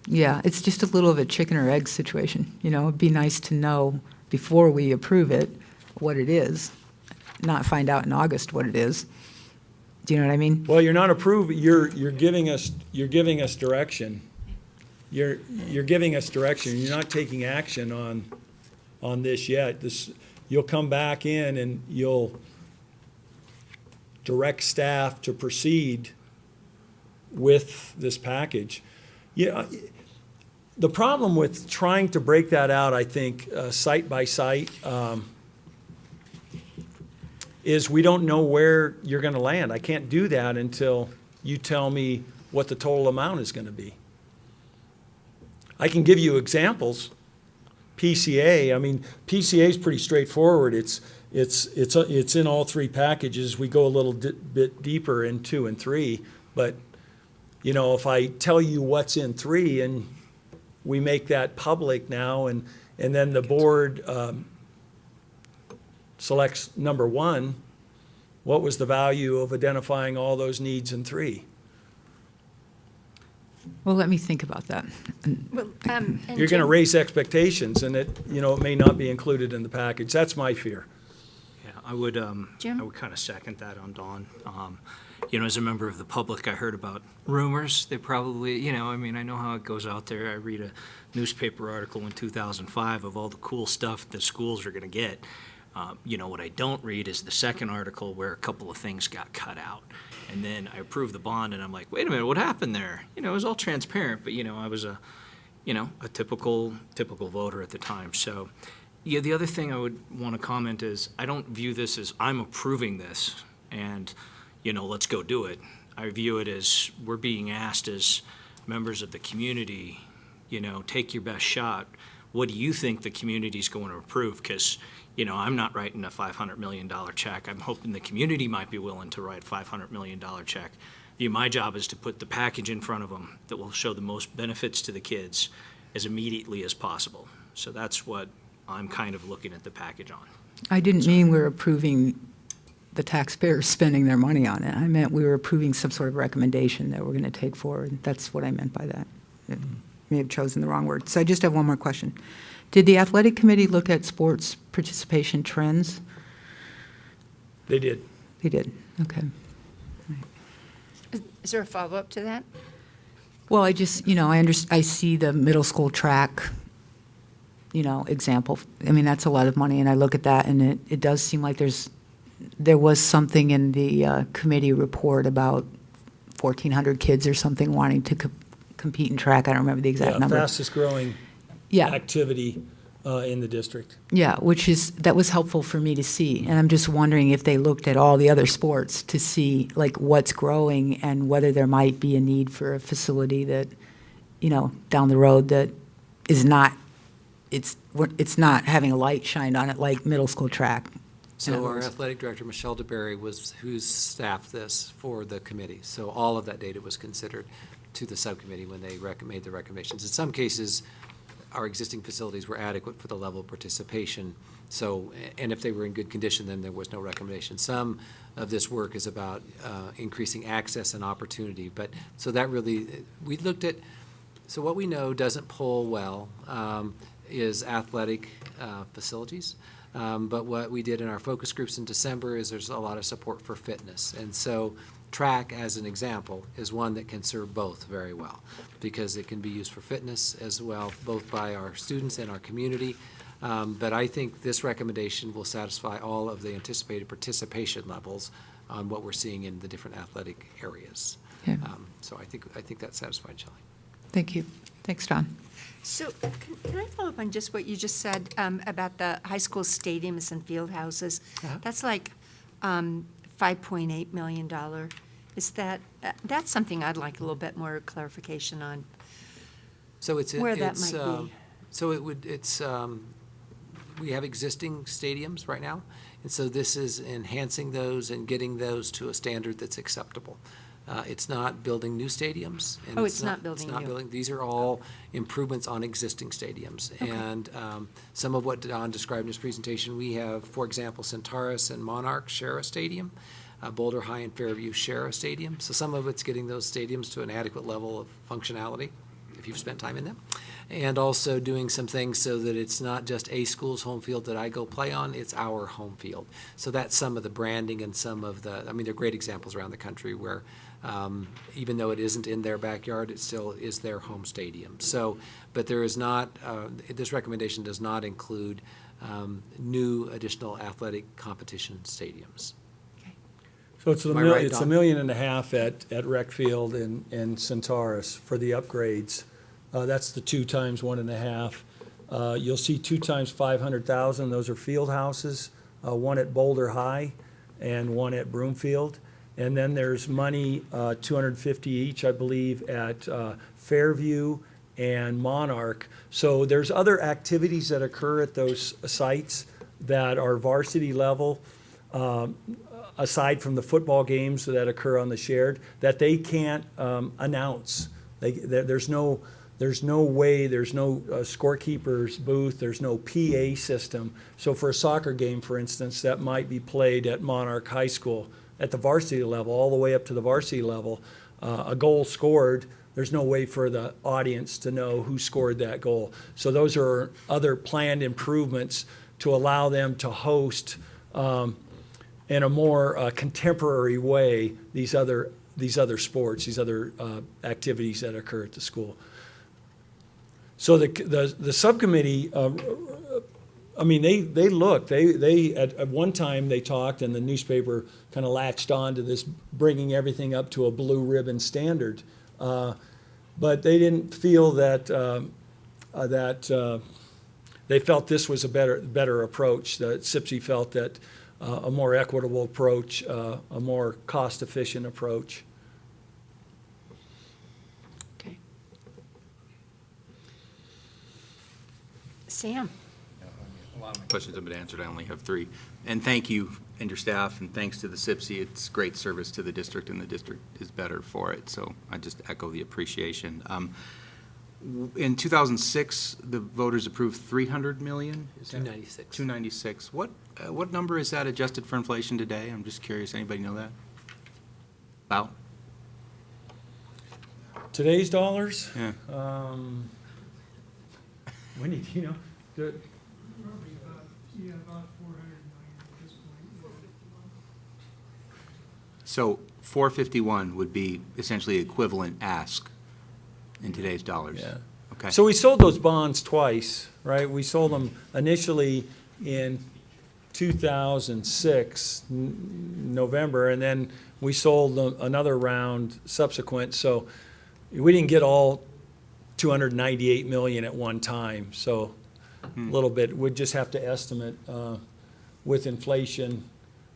Yeah, it's just a little of a chicken or egg situation. It'd be nice to know before we approve it what it is, not find out in August what it is. Do you know what I mean? Well, you're not approving, you're giving us direction. You're giving us direction. You're not taking action on this yet. You'll come back in and you'll direct staff to proceed with this package. Yeah, the problem with trying to break that out, I think, site by site, is we don't know where you're going to land. I can't do that until you tell me what the total amount is going to be. I can give you examples. PCA, PCA is pretty straightforward. It's in all three packages. We go a little bit deeper in 2 and 3, but if I tell you what's in 3 and we make that public now, and then the board selects number 1, what was the value of identifying all those needs in 3? Well, let me think about that. Well, and You're going to Jim- raise expectations, and it may not be included in the package. That's my fear. Yeah, I would Jim? kind of second that on Dawn. As a member of the public, I heard about rumors. They probably, I know how it goes out there. I read a newspaper article in 2005 of all the cool stuff that schools are going to get. What I don't read is the second article where a couple of things got cut out. And then I approved the bond, and I'm like, wait a minute, what happened there? It was all transparent, but, I was a typical voter at the time. So, yeah, the other thing I would want to comment is I don't view this as I'm approving this and, let's go do it. I view it as we're being asked as members of the community, take your best shot. What do you think the community's going to approve? Because, I'm not writing a $500 million check. I'm hoping the community might be willing to write a $500 million check. My job is to put the package in front of them that will show the most benefits to the kids as immediately as possible. So that's what I'm kind of looking at the package on. I didn't mean we're approving the taxpayers spending their money on it. I meant we were approving some sort of recommendation that we're going to take forward. That's what I meant by that. I may have chosen the wrong word. So I just have one more question. Did the athletic committee look at sports participation trends? They did. They did, okay. Is there a follow-up to that? Well, I just, I see the middle school track, example. That's a lot of money, and I look at that, and it does seem like there was something in the committee report about 1,400 kids or something wanting to compete in track. I don't remember the exact number. Fastest growing Yeah. activity in the district. Yeah, that was helpful for me to see. And I'm just wondering if they looked at all the other sports to see like what's growing and whether there might be a need for a facility that, down the road that is not, it's not having a light shined on it like middle school track. In other So our words. athletic director, Michelle DeBerry, was who's staffed this for the committee. So all of that data was considered to the subcommittee when they made the recommendations. In some cases, our existing facilities were adequate for the level of participation. So, and if they were in good condition, then there was no recommendation. Some of this work is about increasing access and opportunity. But, so that really, we looked at, so what we know doesn't poll well is athletic facilities. But what we did in our focus groups in December is there's a lot of support for fitness. And so track, as an example, is one that can serve both very well because it can be used for fitness as well, both by our students and our community. But I think this recommendation will satisfy all of the anticipated participation levels on what we're seeing in the different athletic areas. Yeah. So I think that's satisfied, Shelley. Thank you. Thanks, Don. So can I follow up on just what you just said about the high school stadiums and field houses? That's like $5.8 million. Is that, that's something I'd like a little bit more clarification on. So it's Where that might be. So we have existing stadiums right now, and so this is enhancing those and getting those to a standard that's acceptable. It's not building new stadiums. And Oh, it's not building new. These are all improvements on existing stadiums. Okay. And some of what Don described in his presentation, we have, for example, Centaurus and Monarch share a stadium. Boulder High and Fairview share a stadium. So some of it's getting those stadiums to an adequate level of functionality, if you've spent time in them. And also doing some things so that it's not just a school's home field that I go play on, it's our home field. So that's some of the branding and some of the, I mean, there are great examples around the country where even though it isn't in their backyard, it still is their home stadium. So, but there is not, this recommendation does not include new additional athletic competition stadiums. So it's Am I right, it's Don? $1.5 million at Rec Field and Centaurus for the upgrades. That's the 2 times 1.5. You'll see 2 times 500,000. Those are field houses. One at Boulder High and one at Broomfield. And then there's money, 250 each, I believe, at Fairview and Monarch. So there's other activities that occur at those sites that are varsity level. Aside from the football games that occur on the shared, that they can't announce. There's no way, there's no scorekeeper's booth, there's no PA system. So for a soccer game, for instance, that might be played at Monarch High School at the varsity level, all the way up to the varsity level, a goal scored, there's no way for the audience to know who scored that goal. So those are other planned improvements to allow them to host in a more contemporary way these other sports, these other activities that occur at the school. So the subcommittee, I mean, they looked. They at one time they talked, and the newspaper kind of latched on to this, bringing everything up to a blue ribbon standard. But they didn't feel that they felt this was a better approach. The CIPC felt that a more equitable approach, a more cost-efficient approach. Okay. Sam? A lot of my questions have been answered. I only have 3. And thank you and your staff, and thanks to the CIPC. It's great service to the district, and the district is better for it. So I just echo the appreciation. In 2006, the voters approved $300 million? Is that- 296. 296. What number is that adjusted for inflation today? I'm just curious. Anybody know that? About? Today's dollars? Yeah. When did you know? Probably about 400 million at this point. So 451 would be essentially equivalent ask in today's dollars? Yeah. Okay. So we sold those bonds twice, right? We sold them initially in 2006, November, and then we sold them another round subsequent. So we didn't get all 298 million at one time. So a little bit, we'd just have to estimate with inflation.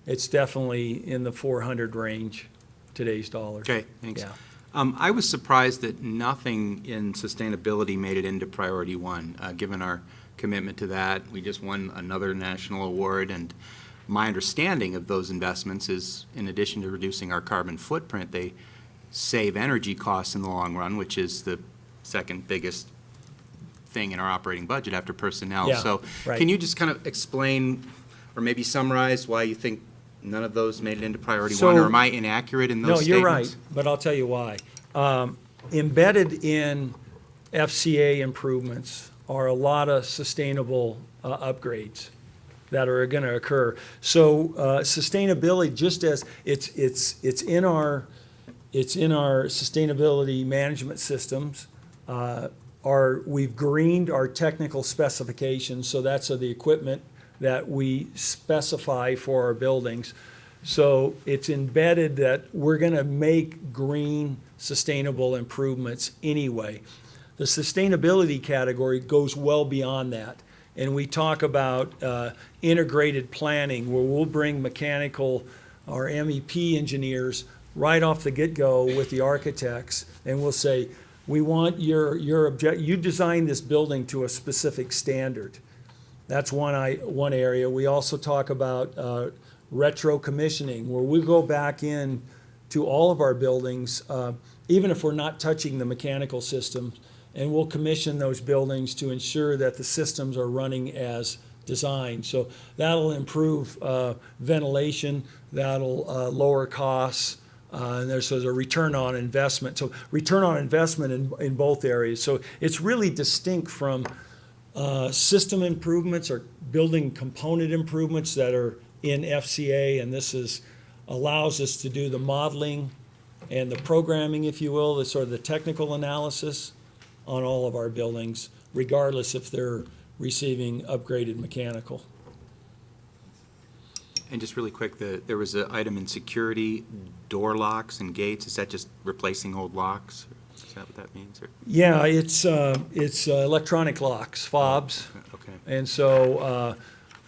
It's definitely in the 400 range, today's dollars. Okay, thanks. Yeah. I was surprised that nothing in sustainability made it into priority 1, given our commitment to that. We just won another national award, and my understanding of those investments is, in addition to reducing our carbon footprint, they save energy costs in the long run, which is the second biggest thing in our operating budget after personnel. Yeah, So right. can you just kind of explain or maybe summarize why you think none of those made it into priority one? So- Or am I inaccurate in those No, statements? you're right, but I'll tell you why. Embedded in FCA improvements are a lot of sustainable upgrades that are going to occur. So sustainability, just as it's in our sustainability management systems. We've greened our technical specifications, so that's the equipment that we specify for our buildings. So it's embedded that we're going to make green, sustainable improvements anyway. The sustainability category goes well beyond that. And we talk about integrated planning, where we'll bring mechanical or MEP engineers right off the get-go with the architects, and we'll say, we want you design this building to a specific standard. That's one area. We also talk about retro commissioning, where we go back in to all of our buildings, even if we're not touching the mechanical systems, and we'll commission those buildings to ensure that the systems are running as designed. So that'll improve ventilation, that'll lower costs, and there's a return on investment. So return on investment in both areas. So it's really distinct from system improvements or building component improvements that are in FCA, and this allows us to do the modeling and the programming, if you will, the sort of the technical analysis on all of our buildings, regardless if they're receiving upgraded mechanical. And just really quick, there was an item in security, door locks and gates. Is that just replacing old locks? Is that what that means? Or? Yeah, it's electronic locks, fobs. Okay. And so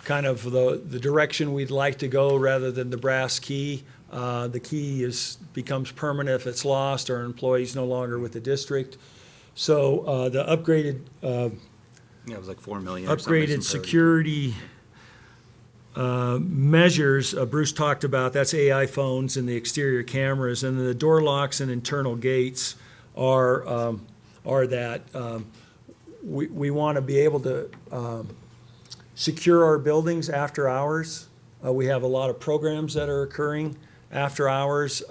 kind of the direction we'd like to go, rather than the brass key. The key becomes permanent if it's lost or an employee's no longer with the district. So the upgraded Yeah, it was like 4 million or something. upgraded security measures Bruce talked about, that's AI phones and the exterior cameras, and the door locks and internal gates are that. We want to be able to secure our buildings after hours. We have a lot of programs that are occurring after hours.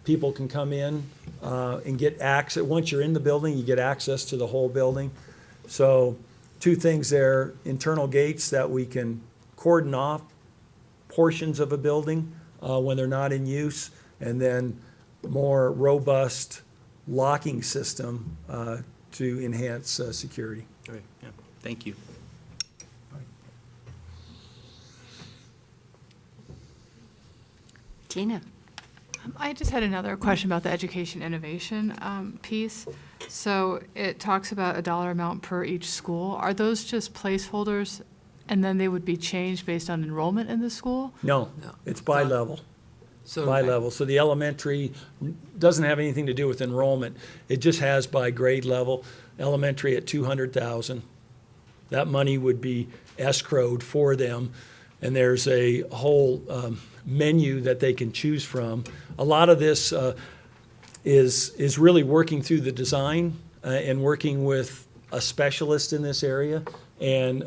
People can come in and get access. Once you're in the building, you get access to the whole building. So 2 things there: internal gates that we can cordon off portions of a building when they're not in use, and then more robust locking system to enhance security. Great, yeah, thank you. Tina? I just had another question about the education innovation piece. So it talks about a dollar amount per each school. Are those just placeholders, and then they would be changed based on enrollment in the school? No, No. it's by level. So By level. So the elementary doesn't have anything to do with enrollment. It just has by grade level. Elementary at 200,000. That money would be escrowed for them, and there's a whole menu that they can choose from. A lot of this is really working through the design and working with a specialist in this area, and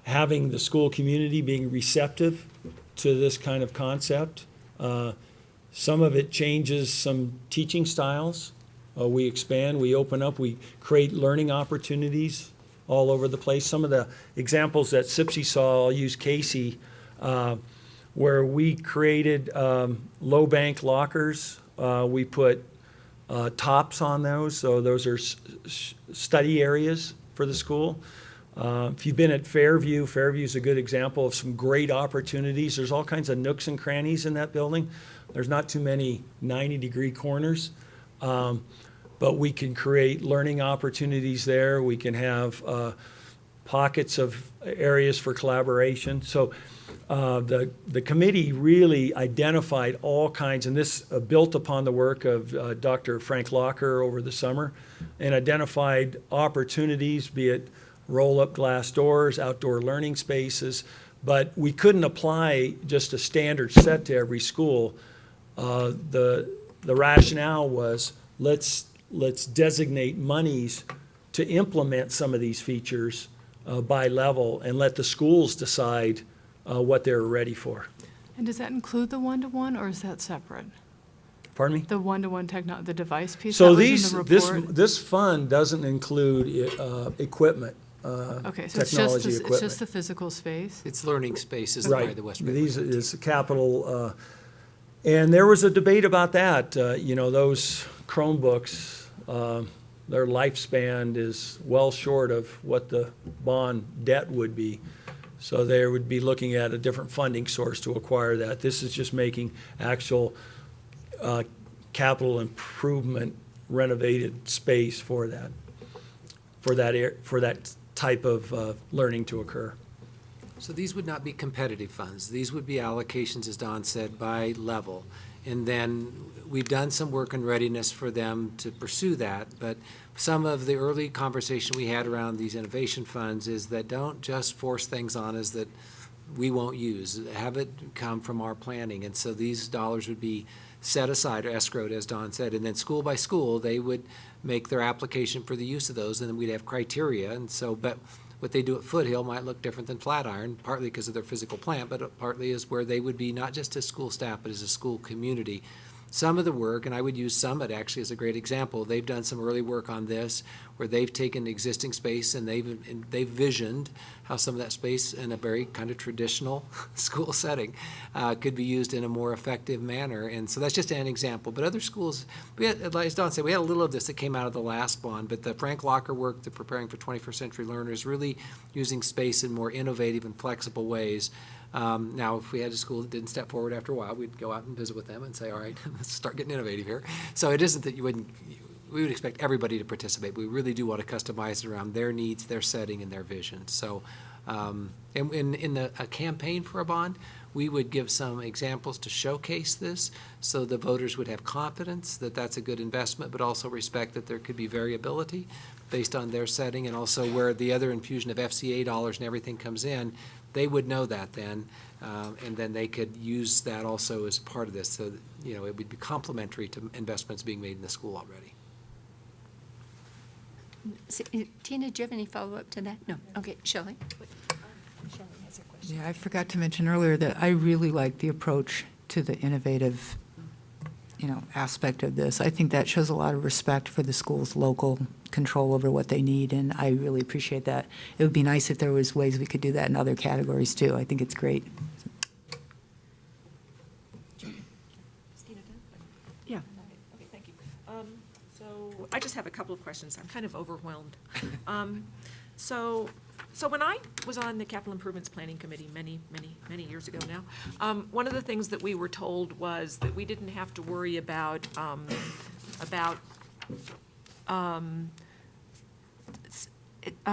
having the school community being receptive to this kind of concept. Some of it changes some teaching styles. We expand, we open up, we create learning opportunities all over the place. Some of the examples that CIPC saw, I'll use Casey, where we created low bank lockers. We put tops on those, so those are study areas for the school. If you've been at Fairview, Fairview's a good example of some great opportunities. There's all kinds of nooks and crannies in that building. There's not too many 90-degree corners, but we can create learning opportunities there. We can have pockets of areas for collaboration. So the committee really identified all kinds, and this built upon the work of Dr. Frank Locker over the summer, and identified opportunities, be it roll-up glass doors, outdoor learning spaces, but we couldn't apply just a standard set to every school. The rationale was, let's designate monies to implement some of these features by level and let the schools decide what they're ready for. And does that include the one-to-one, or is that separate? Pardon me? The one-to-one the device piece So that was in the report? this fund doesn't include equipment, Okay, so it's technology it's equipment. just the physical space? It's learning spaces by Right. the Westbury. These is capital, and there was a debate about that. Those Chromebooks, their lifespan is well short of what the bond debt would be. So they would be looking at a different funding source to acquire that. This is just making actual capital improvement renovated space for that type of learning to occur. So these would not be competitive funds. These would be allocations, as Don said, by level. And then we've done some work in readiness for them to pursue that. But some of the early conversation we had around these innovation funds is that don't just force things on us that we won't use. Have it come from our planning. And so these dollars would be set aside or escrowed, as Don said. And then school by school, they would make their application for the use of those. And then we'd have criteria. And so, but what they do at Foothill might look different than Flatiron, partly because of their physical plant, but partly is where they would be not just as school staff, but as a school community. Some of the work, and I would use Summit actually as a great example, they've done some early work on this where they've taken existing space and they've visioned how some of that space in a very kind of traditional school setting could be used in a more effective manner. And so that's just an example. But other schools, we had, as Don said, we had a little of this that came out of the last bond, but the Frank Locker work, the Preparing for 21st Century Learners, really using space in more innovative and flexible ways. Now, if we had a school that didn't step forward after a while, we'd go out and visit with them and say, all right, let's start getting innovative here. So it isn't that we would expect everybody to participate. We really do want to customize it around their needs, their setting, and their vision. So in a campaign for a bond, we would give some examples to showcase this so the voters would have confidence that that's a good investment, but also respect that there could be variability based on their setting, and also where the other infusion of FCA dollars and everything comes in, they would know that then, and then they could use that also as part of this. So, it would be complementary to investments being made in the school already. Tina, do you have any follow-up to that? No. Okay, Shelley? Shelley has a question. Yeah, I forgot to mention earlier that I really like the approach to the innovative, aspect of this. I think that shows a lot of respect for the school's local control over what they need, and I really appreciate that. It would be nice if there was ways we could do that in other categories too. I think it's great. Yeah. Okay, thank you. So I just have a couple of questions. I'm kind of overwhelmed. So when I was on the Capital Improvements Planning Committee many years ago now, one of the things that we were told was that we didn't have to worry about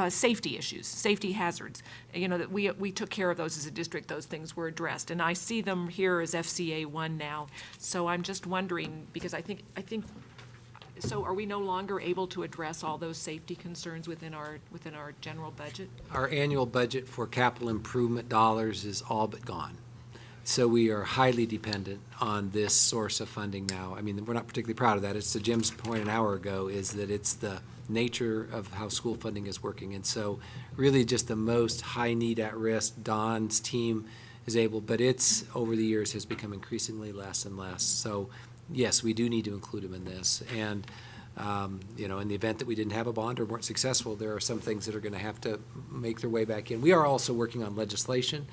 safety issues, safety hazards. That we took care of those as a district, those things were addressed. And I see them here as FCA 1 now. So I'm just wondering, because I think, so are we no longer able to address all those safety concerns within our general budget? Our annual budget for capital improvement dollars is all but gone. So we are highly dependent on this source of funding now. I mean, we're not particularly proud of that. It's to Jim's point an hour ago, is that it's the nature of how school funding is working. And so really just the most high need at risk, Don's team is able, but it's over the years has become increasingly less and less. So yes, we do need to include them in this. And, in the event that we didn't have a bond or weren't successful, there are some things that are going to have to make their way back in. We are also working on legislation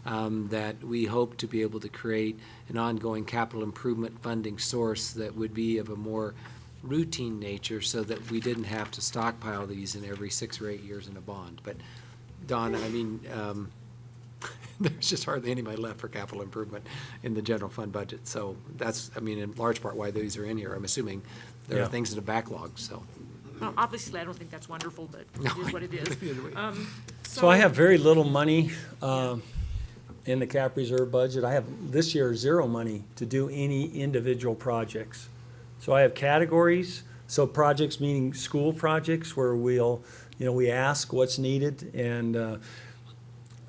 that we hope to be able to create an ongoing capital improvement funding source that would be of a more routine nature so that we didn't have to stockpile these in every 6 or 8 years in a bond. But, Don, I mean, there's just hardly any money left for capital improvement in the general fund budget. So that's, in large part why these are in here. I'm assuming there are things in the backlog, so. Well, obviously, I don't think that's wonderful, but it is what it is. So I have very little money in the cap reserve budget. I have this year 0 money to do any individual projects. So I have categories. So projects meaning school projects where we ask what's needed, and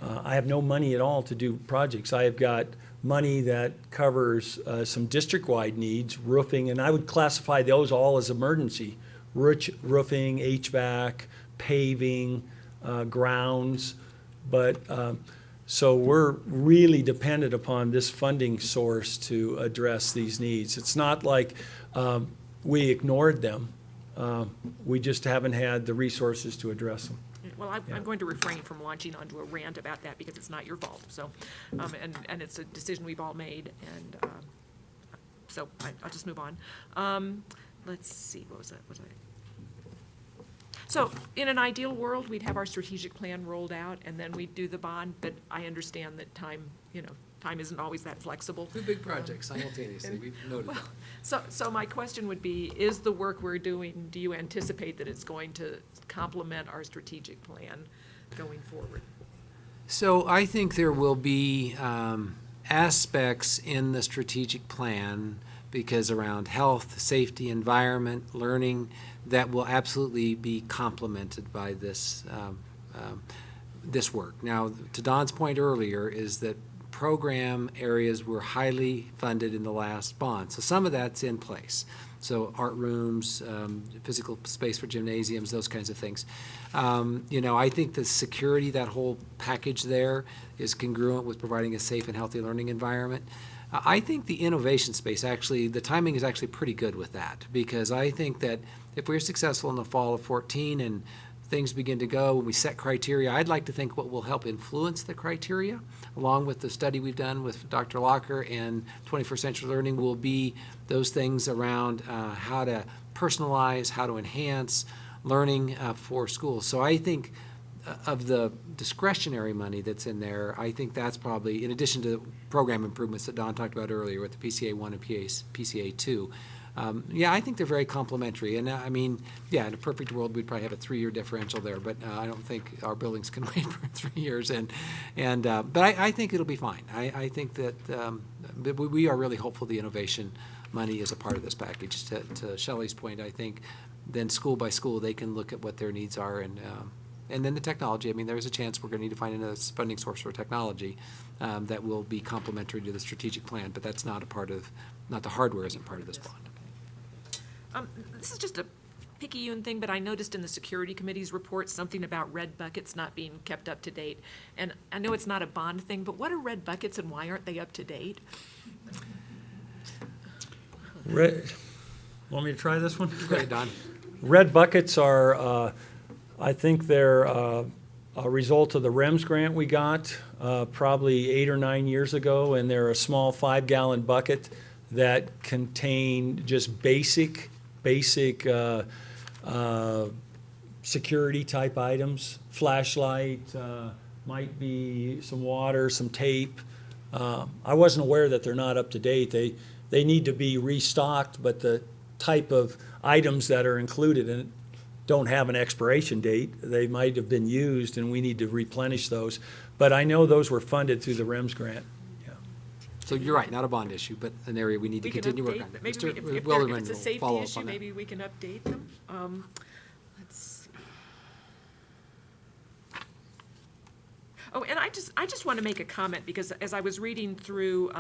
I have no money at all to do projects. I have got money that covers some district-wide needs, roofing, and I would classify those all as emergency roofing, HVAC, paving, grounds. But, so we're really dependent upon this funding source to address these needs. It's not like we ignored them. We just haven't had the resources to address them. Well, I'm going to refrain from launching onto a rant about that because it's not your fault, so, and it's a decision we've all made, and, so I'll just move on. Let's see, what was that, So, in an ideal world, we'd have our strategic plan rolled out, and then we'd do the bond, but I understand that time isn't always that flexible. Two big projects simultaneously, we've noted that. So my question would be, is the work we're doing, do you anticipate that it's going to complement our strategic plan going forward? So I think there will be aspects in the strategic plan, because around health, safety, environment, learning, that will absolutely be complemented by this this work. Now, to Don's point earlier, is that program areas were highly funded in the last bond. So some of that's in place. So art rooms, physical space for gymnasiums, those kinds of things. I think the security, that whole package there, is congruent with providing a safe and healthy learning environment. I think the innovation space, actually, the timing is actually pretty good with that, because I think that if we're successful in the fall of 14 and things begin to go and we set criteria, I'd like to think what will help influence the criteria, along with the study we've done with Dr. Locker and 21st Century Learning, will be those things around how to personalize, how to enhance learning for schools. So I think of the discretionary money that's in there, I think that's probably, in addition to program improvements that Don talked about earlier with the PCA 1 and PCA 2, I think they're very complementary. And in a perfect world, we'd probably have a 3-year differential there, but I don't think our buildings can wait for 3 years. But I think it'll be fine. I think that we are really hopeful the innovation money is a part of this package. To Shelley's point, I think then school by school, they can look at what their needs are, and then the technology. There's a chance we're going to need to find another funding source for technology that will be complementary to the strategic plan, but that's not the hardware isn't part of this bond. This is just a picayune thing, but I noticed in the Security Committee's report something about red buckets not being kept up to date. And I know it's not a bond thing, but what are red buckets and why aren't they up to date? Want me to try this one? Go ahead, Don. Red buckets are, I think they're a result of the REMS grant we got probably 8 or 9 years ago, and they're a small 5-gallon bucket that contain just basic security type items. Flashlight, might be some water, some tape. I wasn't aware that they're not up to date. They need to be restocked, but the type of items that are included in it don't have an expiration date. They might have been used, and we need to replenish those. But I know those were funded through the REMS grant. So you're right, not a bond issue, but an area we need to continue working on. Maybe Mr. if Wilderman it's a will safety follow up issue, on that. maybe we can update them. Let's see. Oh, and I just want to make a comment, because as I was reading through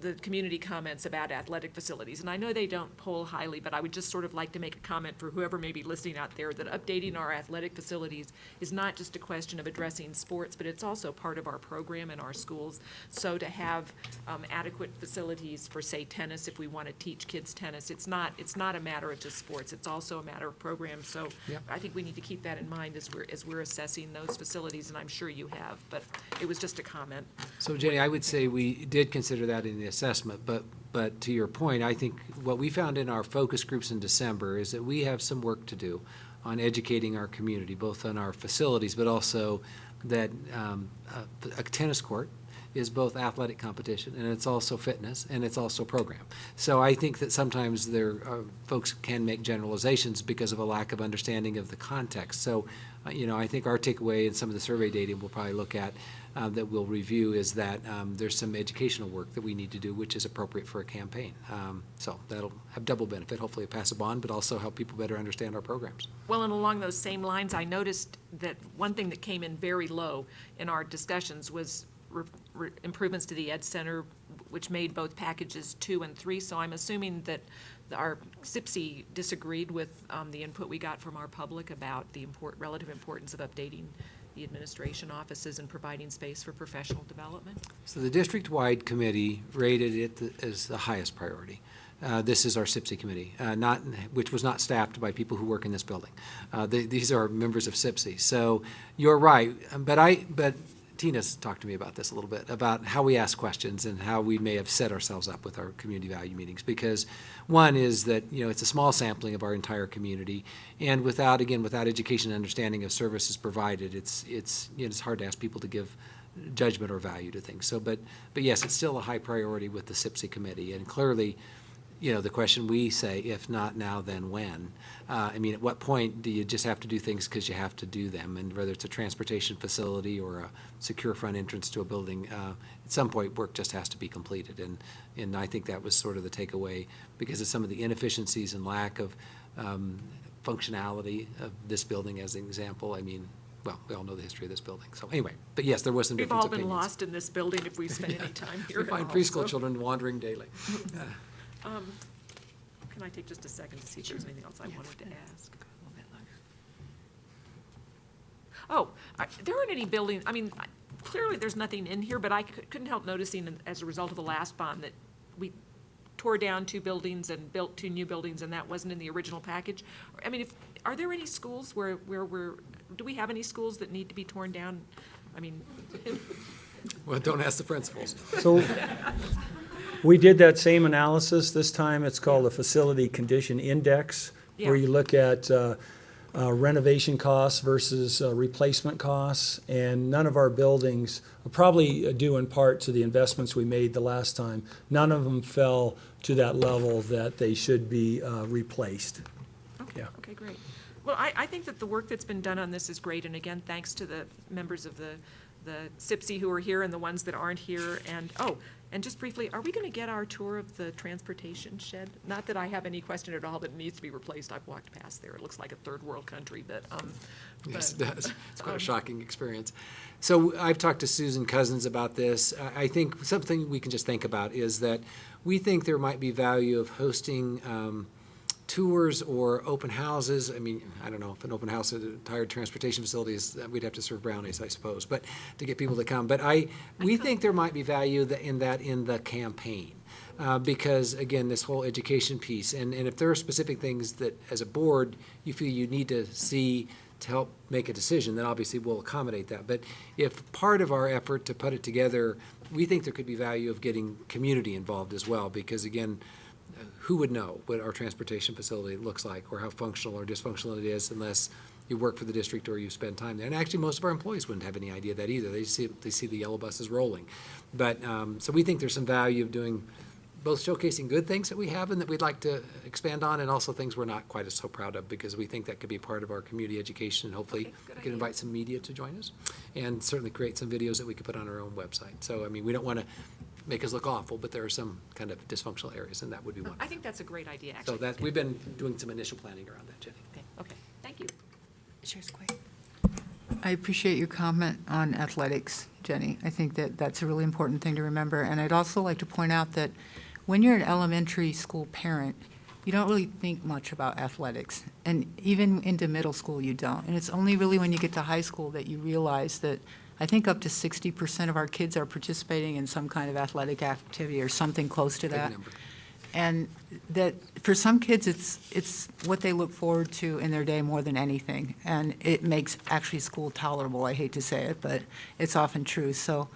the community comments about athletic facilities, and I know they don't poll highly, but I would just sort of like to make a comment for whoever may be listening out there, that updating our athletic facilities is not just a question of addressing sports, but it's also part of our program in our schools. So to have adequate facilities for, say, tennis, if we want to teach kids tennis, it's not a matter of just sports, it's also a matter of programs. So Yep. I think we need to keep that in mind as we're assessing those facilities, and I'm sure you have, but it was just a comment. So Jenny, I would say we did consider that in the assessment, but to your point, I think what we found in our focus groups in December is that we have some work to do on educating our community, both on our facilities, but also that a tennis court is both athletic competition, and it's also fitness, and it's also program. So I think that sometimes folks can make generalizations because of a lack of understanding of the context. So, I think our takeaway in some of the survey data we'll probably look at, that we'll review, is that there's some educational work that we need to do, which is appropriate for a campaign. So that'll have double benefit, hopefully pass a bond, but also help people better understand our programs. Well, and along those same lines, I noticed that one thing that came in very low in our discussions was improvements to the Ed Center which made both packages 2 and 3. So I'm assuming that our CIPC disagreed with the input we got from our public about the relative importance of updating the administration offices and providing space for professional development. So the district-wide committee rated it as the highest priority. This is our CIPC committee, which was not staffed by people who work in this building. These are members of CIPC. So you're right, but Tina's talked to me about this a little bit, about how we ask questions and how we may have set ourselves up with our community value meetings. Because one is that, it's a small sampling of our entire community, and without education and understanding of services provided, it's hard to ask people to give judgment or value to things. So, but yes, it's still a high priority with the CIPC committee, and clearly, the question we say, if not now, then when? At what point do you just have to do things because you have to do them? And whether it's a transportation facility or a secure front entrance to a building, at some point, work just has to be completed. And I think that was sort of the takeaway, because of some of the inefficiencies and lack of functionality of this building as an example. Well, we all know the history of this building. So anyway, but yes, there was some We've difference all been opinions. lost in this building if we spend any time here. We find at all, preschool so. children wandering daily. Can I take just a second to see if there's anything else I wanted to ask? Oh, there aren't any buildings, clearly there's nothing in here, but I couldn't help noticing as a result of the last bond that we tore down 2 buildings and built 2 new buildings, and that wasn't in the original package. Are there any schools do we have any schools that need to be torn down? Well, don't ask the principals. So we did that same analysis. This time it's called a Facility Condition Index, where Yeah. you look at renovation costs versus replacement costs. And none of our buildings, probably due in part to the investments we made the last time, none of them fell to that level that they should be replaced. Okay, Yeah. okay, great. Well, I think that the work that's been done on this is great, and again, thanks to the members of the CIPC who are here and the ones that aren't here. And just briefly, are we going to get our tour of the transportation shed? Not that I have any question at all that it needs to be replaced. I've walked past there. It looks like a third world country, but. Yes, it does. It's quite a shocking experience. So I've talked to Susan Cousins about this. I think something we can just think about is that we think there might be value of hosting tours or open houses. I don't know if an open house at a tired transportation facility is, we'd have to serve brownies, I suppose, but to get people to come. But we think there might be value in the campaign. Because, again, this whole education piece, and if there are specific things that, as a board, you feel you need to see to help make a decision, then obviously we'll accommodate that. But if part of our effort to put it together, we think there could be value of getting community involved as well, because, again, who would know what our transportation facility looks like or how functional or dysfunctional it is unless you work for the district or you spend time there? And actually, most of our employees wouldn't have any idea of that either. They see the yellow buses rolling. But so we think there's some value of doing both showcasing good things that we have and that we'd like to expand on, and also things we're not quite as so proud of, because we think that could be part of our community education, and hopefully we can invite some media to join us, and certainly create some videos that we could put on our own website. So, we don't want to make us look awful, but there are some kind of dysfunctional areas, and that would be one. I think that's a great idea, So actually. we've been doing some initial planning around that, Jenny. Okay, thank you. Cheers, quick. I appreciate your comment on athletics, Jenny. I think that that's a really important thing to remember. And I'd also like to point out that when you're an elementary school parent, you don't really think much about athletics. And even into middle school, you don't. And it's only really when you get to high school that you realize that I think up to 60% of our kids are participating in some kind of athletic activity or something close to that. number. And that for some kids, it's what they look forward to in their day more than anything. And it makes actually school tolerable. I hate to say it, but it's often true. So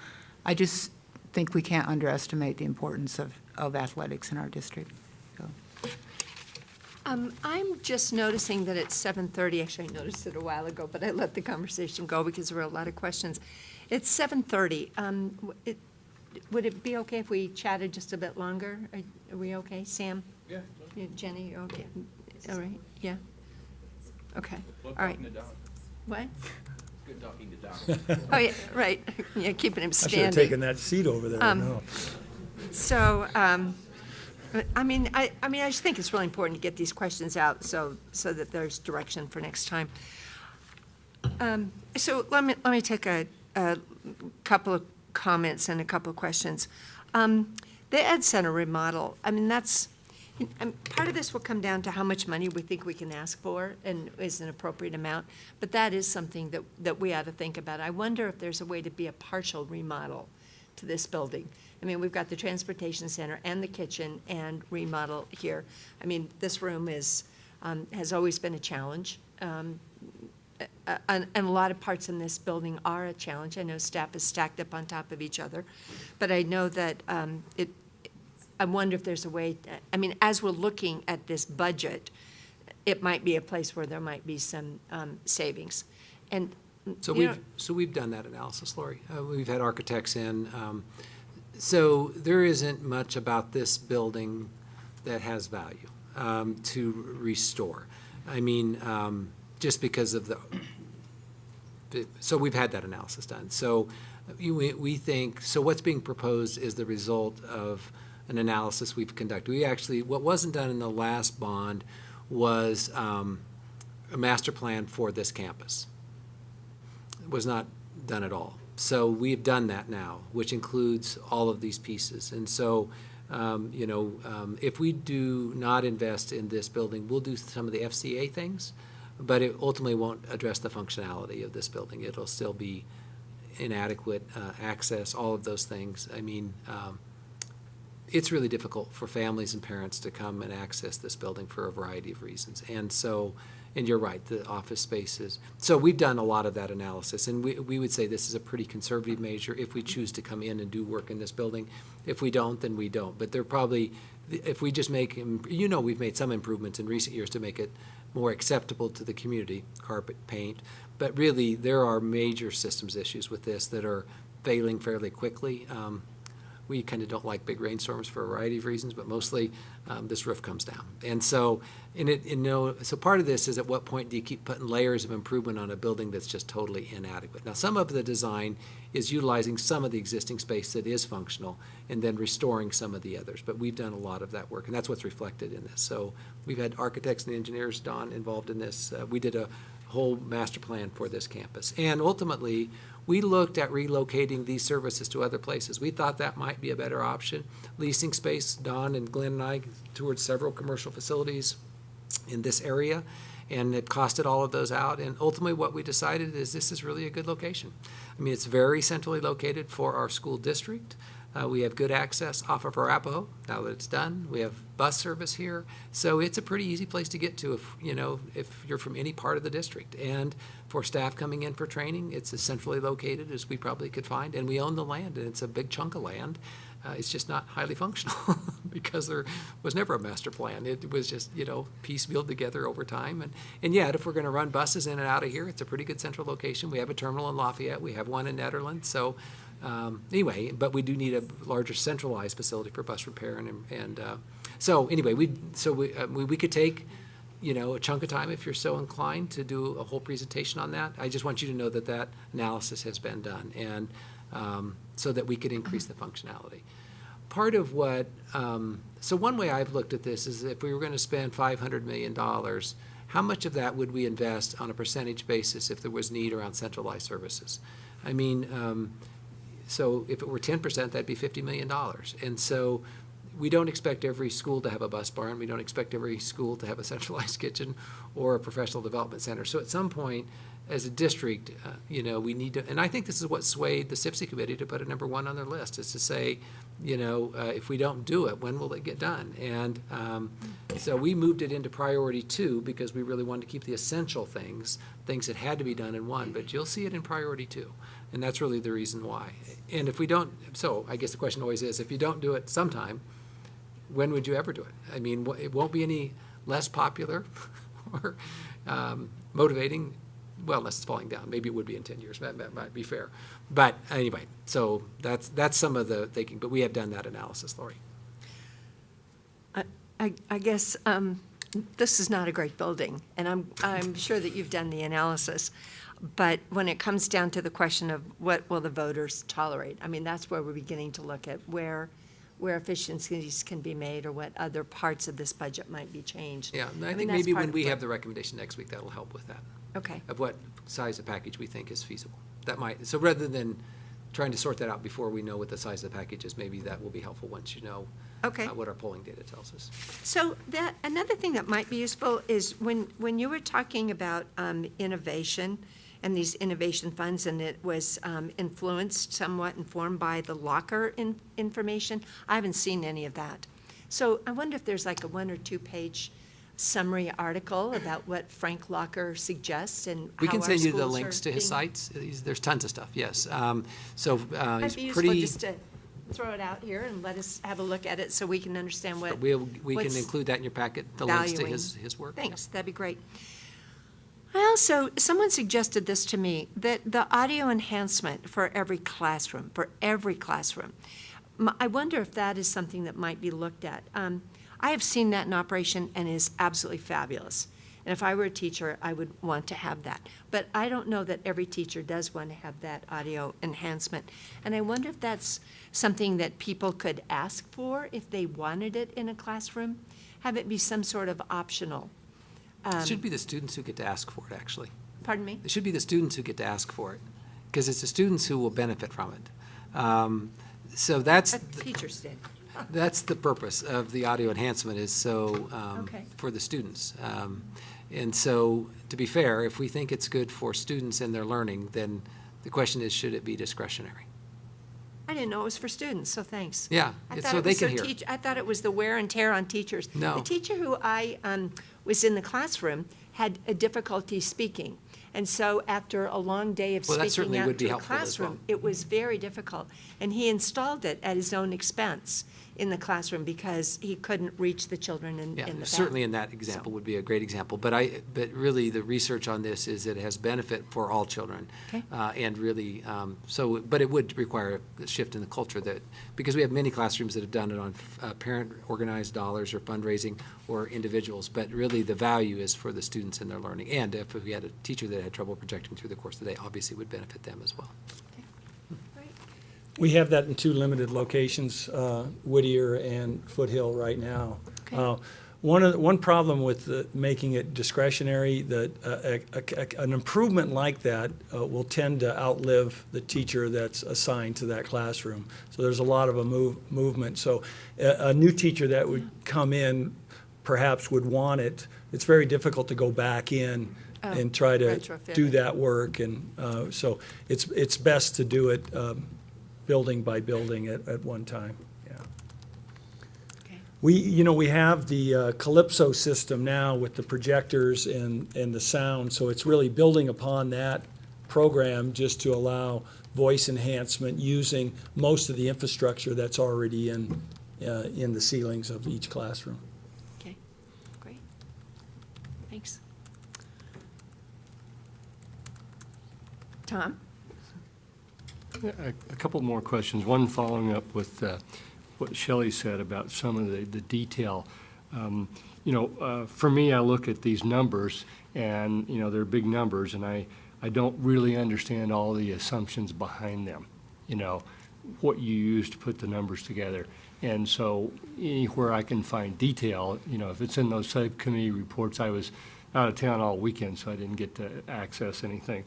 I just think we can't underestimate the importance of athletics in our district. So. I'm just noticing that it's 7:30. Actually, I noticed it a while ago, but I let the conversation go because there were a lot of questions. It's 7:30. Would it be okay if we chatted just a bit longer? Are we okay? Sam? Yeah. Jenny, you're okay? All right, yeah? Okay, all right. What? Good talking to Don. Oh, yeah, right. Yeah, keeping him I should have standing. taken that seat over there. No. So, I just think it's really important to get these questions out so that there's direction for next time. So let me take a couple of comments and a couple of questions. The Ed Center remodel, I mean, that's, part of this will come down to how much money we think we can ask for and is an appropriate amount, but that is something that we ought to think about. I wonder if there's a way to be a partial remodel to this building. I mean, we've got the transportation center and the kitchen and remodel here. I mean, this room is, has always been a challenge. And a lot of parts in this building are a challenge. I know staff is stacked up on top of each other, but I know that I wonder if there's a way, I mean, as we're looking at this budget, it might be a place where there might be some savings. And, So you know, we've done that analysis, Lori. We've had architects in. So there isn't much about this building that has value to restore. I mean, just because of so we've had that analysis done. So we think, so what's being proposed is the result of an analysis we've conducted. We actually, what wasn't done in the last bond was a master plan for this campus. It was not done at all. So we've done that now, which includes all of these pieces. And so, if we do not invest in this building, we'll do some of the FCA things, but it ultimately won't address the functionality of this building. It'll still be inadequate access, all of those things. I mean, it's really difficult for families and parents to come and access this building for a variety of reasons. And so, and you're right, the office spaces. So we've done a lot of that analysis, and we would say this is a pretty conservative measure if we choose to come in and do work in this building. If we don't, then we don't. But they're probably, if we just make, we've made some improvements in recent years to make it more acceptable to the community, carpet, paint. But really, there are major systems issues with this that are failing fairly quickly. We kind of don't like big rainstorms for a variety of reasons, but mostly this roof comes down. And so, so part of this is at what point do you keep putting layers of improvement on a building that's just totally inadequate? Now, some of the design is utilizing some of the existing space that is functional and then restoring some of the others. But we've done a lot of that work, and that's what's reflected in this. So we've had architects and engineers, Don, involved in this. We did a whole master plan for this campus. And ultimately, we looked at relocating these services to other places. We thought that might be a better option. Leasing space, Don and Glenn and I toured several commercial facilities in this area, and it costed all of those out. And ultimately what we decided is this is really a good location. I mean, it's very centrally located for our school district. We have good access off of Arapahoe now that it's done. We have bus service here. So it's a pretty easy place to get to if you're from any part of the district. And for staff coming in for training, it's as centrally located as we probably could find. And we own the land, and it's a big chunk of land. It's just not highly functional because there was never a master plan. It was just, piecemealed together over time. And yet, if we're going to run buses in and out of here, it's a pretty good central location. We have a terminal in Lafayette. We have one in Netherlands. So anyway, but we do need a larger centralized facility for bus repair. So anyway, we could take, a chunk of time if you're so inclined to do a whole presentation on that. I just want you to know that that analysis has been done, and so that we could increase the functionality. Part of what, so one way I've looked at this is if we were going to spend $500 million, how much of that would we invest on a percentage basis if there was need around centralized services? I mean, so if it were 10%, that'd be $50 million. And so we don't expect every school to have a bus barn. We don't expect every school to have a centralized kitchen or a professional development center. So at some point, as a district, we need to, and I think this is what swayed the CIPC committee to put it number one on their list, is to say, if we don't do it, when will it get done? And so we moved it into priority 2 because we really wanted to keep the essential things that had to be done in 1, but you'll see it in priority 2. And that's really the reason why. And if we don't, so I guess the question always is, if you don't do it sometime, when would you ever do it? I mean, it won't be any less popular or motivating, well, unless it's falling down. Maybe it would be in 10 years. That might be fair. But anyway, so that's some of the thinking. But we have done that analysis, Lori. I guess this is not a great building, and I'm sure that you've done the analysis. But when it comes down to the question of what will the voters tolerate, I mean, that's where we're beginning to look at where efficiencies can be made or what other parts of this budget might be changed. Yeah, and I mean, think that's maybe part when of we what- have the recommendation next week, that'll help with that. Okay. Of what size of package we think is feasible. That might, so rather than trying to sort that out before we know what the size of the package is. Maybe that will be helpful once you know Okay. what our polling data tells us. So that, another thing that might be useful is when you were talking about innovation and these innovation funds, and it was influenced, somewhat informed by the Locker information, I haven't seen any of that. So I wonder if there's like a 1 or 2 page summary article about what Frank Locker suggests and We how can our send you the schools links are to his being- sites. There's tons of stuff, yes. So Might he's be useful pretty, just to throw it out here and let us have a look at it so we can understand what. we can what's include that in your packet, the links to valuing. his work. Thanks, that'd be great. I also, someone suggested this to me, that the audio enhancement for every classroom, I wonder if that is something that might be looked at. I have seen that in operation and it is absolutely fabulous. And if I were a teacher, I would want to have that. But I don't know that every teacher does want to have that audio enhancement. And I wonder if that's something that people could ask for if they wanted it in a classroom, have it be some sort of optional. It should be the students who get to ask for it, actually. Pardon me? It should be the students who get to ask for it, because it's the students who will benefit from it. So that's, Teachers did. that's the purpose of the audio enhancement, is so, Okay. for the students. And so, to be fair, if we think it's good for students and their learning, then the question is, should it be discretionary? I didn't know it was for students, so thanks. Yeah, I it's thought so it they was can hear. I thought it was the wear and tear on teachers. No. The teacher who I was in the classroom had a difficulty speaking. And so after a long day of Well, that speaking certainly out would be to a helpful as well. classroom, it was very difficult. And he installed it at his own expense in the classroom because he couldn't reach the children in the Yeah, back. certainly in that example would be a great example. But really, the research on this is it has benefit for all children. Okay. And really, but it would require a shift in the culture because we have many classrooms that have done it on parent-organized dollars or fundraising or individuals. But really, the value is for the students and their learning. And if we had a teacher that had trouble projecting through the course of the day, obviously it would benefit them as well. We have that in 2 limited locations, Whittier and Foothill right now. Okay. One problem with making it discretionary, that an improvement like that will tend to outlive the teacher that's assigned to that classroom. So there's a lot of a movement. So a new teacher that would come in perhaps would want it. It's very difficult to go back in and try to retrofit do it. that work. And so it's best to do it building by building at one time, yeah. Okay. We have the Calypso system now with the projectors and the sound, so it's really building upon that program just to allow voice enhancement using most of the infrastructure that's already in the ceilings of each classroom. Okay, great. Thanks. Tom? A couple more questions. One following up with what Shelley said about some of the detail. For me, I look at these numbers, and, they're big numbers, and I don't really understand all the assumptions behind them, what you use to put the numbers together. And so anywhere I can find detail, if it's in those subcommittee reports, I was out of town all weekend, so I didn't get to access anything.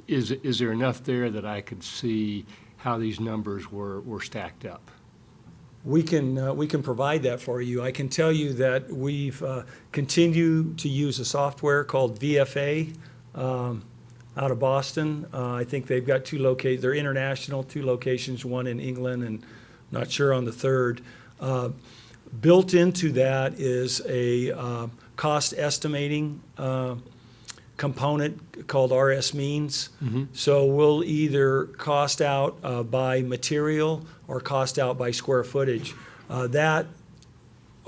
Is there enough there that I could see how these numbers were stacked up? We can provide that for you. I can tell you that we've continued to use a software called VFA out of Boston. I think they've got 2 locations. They're international, 2 locations, one in England and not sure on the third. Built into that is a cost estimating component called RS means. So we'll either cost out by material or cost out by square footage. That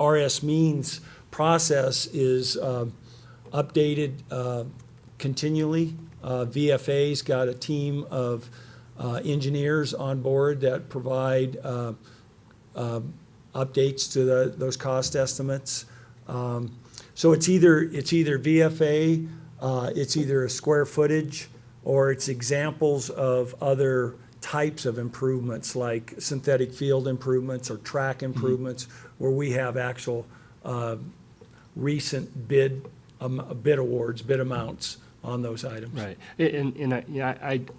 RS means process is updated continually. VFA's got a team of engineers on board that provide updates to those cost estimates. So it's either VFA, it's either a square footage, or it's examples of other types of improvements like synthetic field improvements or track improvements, where we have actual recent bid awards, bid amounts on those items. Right. And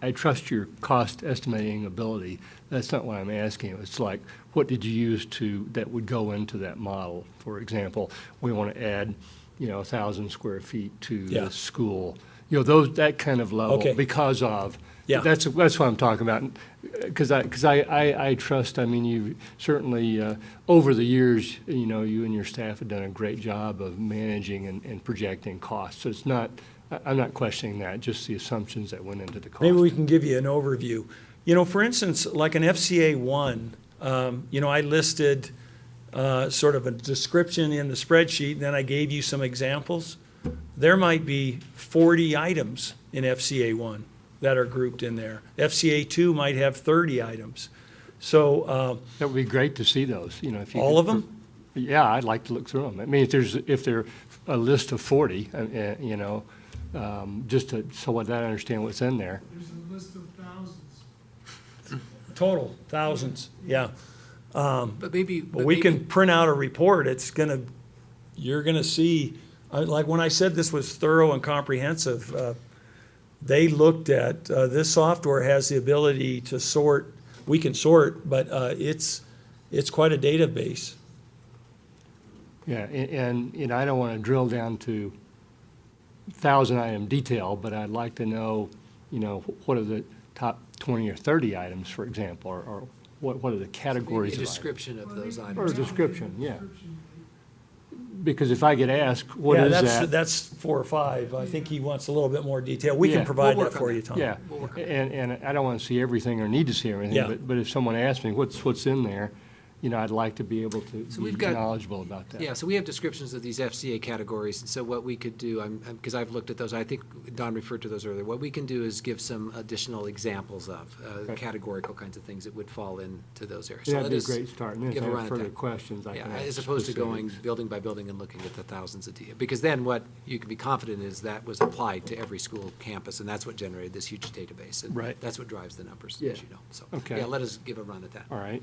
I trust your cost estimating ability. That's not what I'm asking. It's like, what did you use that would go into that model? For example, we want to add, 1,000 square feet to Yeah. the school. That kind of level Okay. because of. Yeah. That's what I'm talking about. Because I trust, you certainly, over the years, you and your staff have done a great job of managing and projecting costs. So I'm not questioning that, just the assumptions that went into the cost. Maybe we can give you an overview. For instance, like an FCA 1, I listed sort of a description in the spreadsheet, and then I gave you some examples. There might be 40 items in FCA 1 that are grouped in there. FCA 2 might have 30 items. So That would be great to see those, if you all could of them? Yeah, I'd like to look through them. If they're a list of 40, just so that I understand what's in there. There's a list of thousands. Total, thousands, yeah. But maybe. But we can print out a report. You're gonna see, like when I said this was thorough and comprehensive, they looked at, this software has the ability to sort, we can sort, but it's quite a database. Yeah, and I don't want to drill down to 1,000-item detail, but I'd like to know, what are the top 20 or 30 items, for example, or what are the categories Maybe a of items? description of those Or a items. description, yeah. Because if I get asked, what is Yeah, that? that's 4 or 5. I think he wants a little bit more detail. We can Yeah, provide we'll that work for on you, that. Tom. Yeah, We'll work on and I don't want to see everything or need to see everything, Yeah. but if someone asks me, what's in there, I'd like to be able to So be we've got- knowledgeable about that. Yeah, so we have descriptions of these FCA categories, and so what we could do, because I've looked at those, I think Don referred to those earlier, what we can do is give some additional examples of Okay. categorical kinds of things that would fall into those areas. So Yeah, let that'd be a us great start, and then if give I a have run at further that. questions, I Yeah, can ask as opposed to going specifics. building by building and looking at the thousands of data. Because then what you can be confident is that was applied to every school campus, and that's what generated this huge database. And Right. that's what drives the numbers, Yeah. as you know. So, Okay. yeah, let us give a run at that. All right.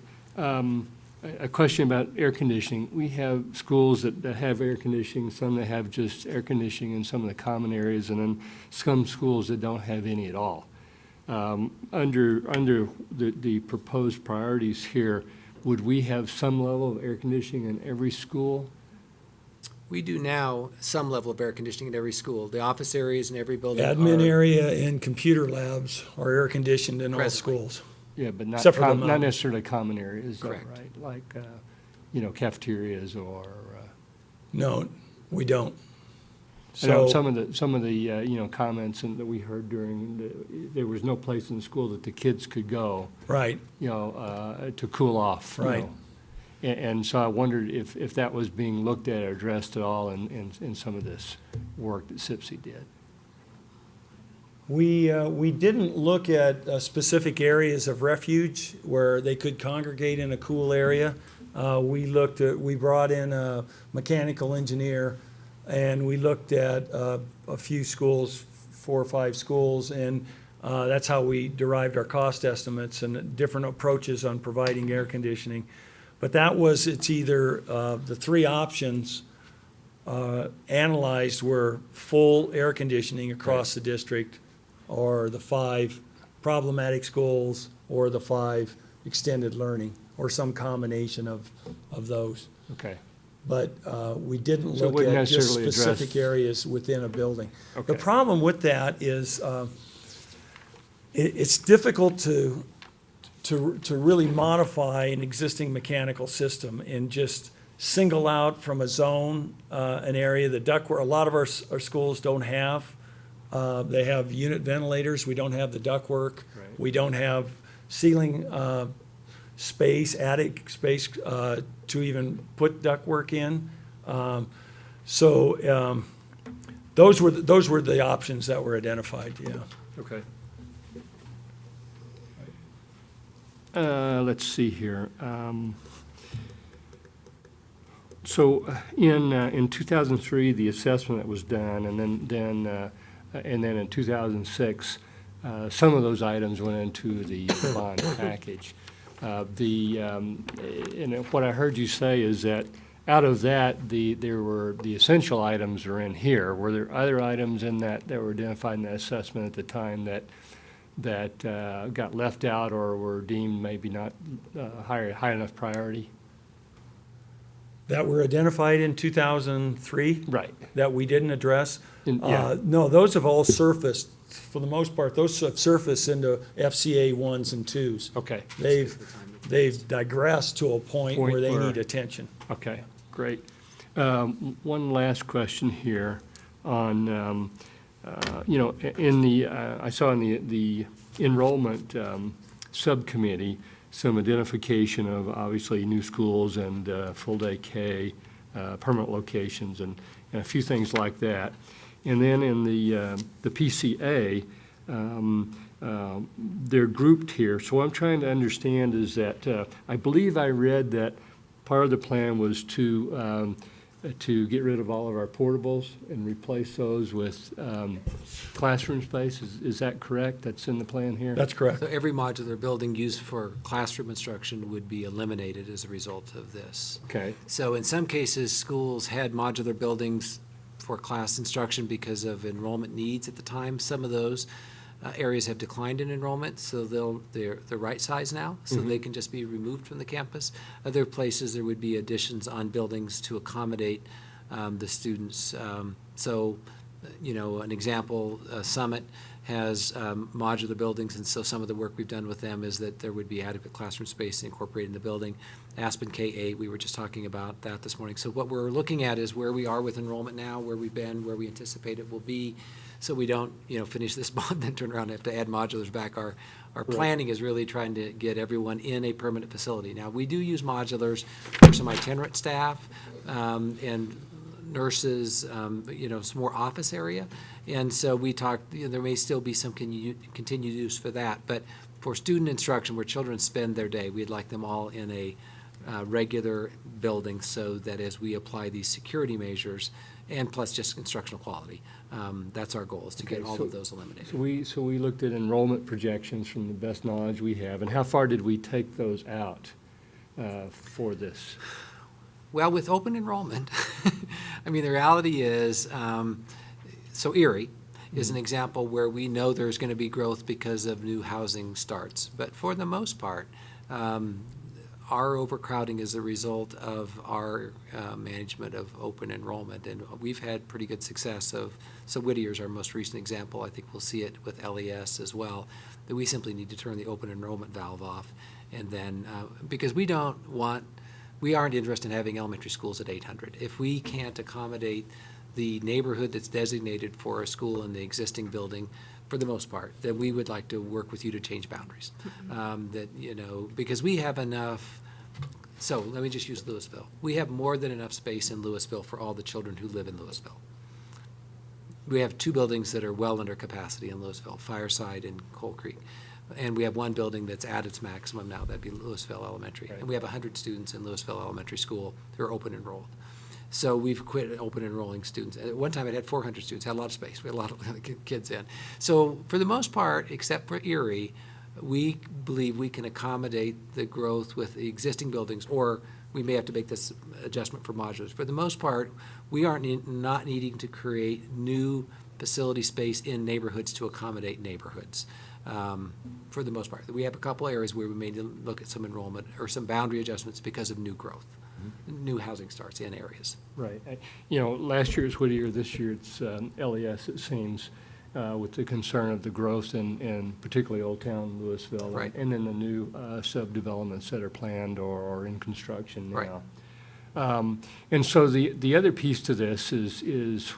A question about air conditioning. We have schools that have air conditioning, some that have just air conditioning in some of the common areas, and then some schools that don't have any at all. Under the proposed priorities here, would we have some level of air conditioning in every school? We do now some level of air conditioning in every school. The office areas in every building Admin are- area and computer labs are air conditioned in all Presently. schools. Yeah, but not, Except for the not mountains. necessarily common areas, though, Correct. right? Like, cafeterias or, No, we don't. I know So, some of the comments that we heard there was no place in the school that the kids could go, right, to cool off. Right. And so I wondered if that was being looked at or addressed at all in some of this work that CIPC did. we didn't look at specific areas of refuge where they could congregate in a cool area. We brought in a mechanical engineer, and we looked at a few schools, 4 or 5 schools, and that's how we derived our cost estimates and different approaches on providing air conditioning. But it's either, the 3 options analyzed were full air conditioning across the district, or the 5 problematic schools, or the 5 extended learning, or some combination of those. Okay. But we didn't So it look wouldn't at just necessarily specific address- areas within a building. The Okay. problem with that is it's difficult to really modify an existing mechanical system and just single out from a zone an area. The ductwork, a lot of our schools don't have. They have unit ventilators. We don't have the ductwork. Right. We don't have ceiling space, attic space to even put ductwork in. Those were the options that were identified, yeah. Okay. Let's see here. So in 2003, the assessment that was done, and then in 2006, some of those items went into the bond package. And what I heard you say is that out of that, there were, the essential items are in here. Were there other items in that were identified in that assessment at the time that got left out or were deemed maybe not high enough priority? That were identified in 2003? Right. That we didn't address? Yeah. No, those have all surfaced, for the most part, those have surfaced into FCA 1s and 2s. Okay. They've digressed to a point where they need attention. Okay, great. One last question here on, in the, I saw in the enrollment subcommittee, some identification of obviously new schools and full-day K, permanent locations, and a few things like that. And then in the PCA, they're grouped here. So what I'm trying to understand is that I believe I read that part of the plan was to get rid of all of our portables and replace those with classroom space. Is that correct? That's in the plan here? That's correct. So every modular building used for classroom instruction would be eliminated as a result of this. Okay. So in some cases, schools had modular buildings for class instruction because of enrollment needs at the time. Some of those areas have declined in enrollment, so they're right size now, so they can just be removed from the campus. Other places, there would be additions on buildings to accommodate the students. An example, Summit has modular buildings, and so some of the work we've done with them is that there would be adequate classroom space incorporated in the building. Aspen K-8, we were just talking about that this morning. So what we're looking at is where we are with enrollment now, where we've been, where we anticipate it will be, so we don't, finish this month and turn around and have to add modulars back. Our planning is really trying to get everyone in a permanent facility. Now, we do use modulars for some itinerant staff and nurses, some more office area. And so we talked, there may still be some continued use for that. But for student instruction, where children spend their day, we'd like them all in a regular building so that as we apply these security measures, and plus just instructional quality, that's our goal, is to get all of those eliminated. So we looked at enrollment projections from the best knowledge we have, and how far did we take those out for this? Well, with open enrollment, I mean, the reality is, so Erie is an example where we know there's going to be growth because of new housing starts. But for the most part, our overcrowding is a result of our management of open enrollment. And we've had pretty good success so Whittier's our most recent example. I think we'll see it with LES as well, that we simply need to turn the open enrollment valve off. And then, because we aren't interested in having elementary schools at 800. If we can't accommodate the neighborhood that's designated for a school in the existing building, for the most part, then we would like to work with you to change boundaries. Because we have enough, so let me just use Louisville. We have more than enough space in Louisville for all the children who live in Louisville. We have 2 buildings that are well under capacity in Louisville, Fireside and Coal Creek. And we have 1 building that's at its maximum now, that'd be Louisville Elementary. Right. And we have 100 students in Louisville Elementary School who are open enrolled. So we've quit open enrolling students. At one time, it had 400 students, had a lot of space. We had a lot of kids in. So for the most part, except for Erie, we believe we can accommodate the growth with the existing buildings, or we may have to make this adjustment for modulars. For the most part, we aren't not needing to create new facility space in neighborhoods to accommodate neighborhoods. For the most part, we have a couple areas where we may look at some enrollment or some boundary adjustments because of new growth, new housing starts in areas. Right. Last year it's Whittier, this year it's LES, it seems, with the concern of the growth in particularly Old Town Louisville. Right. And then the new subdevelopments that are planned or in construction now. Right. And so the other piece to this is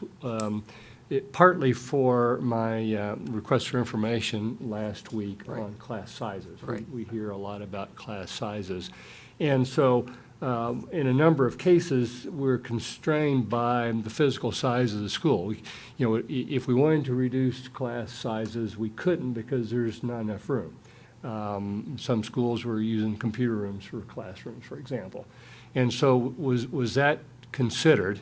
partly for my request for information last week on class sizes. Right. We hear a lot about class sizes. And so in a number of cases, we're constrained by the physical size of the school. If we wanted to reduce class sizes, we couldn't because there's not enough room. Some schools were using computer rooms for classrooms, for example. And so was that considered?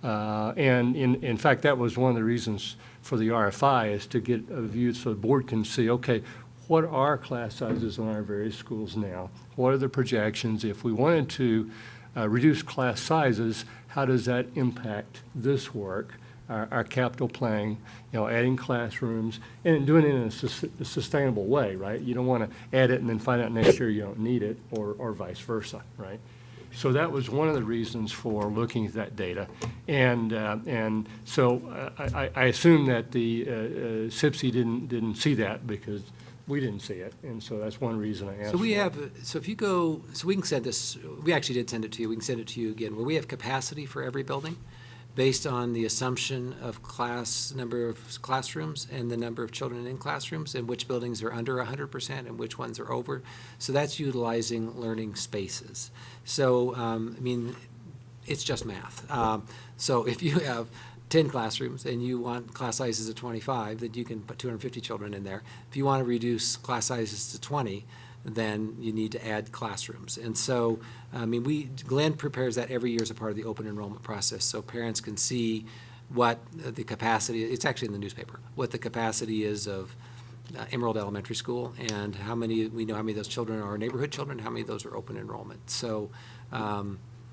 And in fact, that was one of the reasons for the RFI, is to get a view so the board can see, okay, what are class sizes in our various schools now? What are the projections? If we wanted to reduced class sizes, how does that impact this work, our capital planning, adding classrooms, and doing it in a sustainable way, right? You don't want to add it and then find out next year you don't need it, or vice versa, right? So that was one of the reasons for looking at that data. And so I assume that the CIPC didn't see that because we didn't see it. And so that's one reason I asked. So we for have, it. so if you go, so we can send this, we actually did send it to you, we can send it to you again, where we have capacity for every building based on the assumption of number of classrooms and the number of children in classrooms, and which buildings are under 100% and which ones are over. So that's utilizing learning spaces. So, I mean, it's just math. So if you have 10 classrooms and you want class sizes of 25, then you can put 250 children in there. If you want to reduce class sizes to 20, then you need to add classrooms. And so, I mean, Glenn prepares that every year as a part of the open enrollment process, so parents can see what the capacity, it's actually in the newspaper, what the capacity is of Emerald Elementary School, and we know how many of those children are neighborhood children, how many of those are open enrollment. So,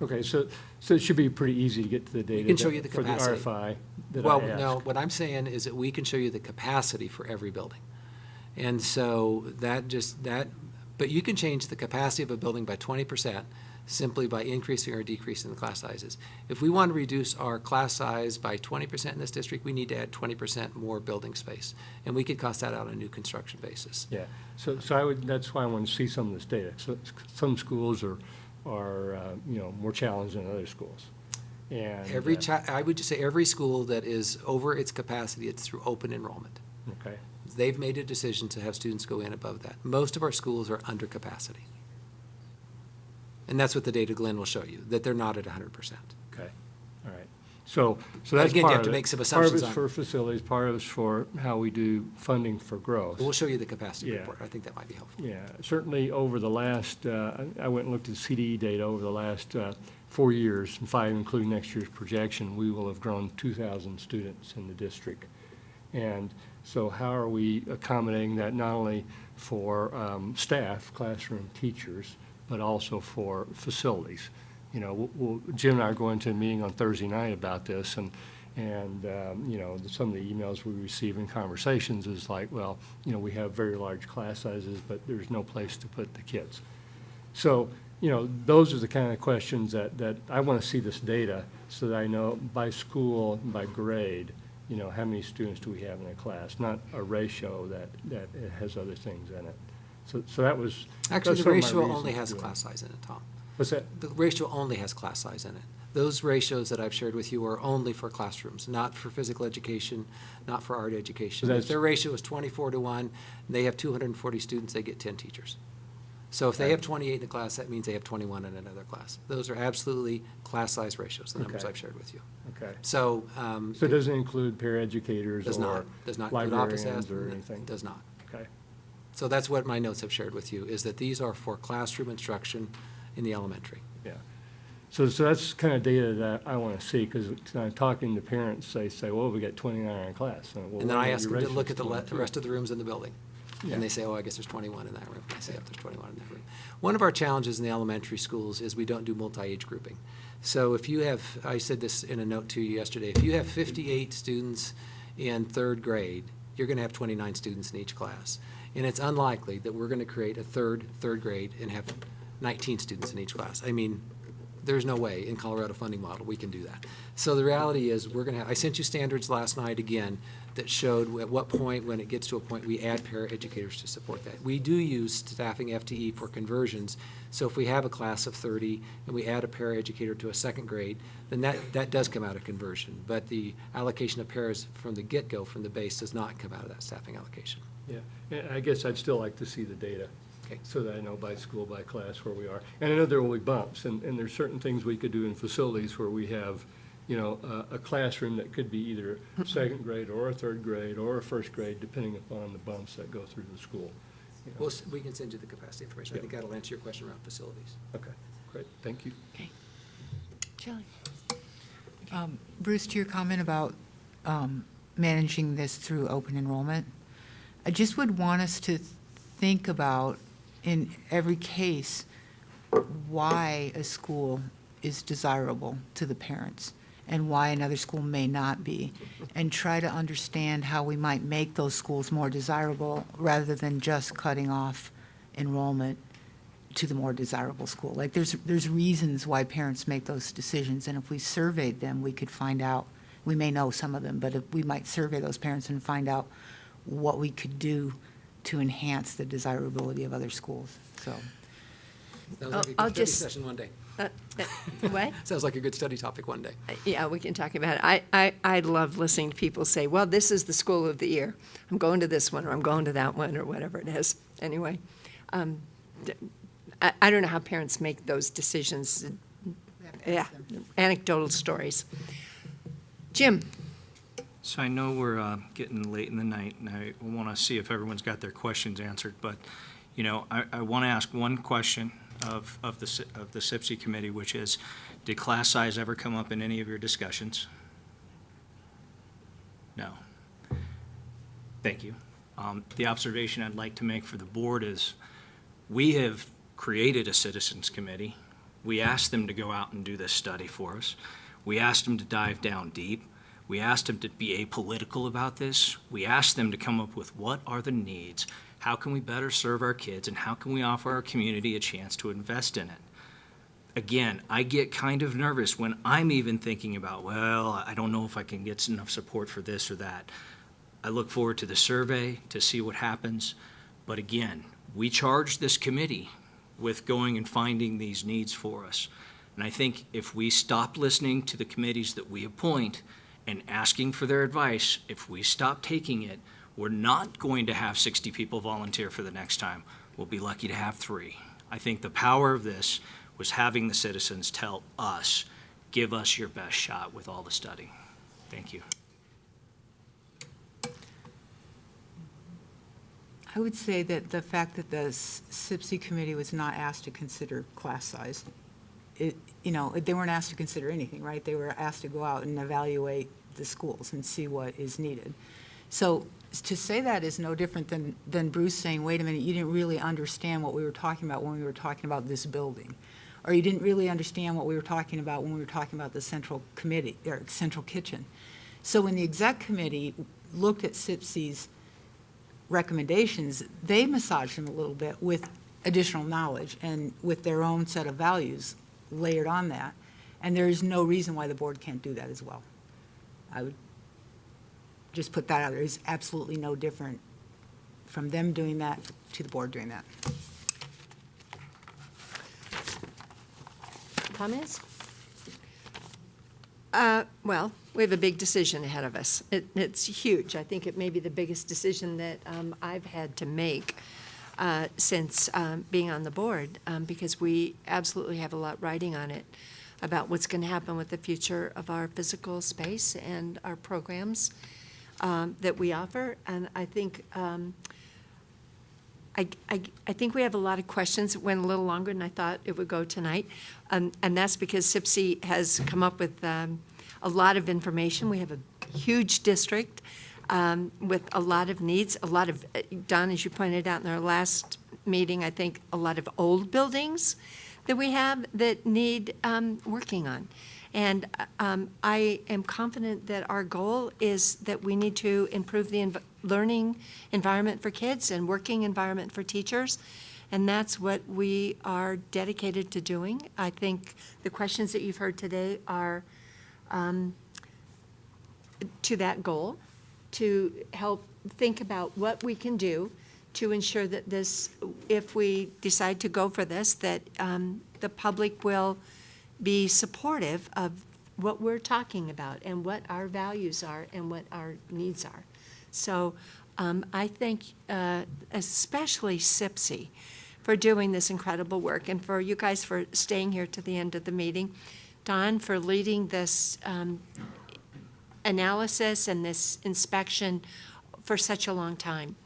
Okay, so it should be pretty easy to get to the data. we can show you the capacity. For the RFI that Well, I asked. no, what I'm saying is that we can show you the capacity for every building. And so but you can change the capacity of a building by 20% simply by increasing or decreasing the class sizes. If we want to reduce our class size by 20% in this district, we need to add 20% more building space. And we could cost that out on a new construction basis. Yeah, so that's why I want to see some of this data. So some schools are more challenged than other schools. And I would just say every school that is over its capacity, it's through open enrollment. okay. They've made a decision to have students go in above that. Most of our schools are under capacity. And that's what the data Glenn will show you, that they're not at 100%. Okay, all right. So that's Again, you part have of to it. make some Part assumptions of it's for facilities, part of it's for how we do funding for growth. We'll show you the capacity Yeah. report. I think that might be helpful. Yeah, certainly over the last, I went and looked at CDE data over the last 4 years, and 5 including next year's projection, we will have grown 2,000 students in the district. And so how are we accommodating that not only for staff, classroom teachers, but also for facilities? Jim and I are going to a meeting on Thursday night about this, and some of the emails we receive in conversations is like, well, we have very large class sizes, but there's no place to put the kids. So, those are the kind of questions that I want to see this data so that I know by school, by grade, how many students do we have in a class, not a ratio that it has other things in it. So that was. Actually, that's the one of my ratio reasons only has for doing it. class size in it, Tom. What's that? The ratio only has class size in it. Those ratios that I've shared with you are only for classrooms, not for physical education, not for art education. So If their ratio is 24-1, and they have 240 students, they get 10 teachers. So if they have 28 in a class, that means they have 21 in another class. Those are absolutely class size ratios, the numbers Okay. I've shared with you. Okay. So. So it doesn't include paraeducators Does or not include office librarians staff, or anything? Does not. Okay. So that's what my notes have shared with you, is that these are for classroom instruction in the elementary. Yeah. So that's kind of data that I want to see, because I'm talking to parents, they say, well, we got 29 in class. Well, And then what I about ask your them to ratio? look at the It's 22. rest of the rooms in the building. Yeah. And they say, oh, I guess there's 21 in that room. And I say, yep, there's 21 in that room. One of our challenges in the elementary schools is we don't do multi-age grouping. So if you have, I said this in a note to you yesterday, if you have 58 students in third grade, you're going to have 29 students in each class. And it's unlikely that we're going to create a third grade and have 19 students in each class. I mean, there's no way in Colorado funding model we can do that. So the reality is I sent you standards last night again that showed at what point, when it gets to a point, we add paraeducators to support that. We do use staffing FTE for conversions. So if we have a class of 30 and we add a paraeducator to a second grade, then that does come out of conversion. But the allocation of paras from the get-go, from the base, does not come out of that staffing allocation. Yeah, and I guess I'd still like to see the data. Okay. So that I know by school, by class where we are. And I know there will be bumps, and there's certain things we could do in facilities where we have, a classroom that could be either second grade or a third grade or a first grade, depending upon the bumps that go through the school. Well, we can send you the capacity information. I Yeah. think that'll answer your question around facilities. Okay, great, thank you. Shelley? Bruce, to your comment about managing this through open enrollment, I just would want us to think about, in every case, why a school is desirable to the parents and why another school may not be, and try to understand how we might make those schools more desirable rather than just cutting off enrollment to the more desirable school. Like, there's reasons why parents make those decisions, and if we surveyed them, we could find out, we may know some of them, but if we might survey those parents and find out what we could do to enhance the desirability of other schools, so. Sounds like a I'll good study just- session one day. What? Sounds like a good study topic one day. Yeah, we can talk about it. I love listening to people say, well, this is the school of the year. I'm going to this one, or I'm going to that one, or whatever it is. Anyway, I don't know how parents make those decisions. Yeah, anecdotal stories. Jim? So I know we're getting late in the night, and I want to see if everyone's got their questions answered, but, you know, I want to ask one question of the CIPC committee, which is, did class size ever come up in any of your discussions? No. Thank you. The observation I'd like to make for the board is, we have created a citizens committee. We asked them to go out and do this study for us. We asked them to dive down deep. We asked them to be apolitical about this. We asked them to come up with what are the needs, how can we better serve our kids, and how can we offer our community a chance to invest in it. Again, I get kind of nervous when I'm even thinking about, well, I don't know if I can get enough support for this or that. I look forward to the survey to see what happens. But again, we charged this committee with going and finding these needs for us. And I think if we stop listening to the committees that we appoint and asking for their advice, if we stop taking it, we're not going to have 60 people volunteer for the next time. We'll be lucky to have 3. I think the power of this was having the citizens tell us, give us your best shot with all the study. Thank you. I would say that the fact that the CIPC committee was not asked to consider class size, they weren't asked to consider anything, right? They were asked to go out and evaluate the schools and see what is needed. So to say that is no different than Bruce saying, wait a minute, you didn't really understand what we were talking about when we were talking about this building. Or you didn't really understand what we were talking about when we were talking about the central committee, or central kitchen. So when the exec committee looked at CIPC's recommendations, they massaged them a little bit with additional knowledge and with their own set of values layered on that. And there is no reason why the board can't do that as well. I would just put that out there. It's absolutely no different from them doing that to the board doing that. Comments? Well, we have a big decision ahead of us. It's huge. I think it may be the biggest decision that I've had to make since being on the board, because we absolutely have a lot riding on it about what's going to happen with the future of our physical space and our programs that we offer. And I think I think we have a lot of questions. It went a little longer than I thought it would go tonight. And that's because CIPC has come up with a lot of information. We have a huge district with a lot of needs, a lot of, Don, as you pointed out in our last meeting, I think a lot of old buildings that we have that need working on. And I am confident that our goal is that we need to improve the learning environment for kids and working environment for teachers. And that's what we are dedicated to doing. I think the questions that you've heard today are to that goal, to help think about what we can do to ensure that this, if we decide to go for this, that the public will be supportive of what we're talking about and what our values are and what our needs are. So I thank especially CIPC for doing this incredible work, and for you guys for staying here to the end of the meeting. Don, for leading this analysis and this inspection for such a long time,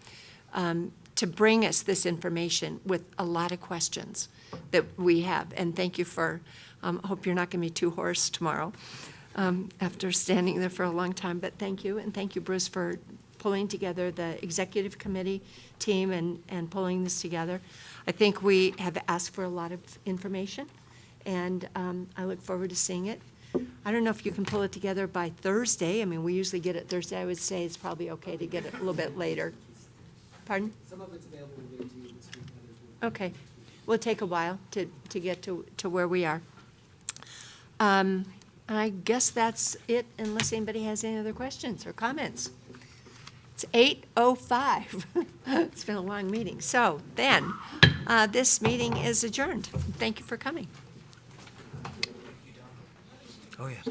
to bring us this information with a lot of questions that we have. And thank you for, hope you're not going to be too hoarse tomorrow after standing there for a long time, but thank you. And thank you, Bruce, for pulling together the executive committee team and pulling this together. I think we have asked for a lot of information, and I look forward to seeing it. I don't know if you can pull it together by Thursday. I mean, we usually get it Thursday. I would say it's probably okay to get it a little bit later. Pardon? Some of it's available to you this week, others will. Okay. Will take a while to get to where we are. I guess that's it, unless anybody has any other questions or comments. It's 8:05. It's been a long meeting. So then, this meeting is adjourned. Thank you for coming. Oh, yeah.